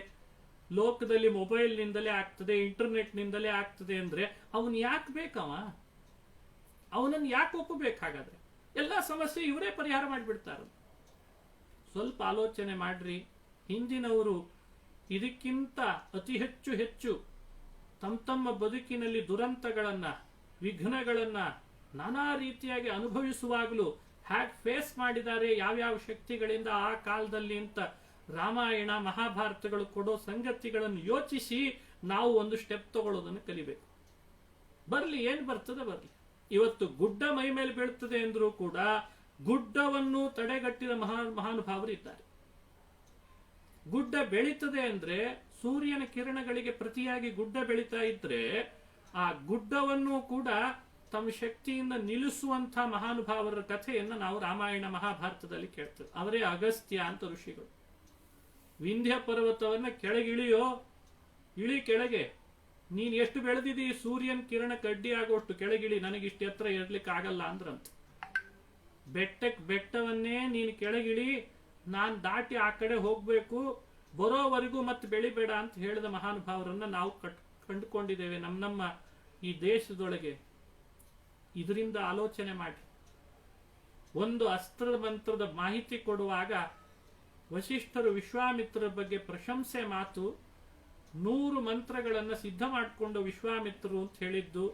ಲೋಕದಲ್ಲಿ ಮೊಬೈಲ್ ನಿಂದಲೇ ಆಗ್ತದೆ, ಇಂಟರ್ನೆಟ್ ನಿಂದಲೇ ಆಗ್ತದೆ ಅಂದ್ರೆ ಅವನು ಯಾಕೆ ಬೇಕವ? ಅವನನ್ನು ಯಾಕೆ ಒಪ್ಪಬೇಕಾಗಾದ್ರೆ? ಎಲ್ಲಾ ಸಮಸ್ಯೆ ಇವರೇ ಪರಿಹಾರ ಮಾಡಿಬಿಡ್ತಾರ. ಸ್ವಲ್ಪ ಆಲೋಚನೆ ಮಾಡ್ರಿ. ಹಿಂದಿನವರು ಇದಕ್ಕಿಂತ ಅತಿ ಹೆಚ್ಚು ತಮ್ಮ ಬದುಕಿನಲ್ಲಿ ದುರಂತಗಳನ್ನ, ವಿಘ್ನಗಳನ್ನ ನಾನಾ ರೀತಿಯಾಗಿ ಅನುಭವಿಸುವಾಗಲೂ ಹ್ಯಾಕ್ ಫೇಸ್ ಮಾಡಿದ್ದಾರೆ, ಯಾವ್ಯಾವ ಶಕ್ತಿಗಳಿಂದ ಆ ಕಾಲದಲ್ಲಿ ಅಂತ ರಾಮಾಯಣ ಮಹಾಭಾರತಗಳು ಕೊಡೋ ಸಂಗತಿಗಳನ್ನು ಯೋಚಿಸಿ ನಾವು ಒಂದು ಸ್ಟೆಪ್ ತಗೊಳ್ಳೋದನ್ನು ಕಲಿಬೇಕು. ಬರ್ಲಿ, ಏನ್ ಬರ್ತದೆ ಬರ್ಲಿ. ಇವತ್ತು ಗುಡ್ಡ ಮೈ ಮೇಲೆ ಬೀಳ್ತದೆ ಎಂದರೂ ಕೂಡ ಗುಡ್ಡವನ್ನು ತಡೆಗಟ್ಟಿದ ಮಹಾನುಭಾವರು ಇದ್ದಾರೆ. ಗುಡ್ಡ ಬೆಳೀತದೆ ಅಂದ್ರೆ ಸೂರ್ಯನ ಕಿರಣಗಳಿಗೆ ಪ್ರತಿಯಾಗಿ ಗುಡ್ಡ ಬೆಳೀತಾ ಇದ್ರೆ ಆ ಗುಡ್ಡವನ್ನು ಕೂಡ ತಮ್ಮ ಶಕ್ತಿಯಿಂದ ನಿಲ್ಲಿಸುವಂತಹ ಮಹಾನುಭಾವರ ಕಥೆಯನ್ನು ನಾವು ರಾಮಾಯಣ ಮಹಾಭಾರತದಲ್ಲಿ ಕೇಳ್ತೇವೆ. ಅವರೇ ಅಗಸ್ತ್ಯ ಅಂತ ಋಷಿಗಳು. ವಿಂಧ್ಯ ಪರ್ವತವನ್ನ ಕೆಳಗಿಳಿಯೋ, ಇಳಿ ಕೆಳಗೆ, ನೀನ್ ಎಷ್ಟು ಬೆಳೆದಿದ್ದೀ, ಸೂರ್ಯನ ಕಿರಣ ಕಡ್ಡಿ ಆಗೋಷ್ಟು ಕೆಳಗಿಳಿ, ನನಗಿಷ್ಟು ಎತ್ತರ ಇರ್ಲಿಕ್ಕೆ ಆಗಲ್ಲ ಅಂದ್ರಂತ. ಬೆಟ್ಟವನ್ನೇ ನೀನು ಕೆಳಗಿಳಿ, ನಾನ್ ದಾಟಿ ಆ ಕಡೆ ಹೋಗ್ಬೇಕು, ಬರೋವರೆಗೂ ಮತ್ತೆ ಬೆಳಿಬೇಡ ಅಂತ ಹೇಳಿದ ಮಹಾನುಭಾವರನ್ನ ನಾವು ಕಂಡುಕೊಂಡಿದ್ದೇವೆ ನಮ್ಮ ಈ ದೇಶದೊಳಗೆ. ಇದರಿಂದ ಆಲೋಚನೆ ಮಾಡಿ. ಒಂದು ಅಸ್ತ್ರದ ಮಂತ್ರದ ಮಾಹಿತಿ ಕೊಡುವಾಗ ವಶಿಷ್ಠರು ವಿಶ್ವಾಮಿತ್ರರ ಬಗ್ಗೆ ಪ್ರಶಂಸೆ ಮಾತು, 100 ಮಂತ್ರಗಳನ್ನು ಸಿದ್ಧ ಮಾಡಿಕೊಂಡು ವಿಶ್ವಾಮಿತ್ರರು ಅಂತ ಹೇಳಿದ್ದು.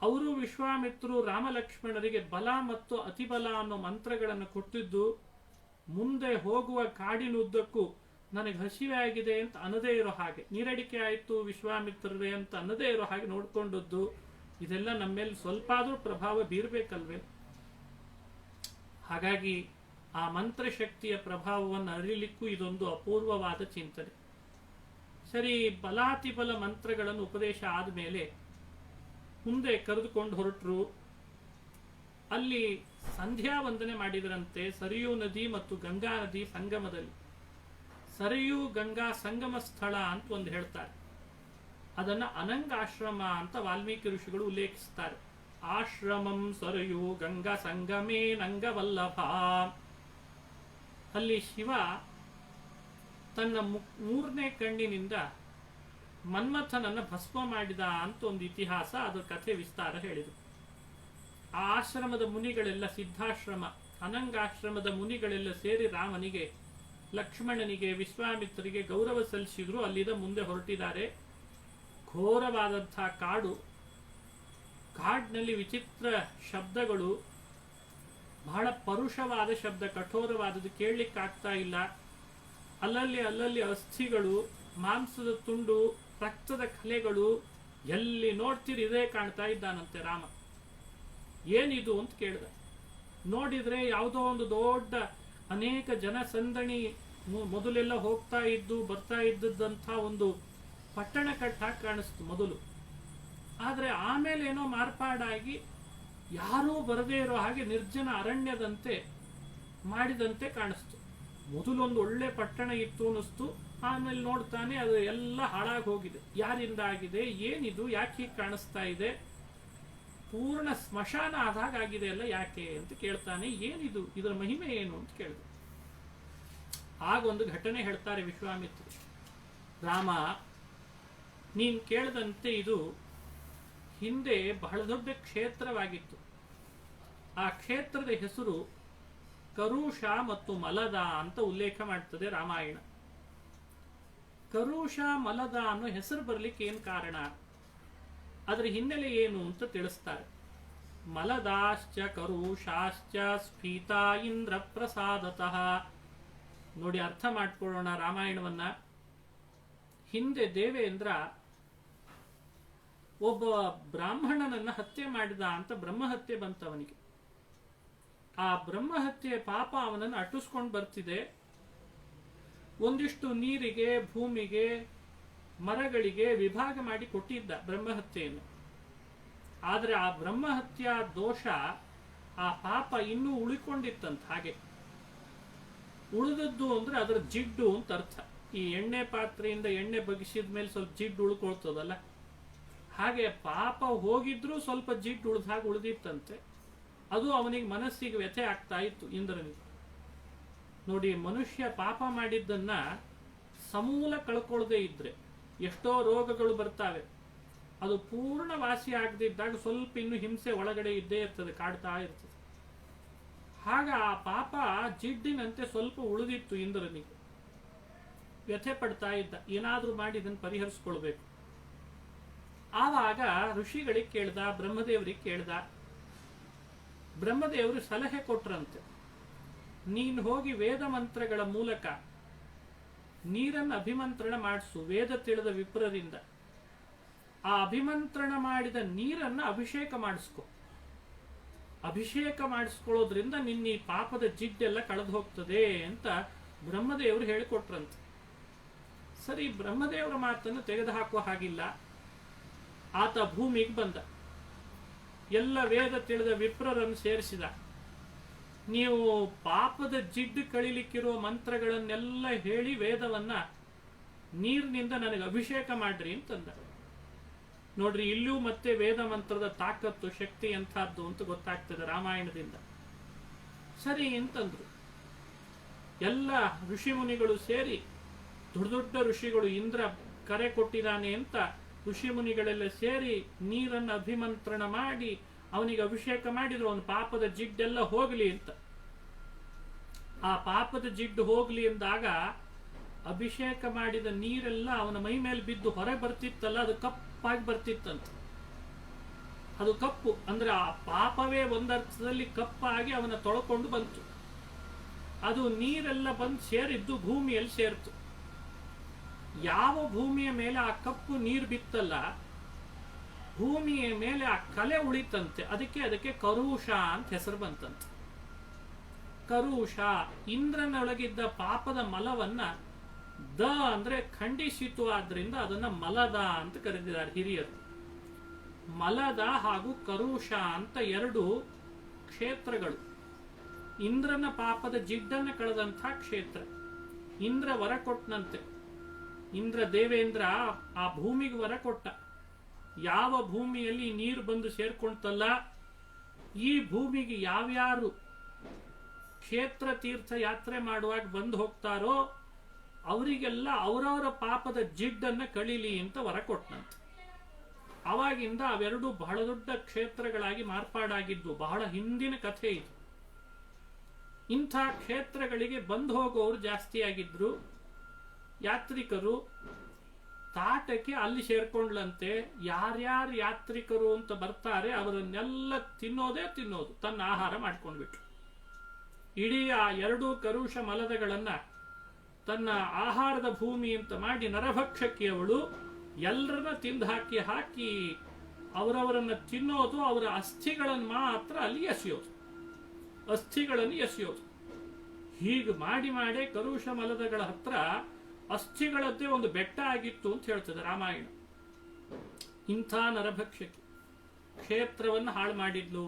ಅವರು ವಿಶ್ವಾಮಿತ್ರರು ರಾಮಲಕ್ಷ್ಮಣರಿಗೆ ಬಲ ಮತ್ತು ಅತಿಬಲ ಅನ್ನೋ ಮಂತ್ರಗಳನ್ನು ಕೊಟ್ಟಿದ್ದು. ಮುಂದೆ ಹೋಗುವ ಕಾಡಿನುದ್ದಕ್ಕೂ ನನಗೆ ಹಸಿವೆ ಆಗಿದೆ ಅಂತ ಅನ್ನದೇ ಇರೋ ಹಾಗೆ, ನೀರಡಿಕೆ ಆಯಿತು ವಿಶ್ವಾಮಿತ್ರರೇ ಅಂತ ಅನ್ನದೇ ಇರೋ ಹಾಗೆ ನೋಡ್ಕೊಂಡದ್ದು. ಇದೆಲ್ಲ ನಮ್ಮ ಮೇಲೆ ಸ್ವಲ್ಪ ಆದ್ರೂ ಪ್ರಭಾವ ಬೀರ್ಬೇಕಲ್ವೇ? ಹಾಗಾಗಿ ಆ ಮಂತ್ರಶಕ್ತಿಯ ಪ್ರಭಾವವನ್ನು ಅರಿಲಿಕ್ಕೂ ಇದೊಂದು ಅಪೂರ್ವವಾದ ಚಿಂತನೆ. ಸರಿ, ಬಲಾತಿಬಲ ಮಂತ್ರಗಳನ್ನು ಉಪದೇಶ ಆದಮೇಲೆ ಮುಂದೆ ಕರೆದುಕೊಂಡು ಹೊರಟರು. ಅಲ್ಲಿ ಸಂಧ್ಯಾ ವಂದನೆ ಮಾಡಿದರಂತೆ ಸರಿಯೂ ನದಿ ಮತ್ತು ಗಂಗಾ ನದಿ ಸಂಗಮದಲ್ಲಿ. ಸರಿಯೂ ಗಂಗಾ ಸಂಗಮ ಸ್ಥಳ ಅಂತ ಒಂದು ಹೇಳ್ತಾರೆ. ಅದನ್ನ ಅನಂಗಾಶ್ರಮ ಅಂತ ವಾಲ್ಮೀಕಿ ಋಷಿಗಳು ಉಲ್ಲೇಖಿಸ್ತಾರೆ. ಆಶ್ರಮಂ ಸರಯೂ ಗಂಗಾ ಸಂಗಮೇ ನಂಗವಲ್ಲಭ. ಅಲ್ಲಿ ಶಿವ ತನ್ನ 3ನೇ ಕಣ್ಣಿನಿಂದ ಮನ್ಮಥನನ್ನ ಭಸ್ಮ ಮಾಡಿದ ಅಂತ ಒಂದು ಇತಿಹಾಸ, ಅದರ ಕಥೆ ವಿಸ್ತಾರ ಹೇಳಿದರು. ಆ ಆಶ್ರಮದ ಮುನಿಗಳೆಲ್ಲ, ಸಿದ್ಧಾಶ್ರಮ ಅನಂಗಾಶ್ರಮದ ಮುನಿಗಳೆಲ್ಲ ಸೇರಿ ರಾಮನಿಗೆ, ಲಕ್ಷ್ಮಣನಿಗೆ, ವಿಶ್ವಾಮಿತ್ರರಿಗೆ ಗೌರವ ಸಲ್ಲಿಸಿದ್ರು. ಅಲ್ಲಿಂದ ಮುಂದೆ ಹೊರಟಿದ್ದಾರೆ. ಘೋರವಾದಂತಹ ಕಾಡು, ಕಾಡಿನಲ್ಲಿ ವಿಚಿತ್ರ ಶಬ್ದಗಳು, ಬಹಳ ಪರುಷವಾದ ಶಬ್ದ, ಕಠೋರವಾದದ್ದು, ಕೇಳಲಿಕ್ಕಾಗ್ತಾ ಇಲ್ಲ. ಅಲ್ಲಲ್ಲಿ ಅಸ್ಥಿಗಳು, ಮಾಂಸದ ತುಂಡು, ರಕ್ತದ ಕಲೆಗಳು, ಎಲ್ಲಿ ನೋಡ್ತೀರಿ ಇದೇ ಕಾಣ್ತಾ ಇದ್ದಾನಂತೆ ರಾಮ. ಏನಿದು ಅಂತ ಕೇಳಿದ. ನೋಡಿದ್ರೆ ಯಾವುದೋ ಒಂದು ದೊಡ್ಡ ಅನೇಕ ಜನಸಂದಣಿ ಮೊದಲೆಲ್ಲ ಹೋಗ್ತಾ ಇದ್ದು ಬರ್ತಾ ಇದ್ದದ್ದಂಥ ಒಂದು ಪಟ್ಟಣ ಕಟ್ಟಾಗಿ ಕಾಣಿಸ್ತು ಮೊದಲು. ಆದರೆ ಆಮೇಲೆ ಏನೋ ಮಾರ್ಪಾಡಾಗಿ ಯಾರೂ ಬರದೇ ಇರೋ ಹಾಗೆ ನಿರ್ಜನ ಅರಣ್ಯದಂತೆ ಮಾಡಿದಂತೆ ಕಾಣಿಸ್ತು. ಮೊದಲೊಂದು ಒಳ್ಳೆ ಪಟ್ಟಣ ಇತ್ತು ಅನ್ನಿಸ್ತು. ಆಮೇಲೆ ನೋಡ್ತಾನೆ ಅದು ಎಲ್ಲ ಹಾಳಾಗಿ ಹೋಗಿದೆ. ಯಾರಿಂದ ಆಗಿದೆ, ಏನಿದು, ಯಾಕೆ ಹೀಗೆ ಕಾಣಿಸ್ತಾ ಇದೆ, ಪೂರ್ಣ ಸ್ಮಶಾನ ಆದಾಗ ಆಗಿದೆ ಅಲ್ಲ, ಯಾಕೆ ಅಂತ ಕೇಳ್ತಾನೆ. ಏನಿದು, ಇದರ ಮಹಿಮೆ ಏನು ಅಂತ ಕೇಳಿದ. ಆಗೊಂದು ಘಟನೆ ಹೇಳ್ತಾರೆ ವಿಶ್ವಾಮಿತ್ರ. ರಾಮ, ನೀನ್ ಕೇಳದಂತೆ ಇದು ಹಿಂದೆ ಬಹಳ ದೊಡ್ಡ ಕ್ಷೇತ್ರವಾಗಿತ್ತು. ಆ ಕ್ಷೇತ್ರದ ಹೆಸರು ಕರುಷ ಮತ್ತು ಮಲದ ಅಂತ ಉಲ್ಲೇಖ ಮಾಡ್ತದೆ ರಾಮಾಯಣ. ಕರುಷ ಮಲದ ಅನ್ನೋ ಹೆಸರು ಬರ್ಲಿಕ್ಕೆ ಏನ್ ಕಾರಣ, ಅದರ ಹಿನ್ನೆಲೆ ಏನು ಅಂತ ತಿಳಿಸ್ತಾರೆ. ಮಲದಾಶ್ಚ ಕರುಷಾಶ್ಚ ಸ್ಫೀತ ಇಂದ್ರ ಪ್ರಸಾದತಃ. ನೋಡಿ, ಅರ್ಥ ಮಾಡ್ಕೊಳ್ಳೋಣ ರಾಮಾಯಣವನ್ನ. ಹಿಂದೆ ದೇವೇಂದ್ರ ಒಬ್ಬ ಬ್ರಾಹ್ಮಣನನ್ನ ಹತ್ಯೆ ಮಾಡಿದ ಅಂತ ಬ್ರಹ್ಮಹತ್ಯೆ ಬಂತವನಿಗೆ. ಆ ಬ್ರಹ್ಮಹತ್ಯೆ ಪಾಪ ಅವನನ್ನು ಅಟ್ಟಿಸ್ಕೊಂಡು ಬರ್ತಿದೆ. ಒಂದಿಷ್ಟು ನೀರಿಗೆ, ಭೂಮಿಗೆ, ಮರಗಳಿಗೆ ವಿಭಾಗ ಮಾಡಿ ಕೊಟ್ಟಿದ್ದ ಬ್ರಹ್ಮಹತ್ಯೆಯನ್ನು. ಆದರೆ ಆ ಬ್ರಹ್ಮಹತ್ಯಾ ದೋಷ, ಆ ಪಾಪ ಇನ್ನೂ ಉಳಿಕೊಂಡಿತ್ತಂತ. ಹಾಗೆ ಉಳಿದದ್ದು ಅಂದ್ರೆ ಅದರ ಜಿಡ್ಡು ಅಂತ ಅರ್ಥ. ಈ ಎಣ್ಣೆ ಪಾತ್ರೆಯಿಂದ ಎಣ್ಣೆ ಬಗಿಸಿದ ಮೇಲೆ ಸ್ವಲ್ಪ ಜಿಡ್ಡು ಉಳ್ಕೊಳ್ತದಲ್ಲ, ಹಾಗೆ ಪಾಪ ಹೋಗಿದ್ರೂ ಸ್ವಲ್ಪ ಜಿಡ್ಡು ಉಳಿದಾಗ ಉಳಿದಿತ್ತಂತೆ. ಅದು ಅವನಿಗೆ ಮನಸ್ಸಿಗೆ ವ್ಯಥೆ ಆಗ್ತಾ ಇತ್ತು ಇಂದ್ರನಿಗೆ. ನೋಡಿ, ಮನುಷ್ಯ ಪಾಪ ಮಾಡಿದ್ದನ್ನ ಸಮೂಲ ಕಳ್ಕೊಳ್ಳದೆ ಇದ್ರೆ ಎಷ್ಟೋ ರೋಗಗಳು ಬರ್ತಾವೆ. ಅದು ಪೂರ್ಣ ವಾಸಿ ಆಗದಿದ್ದಾಗ ಸ್ವಲ್ಪ ಇನ್ನು ಹಿಂಸೆ ಒಳಗಡೆ ಇದ್ದೇ ಇರ್ತದೆ, ಕಾಡ್ತಾ ಇರ್ತದೆ. ಆಗ ಆ ಪಾಪ ಜಿಡ್ಡಿನಂತೆ ಸ್ವಲ್ಪ ಉಳಿದಿತ್ತು ಇಂದ್ರನಿಗೆ. ವ್ಯಥೆ ಪಡ್ತಾ ಇದ್ದ, ಏನಾದ್ರೂ ಮಾಡಿ ಇದನ್ನು ಪರಿಹರಿಸ್ಕೊಳ್ಬೇಕು. ಆವಾಗ ಋಷಿಗಳಿಗೆ ಕೇಳ್ದ, ಬ್ರಹ್ಮದೇವರಿಗೆ ಕೇಳ್ದ. ಬ್ರಹ್ಮದೇವರು ಸಲಹೆ ಕೊಟ್ರಂತೆ, ನೀನು ಹೋಗಿ ವೇದ ಮಂತ್ರಗಳ ಮೂಲಕ ನೀರನ್ನು ಅಭಿಮಂತ್ರಣ ಮಾಡಿಸು ವೇದ ತಿಳಿದ ವಿಪ್ರರಿಂದ. ಆ ಅಭಿಮಂತ್ರಣ ಮಾಡಿದ ನೀರನ್ನು ಅಭಿಷೇಕ ಮಾಡಿಸ್ಕೊ. ಅಭಿಷೇಕ ಮಾಡಿಸ್ಕೊಳ್ಳೋದ್ರಿಂದ ನಿನ್ನ ಈ ಪಾಪದ ಜಿಡ್ಡೆಲ್ಲ ಕಳೆದು ಹೋಗ್ತದೆ ಅಂತ ಬ್ರಹ್ಮದೇವರು ಹೇಳಿಕೊಟ್ರಂತೆ. ಸರಿ, ಬ್ರಹ್ಮದೇವರ ಮಾತನ್ನು ತೆಗೆದುಹಾಕುವ ಹಾಗಿಲ್ಲ. ಆತ ಭೂಮಿಗೆ ಬಂದ, ಎಲ್ಲ ವೇದ ತಿಳಿದ ವಿಪ್ರರನ್ನು ಸೇರಿಸಿದ. ನೀವು ಪಾಪದ ಜಿಡ್ಡು ಕಳಿಲಿಕ್ಕಿರುವ ಮಂತ್ರಗಳನ್ನೆಲ್ಲ ಹೇಳಿ ವೇದವನ್ನ ನೀರಿನಿಂದ ನನಗೆ ಅಭಿಷೇಕ ಮಾಡ್ರಿ ಅಂತಂದ. ನೋಡ್ರಿ, ಇಲ್ಲೂ ಮತ್ತೆ ವೇದ ಮಂತ್ರದ ತಾಕತ್ತು, ಶಕ್ತಿ ಎಂಥದ್ದು ಅಂತ ಗೊತ್ತಾಗ್ತದೆ ರಾಮಾಯಣದಿಂದ. ಸರಿ ಅಂತಂದ್ರು. ಎಲ್ಲ ಋಷಿ ಮುನಿಗಳು ಸೇರಿ, ದೊಡ್ಡ ದೊಡ್ಡ ಋಷಿಗಳು, ಇಂದ್ರ ಕರೆ ಕೊಟ್ಟಿದ್ದಾನೆ ಅಂತ ಋಷಿ ಮುನಿಗಳೆಲ್ಲ ಸೇರಿ ನೀರನ್ನು ಅಭಿಮಂತ್ರಣ ಮಾಡಿ ಅವನಿಗೆ ಅಭಿಷೇಕ ಮಾಡಿದ್ರು, ಅವನ ಪಾಪದ ಜಿಡ್ಡೆಲ್ಲ ಹೋಗಲಿ ಅಂತ. ಆ ಪಾಪದ ಜಿಡ್ಡು ಹೋಗ್ಲಿ ಎಂದಾಗ ಅಭಿಷೇಕ ಮಾಡಿದ ನೀರೆಲ್ಲ ಅವನ ಮೈ ಮೇಲೆ ಬಿದ್ದು ಹೊರ ಬರ್ತಿತ್ತಲ್ಲ, ಅದು ಕಪ್ಪಾಗಿ ಬರ್ತಿತ್ತಂತ. ಅದು ಕಪ್ಪು ಅಂದ್ರೆ ಆ ಪಾಪವೇ ಒಂದರ್ಥದಲ್ಲಿ ಕಪ್ಪಾಗಿ ಅವನ ತೊಳ್ಕೊಂಡು ಬಂತು. ಅದು ನೀರೆಲ್ಲ ಬಂದು ಸೇರಿದ್ದು ಭೂಮಿಯಲ್ಲಿ ಸೇರ್ತು. ಯಾವ ಭೂಮಿಯ ಮೇಲೆ ಆ ಕಪ್ಪು ನೀರು ಬಿತ್ತಲ್ಲ, ಭೂಮಿಯ ಮೇಲೆ ಆ ಕಲೆ ಉಳಿತಂತೆ. ಅದಕ್ಕೆ ಕರುಷ ಅಂತ ಹೆಸರು ಬಂತಂತೆ. ಕರುಷ ಇಂದ್ರನೊಳಗಿದ್ದ ಪಾಪದ ಮಲವನ್ನ ದ ಅಂದ್ರೆ ಖಂಡಿಸಿತು, ಆದ್ರಿಂದ ಅದನ್ನ ಮಲದ ಅಂತ ಕರೆದಿದ್ದಾರೆ ಹಿರಿಯರು. ಮಲದ ಹಾಗೂ ಕರುಷ ಅಂತ ಎರಡು ಕ್ಷೇತ್ರಗಳು. ಇಂದ್ರನ ಪಾಪದ ಜಿಡ್ಡನ್ನ ಕಳೆದಂಥ ಕ್ಷೇತ್ರ. ಇಂದ್ರ ವರ ಕೊಟ್ಟನಂತೆ. ಇಂದ್ರ ದೇವೇಂದ್ರ ಆ ಭೂಮಿಗೆ ವರ ಕೊಟ್ಟ, ಯಾವ ಭೂಮಿಯಲ್ಲಿ ನೀರು ಬಂದು ಸೇರ್ಕೊಂತಲ್ಲ, ಈ ಭೂಮಿಗೆ ಯಾವ್ಯಾರು ಕ್ಷೇತ್ರ ತೀರ್ಥ ಯಾತ್ರೆ ಮಾಡುವಾಗ ಬಂದು ಹೋಗ್ತಾರೋ ಅವರಿಗೆಲ್ಲ ಅವರವರ ಪಾಪದ ಜಿಡ್ಡನ್ನ ಕಳೀಲಿ ಅಂತ ವರ ಕೊಟ್ಟನಂತೆ. ಅವಾಗಿಂದ ಅವೆರಡು ಬಹಳ ದೊಡ್ಡ ಕ್ಷೇತ್ರಗಳಾಗಿ ಮಾರ್ಪಾಡಾಗಿದ್ದು. ಬಹಳ ಹಿಂದಿನ ಕಥೆ ಇದು. ಇಂಥ ಕ್ಷೇತ್ರಗಳಿಗೆ ಬಂದು ಹೋಗೋರು ಜಾಸ್ತಿ ಆಗಿದ್ರು. ಯಾತ್ರಿಕರು ತಾಟಕ್ಕೆ ಅಲ್ಲಿ ಸೇರ್ಕೊಂಡ್ಲಂತೆ. ಯಾರ್ಯಾರು ಯಾತ್ರಿಕರು ಅಂತ ಬರ್ತಾರೆ ಅವರನ್ನೆಲ್ಲ ತಿನ್ನೋದು, ತನ್ನ ಆಹಾರ ಮಾಡ್ಕೊಂಡ್ಬಿಟ್ರು. ಇಡೀ ಆ ಎರಡೂ ಕರುಷ ಮಲದಗಳನ್ನ ತನ್ನ ಆಹಾರದ ಭೂಮಿ ಅಂತ ಮಾಡಿ ನರಭಕ್ಷಕಿ ಅವಳು ಎಲ್ಲರನ್ನ ತಿಂದು ಹಾಕಿ ಅವರವರನ್ನ ತಿನ್ನೋದು, ಅವರ ಅಸ್ಥಿಗಳನ್ನು ಮಾತ್ರ ಅಲ್ಲಿ ಅಸ್ಥಿಗಳನ್ನು ಎಸೆಯೋದು. ಹೀಗೆ ಮಾಡಿ ಕರುಷ ಮಲದಗಳ ಹತ್ರ ಅಸ್ಥಿಗಳದ್ದೇ ಒಂದು ಬೆಟ್ಟ ಆಗಿತ್ತು ಅಂತ ಹೇಳ್ತದೆ ರಾಮಾಯಣ. ಇಂಥ ನರಭಕ್ಷಕಿ ಕ್ಷೇತ್ರವನ್ನು ಹಾಳು ಮಾಡಿದ್ಲು.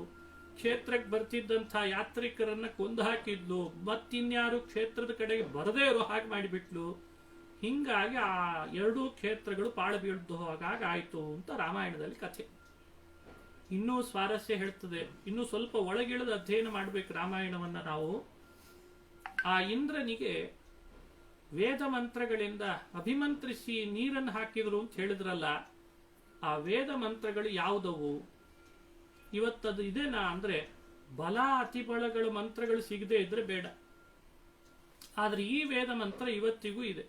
ಕ್ಷೇತ್ರಕ್ಕೆ ಬರ್ತಿದ್ದಂಥ ಯಾತ್ರಿಕರನ್ನ ಕೊಂದು ಹಾಕಿದ್ಲು. ಮತ್ತಿನ್ಯಾರು ಕ್ಷೇತ್ರದ ಕಡೆಗೆ ಬರದೇ ಇರೋ ಹಾಗೆ ಮಾಡಿಬಿಟ್ಲು. ಹಿಂಗಾಗಿ ಆ ಎರಡೂ ಕ್ಷೇತ್ರಗಳು ಪಾಳು ಬೀಳ್ದು ಹಾಗಾಯ್ತು ಅಂತ ರಾಮಾಯಣದಲ್ಲಿ ಕಥೆ. ಇನ್ನೂ ಸ್ವಾರಸ್ಯ ಹೇಳ್ತದೆ. ಇನ್ನೂ ಸ್ವಲ್ಪ ಒಳಗಿಳಿದು ಅಧ್ಯಯನ ಮಾಡಬೇಕು ರಾಮಾಯಣವನ್ನ ನಾವು. ಆ ಇಂದ್ರನಿಗೆ ವೇದ ಮಂತ್ರಗಳಿಂದ ಅಭಿಮಂತ್ರಿಸಿ ನೀರನ್ನು ಹಾಕಿದ್ರು ಅಂತ ಹೇಳಿದ್ರಲ್ಲ, ಆ ವೇದ ಮಂತ್ರಗಳು ಯಾವುದವು? ಇವತ್ತದು ಇದೇನಾ ಅಂದ್ರೆ ಬಲ ಅತಿಬಲಗಳ ಮಂತ್ರಗಳು ಸಿಗದೆ ಇದ್ರೆ ಬೇಡ. ಆದ್ರೆ ಈ ವೇದ ಮಂತ್ರ ಇವತ್ತಿಗೂ ಇದೆ.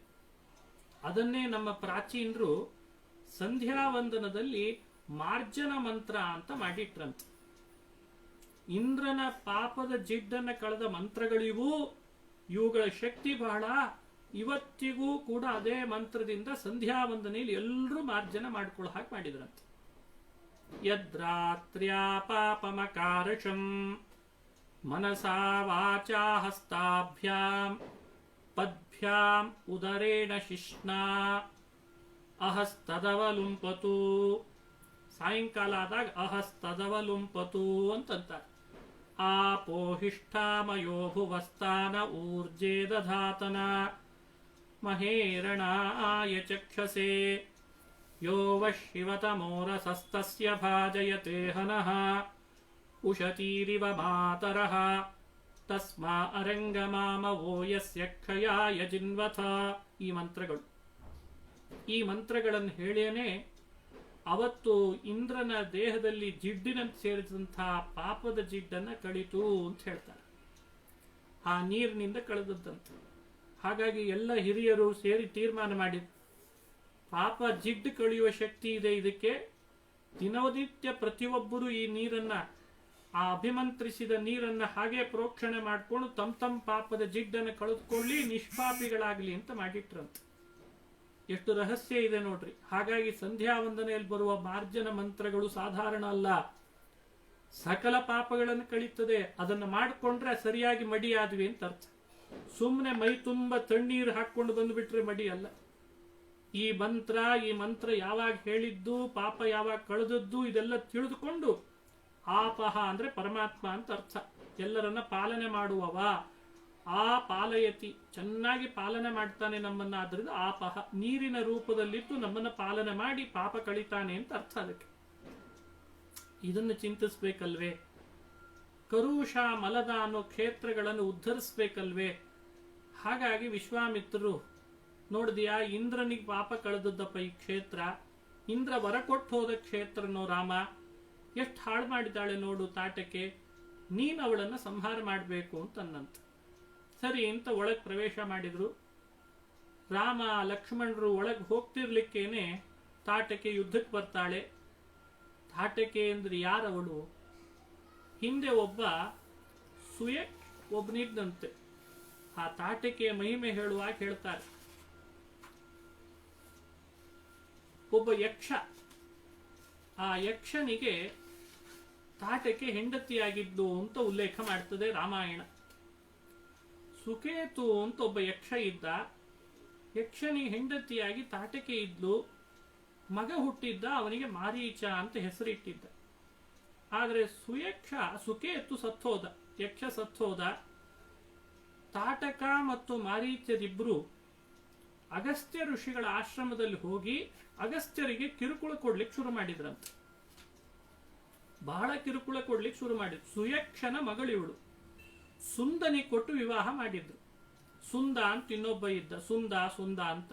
ಅದನ್ನೇ ನಮ್ಮ ಪ್ರಾಚೀನರು ಸಂಧ್ಯಾ ವಂದನದಲ್ಲಿ ಮಾರ್ಜನ ಮಂತ್ರ ಅಂತ ಮಾಡಿಟ್ರಂತ. ಇಂದ್ರನ ಪಾಪದ ಜಿಡ್ಡನ್ನ ಕಳೆದ ಮಂತ್ರಗಳಿವು. ಇವುಗಳ ಶಕ್ತಿ ಬಹಳ. ಇವತ್ತಿಗೂ ಕೂಡ ಅದೇ ಮಂತ್ರದಿಂದ ಸಂಧ್ಯಾ ವಂದನೆಯಲ್ಲಿ ಎಲ್ಲರೂ ಮಾರ್ಜನ ಮಾಡ್ಕೊಳ್ಳೋ ಹಾಗೆ ಮಾಡಿದ್ರಂತೆ. ಯದ್ರಾತ್ರ್ಯಾ ಪಾಪಮಕಾರಶಂ ಮನಸಾ ವಾಚಾ ಹಸ್ತಾಭ್ಯಾಂ ಪದ್ಭ್ಯಾಂ ಉದರೇಣ ಶಿಷ್ಣಾ ಅಹಸ್ತದವಲುಂಪತು. ಸಾಯಂಕಾಲ ಆದಾಗ ಅಹಸ್ತದವಲುಂಪತು ಅಂತಂತಾರೆ. ಆಪೋಹಿಷ್ಠಾಮಯೋ ಭುವಸ್ತಾನ ಊರ್ಜೇ ದಧಾತನ ಮಹೇರಣಾಯ ಚಕ್ಷಸೆ ಯೋ ವಶಿವತಮೋರಸಸ್ತಸ್ಯ ಭಾಜಯತೆ ಹನಃ ಉಷತೀರಿವ ಮಾತರಃ ತಸ್ಮಾ ಅರಂಗಮಾಮವೋ ಯಸ್ಯ ಕ್ಷಯಾಯ ಜಿನ್ವಥ. ಈ ಮಂತ್ರಗಳು, ಈ ಮಂತ್ರಗಳನ್ನು ಹೇಳೇನೆ ಅವತ್ತು ಇಂದ್ರನ ದೇಹದಲ್ಲಿ ಜಿಡ್ಡಿನಂತೆ ಸೇರಿದಂತಹ ಪಾಪದ ಜಿಡ್ಡನ್ನ ಕಳಿತು ಅಂತ ಹೇಳ್ತಾರೆ. ಆ ನೀರಿನಿಂದ ಕಳೆದದ್ದಂತೆ. ಹಾಗಾಗಿ ಎಲ್ಲ ಹಿರಿಯರು ಸೇರಿ ತೀರ್ಮಾನ ಮಾಡಿದ್ರು, ಪಾಪ ಜಿಡ್ಡು ಕಳೆಯುವ ಶಕ್ತಿ ಇದೆ ಇದಕ್ಕೆ, ದಿನನಿತ್ಯ ಪ್ರತಿಯೊಬ್ಬರು ಈ ನೀರನ್ನ, ಆ ಅಭಿಮಂತ್ರಿಸಿದ ನೀರನ್ನ ಹಾಗೆ ಪ್ರೋಕ್ಷಣೆ ಮಾಡಿಕೊಂಡು ತಮ್ಮ ಪಾಪದ ಜಿಡ್ಡನ್ನು ಕಳೆದುಕೊಳ್ಳಿ, ನಿಷ್ಪಾಪಿಗಳಾಗ್ಲಿ ಅಂತ ಮಾಡಿಟ್ರಂತೆ. ಎಷ್ಟು ರಹಸ್ಯ ಇದೆ ನೋಡ್ರಿ. ಹಾಗಾಗಿ ಸಂಧ್ಯಾ ವಂದನೆಯಲ್ಲಿ ಬರುವ ಮಾರ್ಜನ ಮಂತ್ರಗಳು ಸಾಧಾರಣ ಅಲ್ಲ, ಸಕಲ ಪಾಪಗಳನ್ನು ಕಳೀತದೆ. ಅದನ್ನು ಮಾಡಿಕೊಂಡ್ರೆ ಸರಿಯಾಗಿ ಮಡಿಯಾದ್ವಿ ಅಂತ ಅರ್ಥ. ಸುಮ್ಮನೆ ಮೈ ತುಂಬ ತಣ್ಣೀರು ಹಾಕೊಂಡು ಬಂದ್ಬಿಟ್ರೆ ಮಡಿ ಅಲ್ಲ. ಈ ಮಂತ್ರ ಯಾವಾಗ ಹೇಳಿದ್ದು, ಪಾಪ ಯಾವಾಗ ಕಳೆದದ್ದು, ಇದೆಲ್ಲ ತಿಳಿದುಕೊಂಡು ಆಪಹ ಅಂದ್ರೆ ಪರಮಾತ್ಮ ಅಂತ ಅರ್ಥ. ಎಲ್ಲರನ್ನ ಪಾಲನೆ ಮಾಡುವವ, ಆ ಪಾಲಯತಿ, ಚೆನ್ನಾಗಿ ಪಾಲನೆ ಮಾಡ್ತಾನೆ ನಮ್ಮನ್ನ. ಆದ್ರಿಂದ ಆಪಹ, ನೀರಿನ ರೂಪದಲ್ಲಿದ್ದು ನಮ್ಮನ್ನ ಪಾಲನೆ ಮಾಡಿ ಪಾಪ ಕಳಿತಾನೆ ಅಂತ ಅರ್ಥ ಅದಕ್ಕೆ. ಇದನ್ನು ಚಿಂತಿಸ್ಬೇಕಲ್ವೇ? ಕರುಷ ಮಲದ ಅನ್ನೋ ಕ್ಷೇತ್ರಗಳನ್ನು ಉದ್ಧರಿಸ್ಬೇಕಲ್ವೇ? ಹಾಗಾಗಿ ವಿಶ್ವಾಮಿತ್ರರು ನೋಡಿದ್ಯಾ, ಇಂದ್ರನಿಗೆ ಪಾಪ ಕಳೆದದ್ದಪ್ಪ ಈ ಕ್ಷೇತ್ರ, ಇಂದ್ರ ವರ ಕೊಟ್ಟು ಹೋದ ಕ್ಷೇತ್ರನೋ ರಾಮ, ಎಷ್ಟು ಹಾಳು ಮಾಡಿದ್ದಾಳೆ ನೋಡು ತಾಟಕ್ಕೆ, ನೀನು ಅವಳನ್ನು ಸಂಹಾರ ಮಾಡಬೇಕು ಅಂತನ್ನಂತ. ಸರಿ ಅಂತ ಒಳಗೆ ಪ್ರವೇಶ ಮಾಡಿದ್ರು. ರಾಮ ಲಕ್ಷ್ಮಣರು ಒಳಗೆ ಹೋಗ್ತಿರ್ಲಿಕ್ಕೇನೆ ತಾಟಕ್ಕೆ ಯುದ್ಧಕ್ಕೆ ಬರ್ತಾಳೆ. ತಾಟಕೆ ಅಂದ್ರೆ ಯಾರವಳು? ಹಿಂದೆ ಒಬ್ಬ ಸುಯಕ್ ಒಬ್ಬನಿದ್ದಂತೆ. ಆ ತಾಟಕೆಯ ಮಹಿಮೆ ಹೇಳುವಾಗ ಹೇಳ್ತಾರೆ, ಒಬ್ಬ ಯಕ್ಷ, ಆ ಯಕ್ಷನಿಗೆ ತಾಟಕೆ ಹೆಂಡತಿಯಾಗಿದ್ದು ಅಂತ ಉಲ್ಲೇಖ ಮಾಡ್ತದೆ ರಾಮಾಯಣ. ಸುಕೇತು ಅಂತ ಒಬ್ಬ ಯಕ್ಷ ಇದ್ದ, ಯಕ್ಷನಿಗೆ ಹೆಂಡತಿಯಾಗಿ ತಾಟಕೆ ಇದ್ಲು, ಮಗ ಹುಟ್ಟಿದ್ದ, ಅವನಿಗೆ ಮಾರೀಚ ಅಂತ ಹೆಸರಿಟ್ಟಿದ್ದ. ಆದರೆ ಸುಕೇತು ಸತ್ತೋದ, ಯಕ್ಷ ಸತ್ತೋದ. ತಾಟಕ ಮತ್ತು ಮಾರೀಚರಿಬ್ರು ಅಗಸ್ತ್ಯ ಋಷಿಗಳ ಆಶ್ರಮದಲ್ಲಿ ಹೋಗಿ ಅಗಸ್ತ್ಯರಿಗೆ ಕಿರುಕುಳ ಕೊಡ್ಲಿಕ್ಕೆ ಶುರು ಮಾಡಿದ್ರಂತೆ. ಬಹಳ ಕಿರುಕುಳ ಕೊಡ್ಲಿಕ್ಕೆ ಶುರು ಮಾಡಿದ್ರು. ಸುಯಕ್ಷನ ಮಗಳಿವಳು, ಸುಂದನಿ ಕೊಟ್ಟು ವಿವಾಹ ಮಾಡಿದ್ರು. ಸುಂದ ಅಂತ ಇನ್ನೊಬ್ಬ ಇದ್ದ, ಸುಂದ ಅಂತ.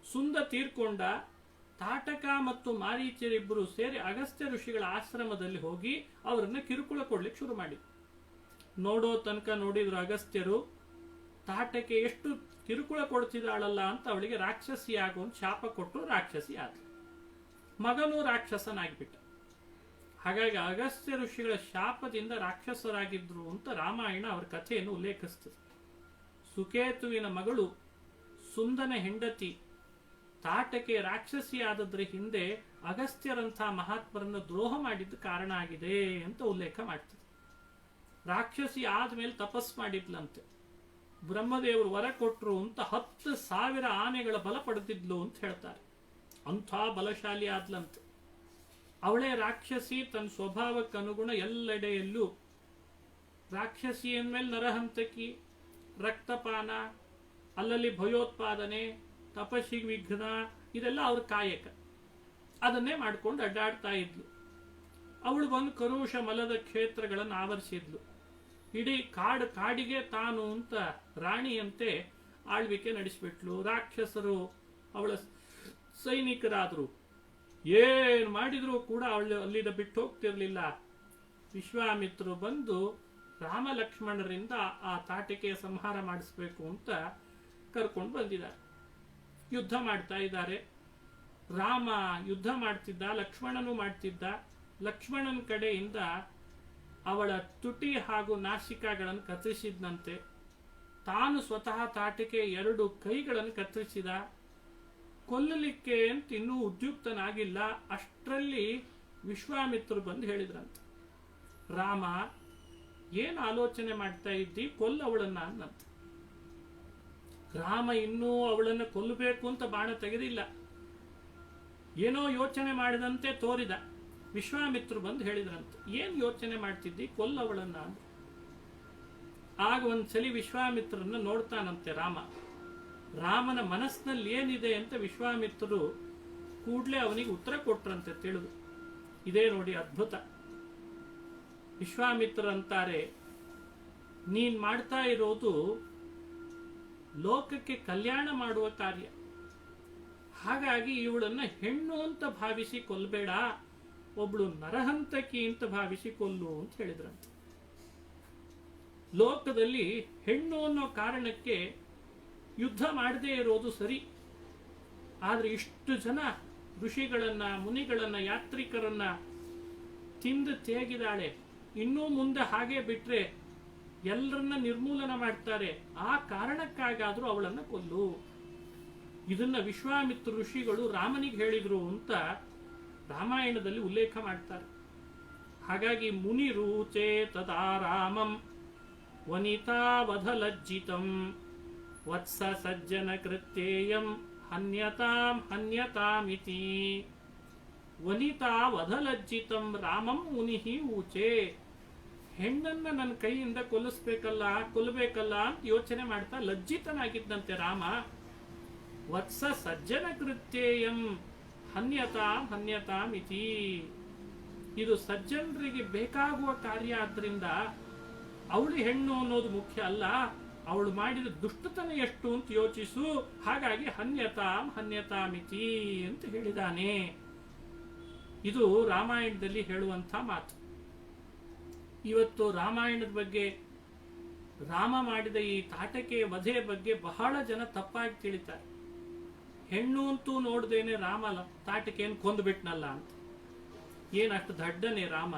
ಸುಂದ ತೀರ್ಕೊಂಡ. ತಾಟಕ ಮತ್ತು ಮಾರೀಚರಿಬ್ಬರು ಸೇರಿ ಅಗಸ್ತ್ಯ ಋಷಿಗಳ ಆಶ್ರಮದಲ್ಲಿ ಹೋಗಿ ಅವರನ್ನ ಕಿರುಕುಳ ಕೊಡ್ಲಿಕ್ಕೆ ಶುರು ಮಾಡಿದ್ರು. ನೋಡೋ ತನಕ ನೋಡಿದ್ರು ಅಗಸ್ತ್ಯರು, ತಾಟಕೆ ಎಷ್ಟು ಕಿರುಕುಳ ಕೊಡ್ತಿದ್ದಾಳಲ್ಲ ಅಂತ ಅವಳಿಗೆ ರಾಕ್ಷಸಿ ಆಗುವಂತ ಶಾಪ ಕೊಟ್ಟು ರಾಕ್ಷಸಿ ಆದ್ಲು. ಮಗನೂ ರಾಕ್ಷಸನಾಗಿಬಿಟ್ಟ. ಹಾಗಾಗಿ ಅಗಸ್ತ್ಯ ಋಷಿಗಳ ಶಾಪದಿಂದ ರಾಕ್ಷಸರಾಗಿದ್ರು ಅಂತ ರಾಮಾಯಣ ಅವರ ಕಥೆಯನ್ನು ಉಲ್ಲೇಖಿಸ್ತದೆ. ಸುಕೇತುವಿನ ಮಗಳು ಸುಂದನ ಹೆಂಡತಿ ತಾಟಕೆ ರಾಕ್ಷಸಿ ಆದದ್ರ ಹಿಂದೆ ಅಗಸ್ತ್ಯರಂಥ ಮಹಾತ್ಮರನ್ನು ದ್ರೋಹ ಮಾಡಿದ್ದು ಕಾರಣ ಆಗಿದೆ ಅಂತ ಉಲ್ಲೇಖ ಮಾಡ್ತದೆ. ರಾಕ್ಷಸಿ ಆದ್ಮೇಲೆ ತಪಸ್ ಮಾಡಿದ್ಲಂತೆ. ಬ್ರಹ್ಮದೇವರು ವರ ಕೊಟ್ರು ಅಂತ 10,000 ಆನೆಗಳ ಬಲ ಪಡೆದಿದ್ಲು ಅಂತ ಹೇಳ್ತಾರೆ. ಅಂಥ ಬಲಶಾಲಿ ಆದ್ಲಂತೆ. ಅವಳೇ ರಾಕ್ಷಸಿ. ತನ್ನ ಸ್ವಭಾವಕ್ಕೆ ಅನುಗುಣ ಎಲ್ಲೆಡೆಯಲ್ಲೂ ರಾಕ್ಷಸಿ ಅಂದ್ಮೇಲೆ ನರಹಂತಕಿ, ರಕ್ತಪಾನ, ಅಲ್ಲಲ್ಲಿ ಭಯೋತ್ಪಾದನೆ, ತಪಸ್ಸಿಗೆ ವಿಘ್ನ, ಇದೆಲ್ಲ ಅವ್ರ ಕಾಯಕ. ಅದನ್ನೇ ಮಾಡ್ಕೊಂಡು ಅಡ್ಡಾಡ್ತಾ ಇದ್ಲು. ಅವಳು ಬಂದು ಕರುಷ ಮಲದ ಕ್ಷೇತ್ರಗಳನ್ನು ಆವರಿಸಿದ್ಲು. ಇಡೀ ಕಾಡಿಗೆ ತಾನು ಅಂತ ರಾಣಿಯಂತೆ ಆಳ್ವಿಕೆ ನಡೆಸಿಬಿಟ್ಲು. ರಾಕ್ಷಸರು ಅವಳ ಸೈನಿಕರಾದ್ರು. ಏನ್ ಮಾಡಿದ್ರು ಕೂಡ ಅವಳು ಅಲ್ಲಿಂದ ಬಿಟ್ಟು ಹೋಗ್ತಿರ್ಲಿಲ್ಲ. ವಿಶ್ವಾಮಿತ್ರರು ಬಂದು ರಾಮ ಲಕ್ಷ್ಮಣರಿಂದ ಆ ತಾಟಕೆಯ ಸಂಹಾರ ಮಾಡಿಸ್ಬೇಕು ಅಂತ ಕರ್ಕೊಂಡು ಬಂದಿದ್ದಾರೆ. ಯುದ್ಧ ಮಾಡ್ತಾ ಇದ್ದಾರೆ. ರಾಮ ಯುದ್ಧ ಮಾಡ್ತಿದ್ದ, ಲಕ್ಷ್ಮಣನು ಮಾಡ್ತಿದ್ದ. ಲಕ್ಷ್ಮಣನ ಕಡೆಯಿಂದ ಅವಳ ತುಟಿ ಹಾಗೂ ನಾಸಿಕಾಗಳನ್ನು ಕತ್ತರಿಸಿದ್ನಂತೆ. ತಾನು ಸ್ವತಃ ತಾಟಕೆ 2 ಕೈಗಳನ್ನು ಕತ್ತರಿಸಿದ. ಕೊಲ್ಲಲಿಕ್ಕೆ ಅಂತ ಇನ್ನೂ ಉದ್ಯುಕ್ತನಾಗಿಲ್ಲ. ಅಷ್ಟರಲ್ಲಿ ವಿಶ್ವಾಮಿತ್ರರು ಬಂದು ಹೇಳಿದ್ರಂತೆ, ರಾಮ ಏನು ಆಲೋಚನೆ ಮಾಡ್ತಾ ಇದ್ದಿ, ಕೊಲ್ಲವಳನ್ನ ಅನ್ನಂತ. ರಾಮ ಇನ್ನೂ ಅವಳನ್ನು ಕೊಲ್ಲಬೇಕು ಅಂತ ಬಾಣ ತೆಗೆದಿಲ್ಲ. ಏನೋ ಯೋಚನೆ ಮಾಡಿದಂತೆ ತೋರಿದ. ವಿಶ್ವಾಮಿತ್ರರು ಬಂದು ಹೇಳಿದ್ರಂತೆ, ಏನ್ ಯೋಚನೆ ಮಾಡ್ತಿದ್ದಿ, ಕೊಲ್ಲವಳನ್ನ ಅಂತ. ಆಗ ಒಂದ್ಸಲಿ ವಿಶ್ವಾಮಿತ್ರರನ್ನ ನೋಡ್ತಾನಂತೆ ರಾಮ. ರಾಮನ ಮನಸ್ಸಿನಲ್ಲಿ ಏನಿದೆ ಅಂತ ವಿಶ್ವಾಮಿತ್ರರು ಕೂಡ್ಲೆ ಅವನಿಗೆ ಉತ್ತರ ಕೊಟ್ರಂತೆ ತಿಳಿದು. ಇದೇ ನೋಡಿ ಅದ್ಭುತ. ವಿಶ್ವಾಮಿತ್ರರಂತಾರೆ, ನೀನ್ ಮಾಡ್ತಾ ಇರೋದು ಲೋಕಕ್ಕೆ ಕಲ್ಯಾಣ ಮಾಡುವ ಕಾರ್ಯ. ಹಾಗಾಗಿ ಇವಳನ್ನ ಹೆಣ್ಣು ಅಂತ ಭಾವಿಸಿ ಕೊಲ್ಲಬೇಡ, ಒಬ್ಳು ನರಹಂತಕಿ ಅಂತ ಭಾವಿಸಿ ಕೊಲ್ಲು ಅಂತ ಹೇಳಿದ್ರಂತೆ. ಲೋಕದಲ್ಲಿ ಹೆಣ್ಣು ಅನ್ನೋ ಕಾರಣಕ್ಕೆ ಯುದ್ಧ ಮಾಡದೇ ಇರೋದು ಸರಿ. ಆದ್ರೆ ಇಷ್ಟು ಜನ ಋಷಿಗಳನ್ನ, ಮುನಿಗಳನ್ನ, ಯಾತ್ರಿಕರನ್ನ ತಿಂದು ತೇಗಿದಾಳೆ. ಇನ್ನೂ ಮುಂದೆ ಹಾಗೆ ಬಿಟ್ರೆ ಎಲ್ಲರನ್ನ ನಿರ್ಮೂಲನ ಮಾಡ್ತಾರೆ. ಆ ಕಾರಣಕ್ಕಾಗಾದ್ರೂ ಅವಳನ್ನ ಕೊಲ್ಲು. ಇದನ್ನ ವಿಶ್ವಾಮಿತ್ರ ಋಷಿಗಳು ರಾಮನಿಗೆ ಹೇಳಿದ್ರು ಅಂತ ರಾಮಾಯಣದಲ್ಲಿ ಉಲ್ಲೇಖ ಮಾಡ್ತಾರೆ. ಹಾಗಾಗಿ ಮುನಿರೂಚೆ ತದಾ ರಾಮಂ ವನಿತಾವಧಲಜ್ಜಿತಂ ವತ್ಸ ಸಜ್ಜನ ಕೃತ್ಯೇಯಂ ಹನ್ಯತಾಂ ಹನ್ಯತಾಮಿತಿ. ವನಿತಾವಧಲಜ್ಜಿತಂ ರಾಮಂ ಮುನಿಹಿ ಊಚೆ. ಹೆಣ್ಣನ್ನ ನನ್ನ ಕೈಯಿಂದ ಕೊಲ್ಲಬೇಕಲ್ಲ ಅಂತ ಯೋಚನೆ ಮಾಡ್ತಾ ಲಜ್ಜಿತನಾಗಿದ್ದಂತೆ ರಾಮ. ವತ್ಸ ಸಜ್ಜನ ಕೃತ್ಯೇಯಂ ಹನ್ಯತಾಂ ಹನ್ಯತಾಮಿತಿ. ಇದು ಸಜ್ಜನರಿಗೆ ಬೇಕಾಗುವ ಕಾರ್ಯ ಆದ್ರಿಂದ ಅವಳು ಹೆಣ್ಣು ಅನ್ನೋದು ಮುಖ್ಯ ಅಲ್ಲ, ಅವಳು ಮಾಡಿದ ದುಷ್ಟತನ ಎಷ್ಟು ಅಂತ ಯೋಚಿಸು. ಹಾಗಾಗಿ ಹನ್ಯತಾಂ ಹನ್ಯತಾಮಿತಿ ಅಂತ ಹೇಳಿದಾನೆ. ಇದು ರಾಮಾಯಣದಲ್ಲಿ ಹೇಳುವಂಥ ಮಾತು. ಇವತ್ತು ರಾಮಾಯಣದ ಬಗ್ಗೆ, ರಾಮ ಮಾಡಿದ ಈ ತಾಟಕೆ ವಧೆ ಬಗ್ಗೆ ಬಹಳ ಜನ ತಪ್ಪಾಗಿ ತಿಳಿತಾರೆ. ಹೆಣ್ಣು ಅಂತೂ ನೋಡ್ದೇನೆ ರಾಮ ತಾಟಕೆಯನ್ನು ಕೊಂದುಬಿಟ್ನಲ್ಲ ಅಂತ. ಏನಷ್ಟು ದಡ್ಡನೆ ರಾಮ,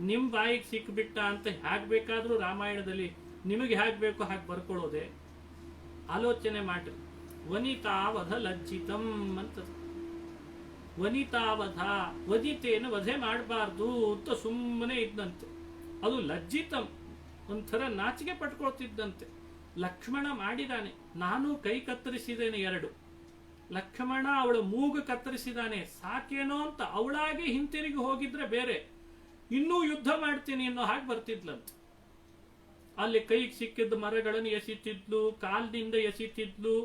ನಿಮ್ ಬಾಯಿಗೆ ಸಿಕ್ಬಿಟ್ಟ ಅಂತ ಹೇಗ್ ಬೇಕಾದ್ರೂ ರಾಮಾಯಣದಲ್ಲಿ ನಿಮಗೆ ಹೇಗ್ ಬೇಕೋ ಹಾಗೆ ಬರ್ಕೊಳ್ಳೋದೆ. ಆಲೋಚನೆ ಮಾಡ್ರಿ. ವನಿತಾವಧ ಲಜ್ಜಿತಂ ಅಂತ. ವನಿತಾವಧ, ವನಿತೆಯನ್ನು ವಧೆ ಮಾಡಬಾರ್ದು ಅಂತ ಸುಮ್ಮನೆ ಇದ್ದಂತೆ. ಅದು ಲಜ್ಜಿತಂ, ಒಂಥರ ನಾಚಿಕೆ ಪಟ್ಕೊಳ್ತಿದ್ದಂತೆ. ಲಕ್ಷ್ಮಣ ಮಾಡಿದಾನೆ, ನಾನು ಕೈ ಕತ್ತರಿಸಿದ್ದೇನೆ 2. ಲಕ್ಷ್ಮಣ ಅವಳ ಮೂಗು ಕತ್ತರಿಸಿದಾನೆ, ಸಾಕೇನೋ ಅಂತ ಅವಳಾಗಿ ಹಿಂತಿರುಗಿ ಹೋಗಿದ್ರೆ ಬೇರೆ, ಇನ್ನೂ ಯುದ್ಧ ಮಾಡ್ತೀನಿ ಅನ್ನೋ ಹಾಗೆ ಬರ್ತಿದ್ಲಂತ. ಅಲ್ಲಿ ಕೈಗೆ ಸಿಕ್ಕಿದ್ದ ಮರಗಳನ್ನು ಎಸಿತಿದ್ಲು, ಕಾಲಿನಿಂದ ಎಸಿತಿದ್ಲು.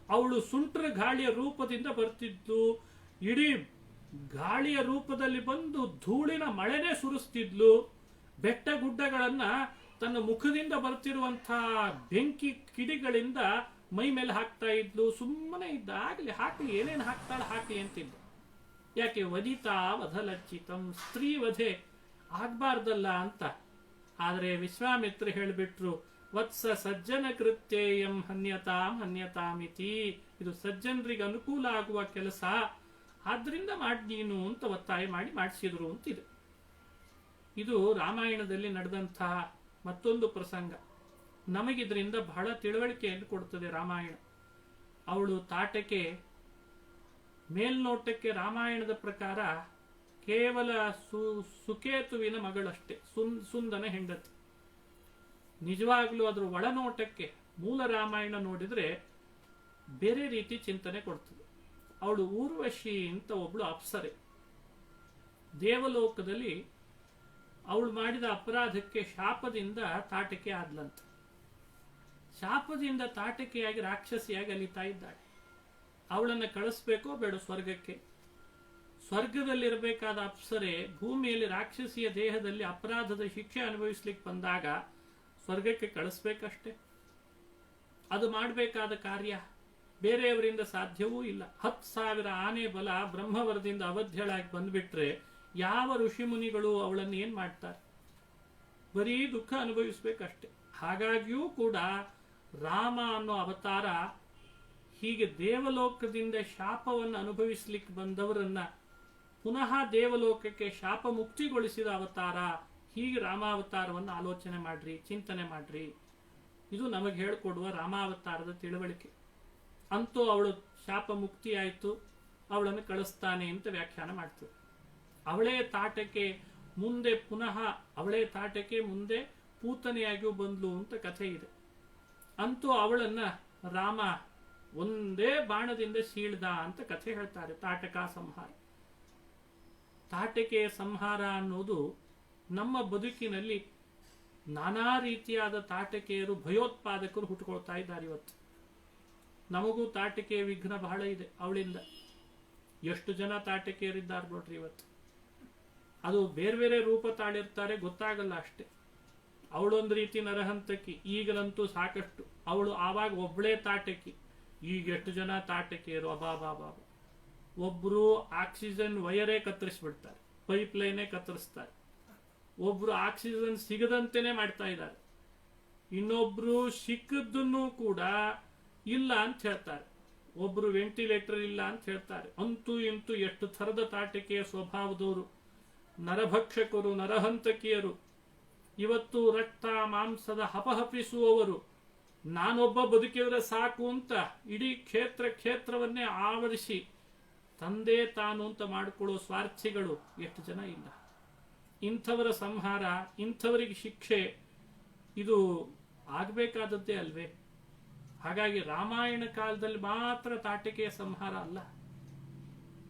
ಅವಳು ಸುಂಟ್ರ ಗಾಳಿಯ ರೂಪದಿಂದ ಬರ್ತಿದ್ಲು. ಇಡೀ ಗಾಳಿಯ ರೂಪದಲ್ಲಿ ಬಂದು ಧೂಳಿನ ಮಳೆನೇ ಸುರಿಸ್ತಿದ್ಲು. ಬೆಟ್ಟ ಗುಡ್ಡಗಳನ್ನ ತನ್ನ ಮುಖದಿಂದ ಬರ್ತಿರುವಂತಹ ಬೆಂಕಿ ಕಿಡಿಗಳಿಂದ ಮೈ ಮೇಲೆ ಹಾಕ್ತಾ ಇದ್ಲು. ಸುಮ್ಮನೆ ಇದ್ದ, ಆಗ್ಲಿ ಹಾಕ್ಲಿ, ಏನೇನು ಹಾಕ್ತಾಳೆ ಹಾಕ್ಲಿ ಅಂತಿದ್ಲು. ಯಾಕೆ? ವನಿತಾ ವಧಲಜ್ಜಿತಂ, ಸ್ತ್ರೀ ವಧೆ ಆಗ್ಬಾರ್ದಲ್ಲ ಅಂತ. ಆದರೆ ವಿಶ್ವಾಮಿತ್ರ ಹೇಳಿಬಿಟ್ರು, ವತ್ಸ ಸಜ್ಜನ ಕೃತ್ಯೇಯಂ ಹನ್ಯತಾಂ ಹನ್ಯತಾಮಿತಿ. ಇದು ಸಜ್ಜನರಿಗೆ ಅನುಕೂಲ ಆಗುವ ಕೆಲಸ, ಆದ್ರಿಂದ ಮಾಡಿ ನೀನು ಅಂತ ಒತ್ತಾಯ ಮಾಡಿ ಮಾಡಿಸಿದ್ರು ಅಂತಿದೆ. ಇದು ರಾಮಾಯಣದಲ್ಲಿ ನಡೆದಂತಹ ಮತ್ತೊಂದು ಪ್ರಸಂಗ. ನಮಗಿದ್ರಿಂದ ಬಹಳ ತಿಳುವಳಿಕೆಯನ್ನು ಕೊಡ್ತದೆ ರಾಮಾಯಣ. ಅವಳು ತಾಟಕೆ ಮೇಲ್ನೋಟಕ್ಕೆ ರಾಮಾಯಣದ ಪ್ರಕಾರ ಕೇವಲ ಸುಕೇತುವಿನ ಮಗಳಷ್ಟೇ, ಸುಂದನ ಹೆಂಡತಿ. ನಿಜವಾಗ್ಲೂ ಅದ್ರ ಒಳನೋಟಕ್ಕೆ ಮೂಲ ರಾಮಾಯಣ ನೋಡಿದ್ರೆ ಬೇರೆ ರೀತಿ ಚಿಂತನೆ ಕೊಡ್ತದೆ. ಅವಳು ಊರ್ವಶಿ ಅಂತ ಒಬ್ಳು ಅಪ್ಸರೆ. ದೇವಲೋಕದಲ್ಲಿ ಅವಳು ಮಾಡಿದ ಅಪರಾಧಕ್ಕೆ ಶಾಪದಿಂದ ತಾಟಕೆ ಆದ್ಲಂತ. ಶಾಪದಿಂದ ತಾಟಕೆಯಾಗಿ ರಾಕ್ಷಸಿಯಾಗಿ ಅಲಿತಾ ಇದ್ದಾಳೆ. ಅವಳನ್ನು ಕಳಿಸ್ಬೇಕೋ ಬೇಡ ಸ್ವರ್ಗಕ್ಕೆ? ಸ್ವರ್ಗದಲ್ಲಿರಬೇಕಾದ ಅಪ್ಸರೆ ಭೂಮಿಯಲ್ಲಿ ರಾಕ್ಷಸಿಯ ದೇಹದಲ್ಲಿ ಅಪರಾಧದ ಶಿಕ್ಷೆ ಅನುಭವಿಸ್ಲಿಕ್ಕೆ ಬಂದಾಗ ಸ್ವರ್ಗಕ್ಕೆ ಕಳಿಸ್ಬೇಕಷ್ಟೆ. ಅದು ಮಾಡಬೇಕಾದ ಕಾರ್ಯ ಬೇರೆಯವರಿಂದ ಸಾಧ್ಯವೂ ಇಲ್ಲ. 10,000 ಆನೆ ಬಲ ಬ್ರಹ್ಮವರದಿಂದ ಅವಧ್ಯಳಾಗಿ ಬಂದ್ಬಿಟ್ರೆ ಯಾವ ಋಷಿ ಮುನಿಗಳು ಅವಳನ್ನು ಏನ್ ಮಾಡ್ತಾರೆ? ಬರೀ ದುಃಖ ಅನುಭವಿಸ್ಬೇಕಷ್ಟೆ. ಹಾಗಾಗಿಯೂ ಕೂಡ ರಾಮ ಅನ್ನೋ ಅವತಾರ ಹೀಗೆ ದೇವಲೋಕದಿಂದ ಶಾಪವನ್ನು ಅನುಭವಿಸ್ಲಿಕ್ಕೆ ಬಂದವರನ್ನ ಪುನಃ ದೇವಲೋಕಕ್ಕೆ ಶಾಪ ಮುಕ್ತಿಗೊಳಿಸಿದ ಅವತಾರ. ಹೀಗೆ ರಾಮಾವತಾರವನ್ನು ಆಲೋಚನೆ ಮಾಡ್ರಿ, ಚಿಂತನೆ ಮಾಡ್ರಿ. ಇದು ನಮಗೆ ಹೇಳಿಕೊಡುವ ರಾಮಾವತಾರದ ತಿಳುವಳಿಕೆ. ಅಂತೂ ಅವಳು ಶಾಪ ಮುಕ್ತಿ ಆಯಿತು, ಅವಳನ್ನು ಕಳಿಸ್ತಾನೆ ಅಂತ ವ್ಯಾಖ್ಯಾನ ಮಾಡ್ತದೆ. ಅವಳೇ ತಾಟಕೆ ಮುಂದೆ ಪುನಃ ಅವಳೇ ತಾಟಕೆ ಮುಂದೆ ಪೂತನೆಯಾಗಿಯೂ ಬಂದ್ಲು ಅಂತ ಕಥೆ ಇದೆ. ಅಂತೂ ಅವಳನ್ನ ರಾಮ ಒಂದೇ ಬಾಣದಿಂದ ಸೀಳ್ದ ಅಂತ ಕಥೆ ಹೇಳ್ತಾರೆ. ತಾಟಕ ಸಂಹಾರ. ತಾಟಕೆಯ ಸಂಹಾರ ಅನ್ನೋದು ನಮ್ಮ ಬದುಕಿನಲ್ಲಿ ನಾನಾ ರೀತಿಯಾದ ತಾಟಕೆಯರು, ಭಯೋತ್ಪಾದಕರು ಹುಟ್ಟುಕೊಳ್ತಾ ಇದ್ದಾರೆ ಇವತ್ತು. ನಮಗೂ ತಾಟಕೆಯ ವಿಘ್ನ ಬಹಳ ಇದೆ ಅವಳಿಂದ. ಎಷ್ಟು ಜನ ತಾಟಕೆಯರಿದ್ದಾರೆ ನೋಡ್ರಿ ಇವತ್ತು. ಅದು ಬೇರೆ ಬೇರೆ ರೂಪ ತಾಳಿರ್ತಾರೆ, ಗೊತ್ತಾಗಲ್ಲ ಅಷ್ಟೇ. ಅವಳೊಂದು ರೀತಿ ನರಹಂತಕಿ, ಈಗಲಂತೂ ಸಾಕಷ್ಟು. ಅವಳು ಆವಾಗ ಒಬ್ಬಳೇ ತಾಟಕಿ, ಈಗ ಎಷ್ಟು ಜನ ತಾಟಕಿಯರು, ಅಬಾಬಾಬಾಬಾ. ಒಬ್ರು ಆಕ್ಸಿಜನ್ ವಯರೇ ಕತ್ತರಿಸ್ಬಿಡ್ತಾರೆ, ಪೈಪ್ ಲೈನೇ ಕತ್ತರಿಸ್ತಾರೆ. ಒಬ್ರು ಆಕ್ಸಿಜನ್ ಸಿಗದಂತೆನೆ ಮಾಡ್ತಾ ಇದ್ದಾರೆ. ಇನ್ನೊಬ್ರು ಸಿಕ್ಕದ್ದನ್ನು ಕೂಡ ಇಲ್ಲ ಅಂತ ಹೇಳ್ತಾರೆ. ಒಬ್ರು ವೆಂಟಿಲೇಟರ್ ಇಲ್ಲ ಅಂತ ಹೇಳ್ತಾರೆ. ಅಂತೂ ಇಂತೂ ಎಷ್ಟು ಥರದ ತಾಟಿಕೆಯ ಸ್ವಭಾವದವರು, ನರಭಕ್ಷಕರು, ನರಹಂತಕಿಯರು, ಇವತ್ತು ರಕ್ತ ಮಾಂಸದ ಹಪಹಪಿಸುವವರು, ನಾನೊಬ್ಬ ಬದುಕಿದ್ರೆ ಸಾಕು ಅಂತ ಇಡೀ ಕ್ಷೇತ್ರವನ್ನೇ ಆವರಿಸಿ ತಂದೆ ತಾನು ಅಂತ ಮಾಡಿಕೊಳ್ಳೋ ಸ್ವಾರ್ಥಿಗಳು ಎಷ್ಟು ಜನ ಇಲ್ಲ. ಇಂಥವರ ಸಂಹಾರ, ಇಂಥವರಿಗೆ ಶಿಕ್ಷೆ ಇದು ಆಗಬೇಕಾದದ್ದೇ ಅಲ್ವೇ? ಹಾಗಾಗಿ ರಾಮಾಯಣ ಕಾಲದಲ್ಲಿ ಮಾತ್ರ ತಾಟಕೆಯ ಸಂಹಾರ ಅಲ್ಲ,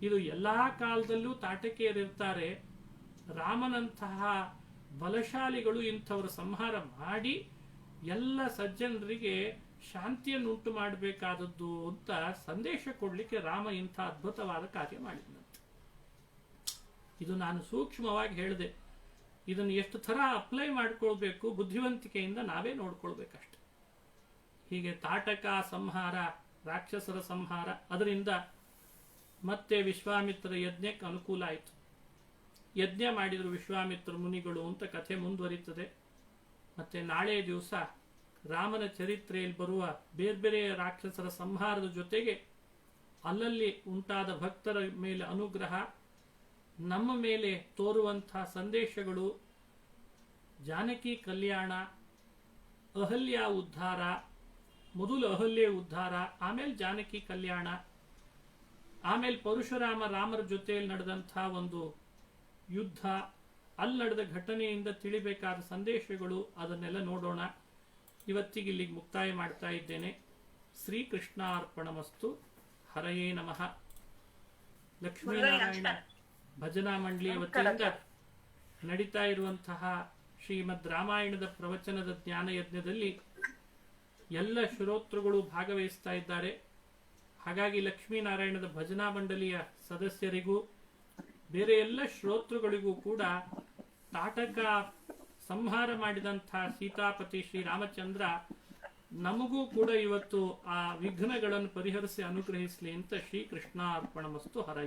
ಇದು ಎಲ್ಲಾ ಕಾಲದಲ್ಲೂ ತಾಟಕೆಯರಿರ್ತಾರೆ. ರಾಮನಂತಹ ಬಲಶಾಲಿಗಳು ಇಂಥವರ ಸಂಹಾರ ಮಾಡಿ ಎಲ್ಲ ಸಜ್ಜನರಿಗೆ ಶಾಂತಿಯನ್ನುಂಟು ಮಾಡಬೇಕಾದದ್ದು ಅಂತ ಸಂದೇಶ ಕೊಡ್ಲಿಕ್ಕೆ ರಾಮ ಇಂಥ ಅದ್ಭುತವಾದ ಕಾರ್ಯ ಮಾಡಿದಂತೆ. ಇದು ನಾನು ಸೂಕ್ಷ್ಮವಾಗಿ ಹೇಳಿದೆ. ಇದನ್ನು ಎಷ್ಟು ಥರ ಅಪ್ಲೈ ಮಾಡ್ಕೊಳ್ಬೇಕು, ಬುದ್ಧಿವಂತಿಕೆಯಿಂದ ನಾವೇ ನೋಡ್ಕೊಳ್ಬೇಕಷ್ಟೆ. ಹೀಗೆ ತಾಟಕ ಸಂಹಾರ, ರಾಕ್ಷಸರ ಸಂಹಾರ, ಅದರಿಂದ ಮತ್ತೆ ವಿಶ್ವಾಮಿತ್ರ ಯಜ್ಞಕ್ಕೆ ಅನುಕೂಲ ಆಯಿತು. ಯಜ್ಞ ಮಾಡಿದ್ರು ವಿಶ್ವಾಮಿತ್ರ ಮುನಿಗಳು ಅಂತ ಕಥೆ ಮುಂದುವರಿತದೆ. ಮತ್ತೆ ನಾಳೆ ದಿವಸ ರಾಮನ ಚರಿತ್ರೆಯಲ್ಲಿ ಬರುವ ಬೇರೆ ಬೇರೆ ರಾಕ್ಷಸರ ಸಂಹಾರದ ಜೊತೆಗೆ ಅಲ್ಲಲ್ಲಿ ಉಂಟಾದ ಭಕ್ತರ ಮೇಲೆ ಅನುಗ್ರಹ, ನಮ್ಮ ಮೇಲೆ ತೋರುವಂತಹ ಸಂದೇಶಗಳು, ಜಾನಕಿ ಕಲ್ಯಾಣ, ಅಹಲ್ಯ ಉದ್ಧಾರ, ಮೊದಲು ಅಹಲ್ಯ ಉದ್ಧಾರ, ಆಮೇಲೆ ಜಾನಕಿ ಕಲ್ಯಾಣ, ಆಮೇಲೆ ಪರಶುರಾಮ ರಾಮರ ಜೊತೆಯಲ್ಲಿ ನಡೆದಂತಹ ಒಂದು ಯುದ್ಧ, ಅಲ್ಲಿ ನಡೆದ ಘಟನೆಯಿಂದ ತಿಳಿಬೇಕಾದ ಸಂದೇಶಗಳು, ಅದನ್ನೆಲ್ಲ ನೋಡೋಣ. ಇವತ್ತಿಗೆ ಇಲ್ಲಿಗೆ ಮುಕ್ತಾಯ ಮಾಡ್ತಾ ಇದ್ದೇನೆ. ಶ್ರೀಕೃಷ್ಣಾರ್ಪಣಮಸ್ತು. ಹರಯೇ ನಮಃ. ಲಕ್ಷ್ಮೀನಾರಾಯಣ ಭಜನಾ ಮಂಡಳಿಯ ವತಿಯಿಂದ ನಡೀತಾ ಇರುವಂತಹ ಶ್ರೀಮದ್ ರಾಮಾಯಣದ ಪ್ರವಚನದ ಜ್ಞಾನ ಯಜ್ಞದಲ್ಲಿ ಎಲ್ಲ ಶ್ರೋತೃಗಳು ಭಾಗವಹಿಸ್ತಾ ಇದ್ದಾರೆ. ಹಾಗಾಗಿ ಲಕ್ಷ್ಮೀನಾರಾಯಣದ ಭಜನಾ ಮಂಡಳಿಯ ಸದಸ್ಯರಿಗೂ ಬೇರೆ ಎಲ್ಲ ಶ್ರೋತೃಗಳಿಗೂ ಕೂಡ ತಾಟಕ ಸಂಹಾರ ಮಾಡಿದಂತಹ ಸೀತಾಪತಿ ಶ್ರೀರಾಮಚಂದ್ರ ನಮಗೂ ಕೂಡ ಇವತ್ತು ಆ ವಿಘ್ನಗಳನ್ನು ಪರಿಹರಿಸಿ ಅನುಗ್ರಹಿಸಲಿ ಅಂತ ಶ್ರೀಕೃಷ್ಣ ಅರ್ಪಣಮಸ್ತು. ಹರಯೇ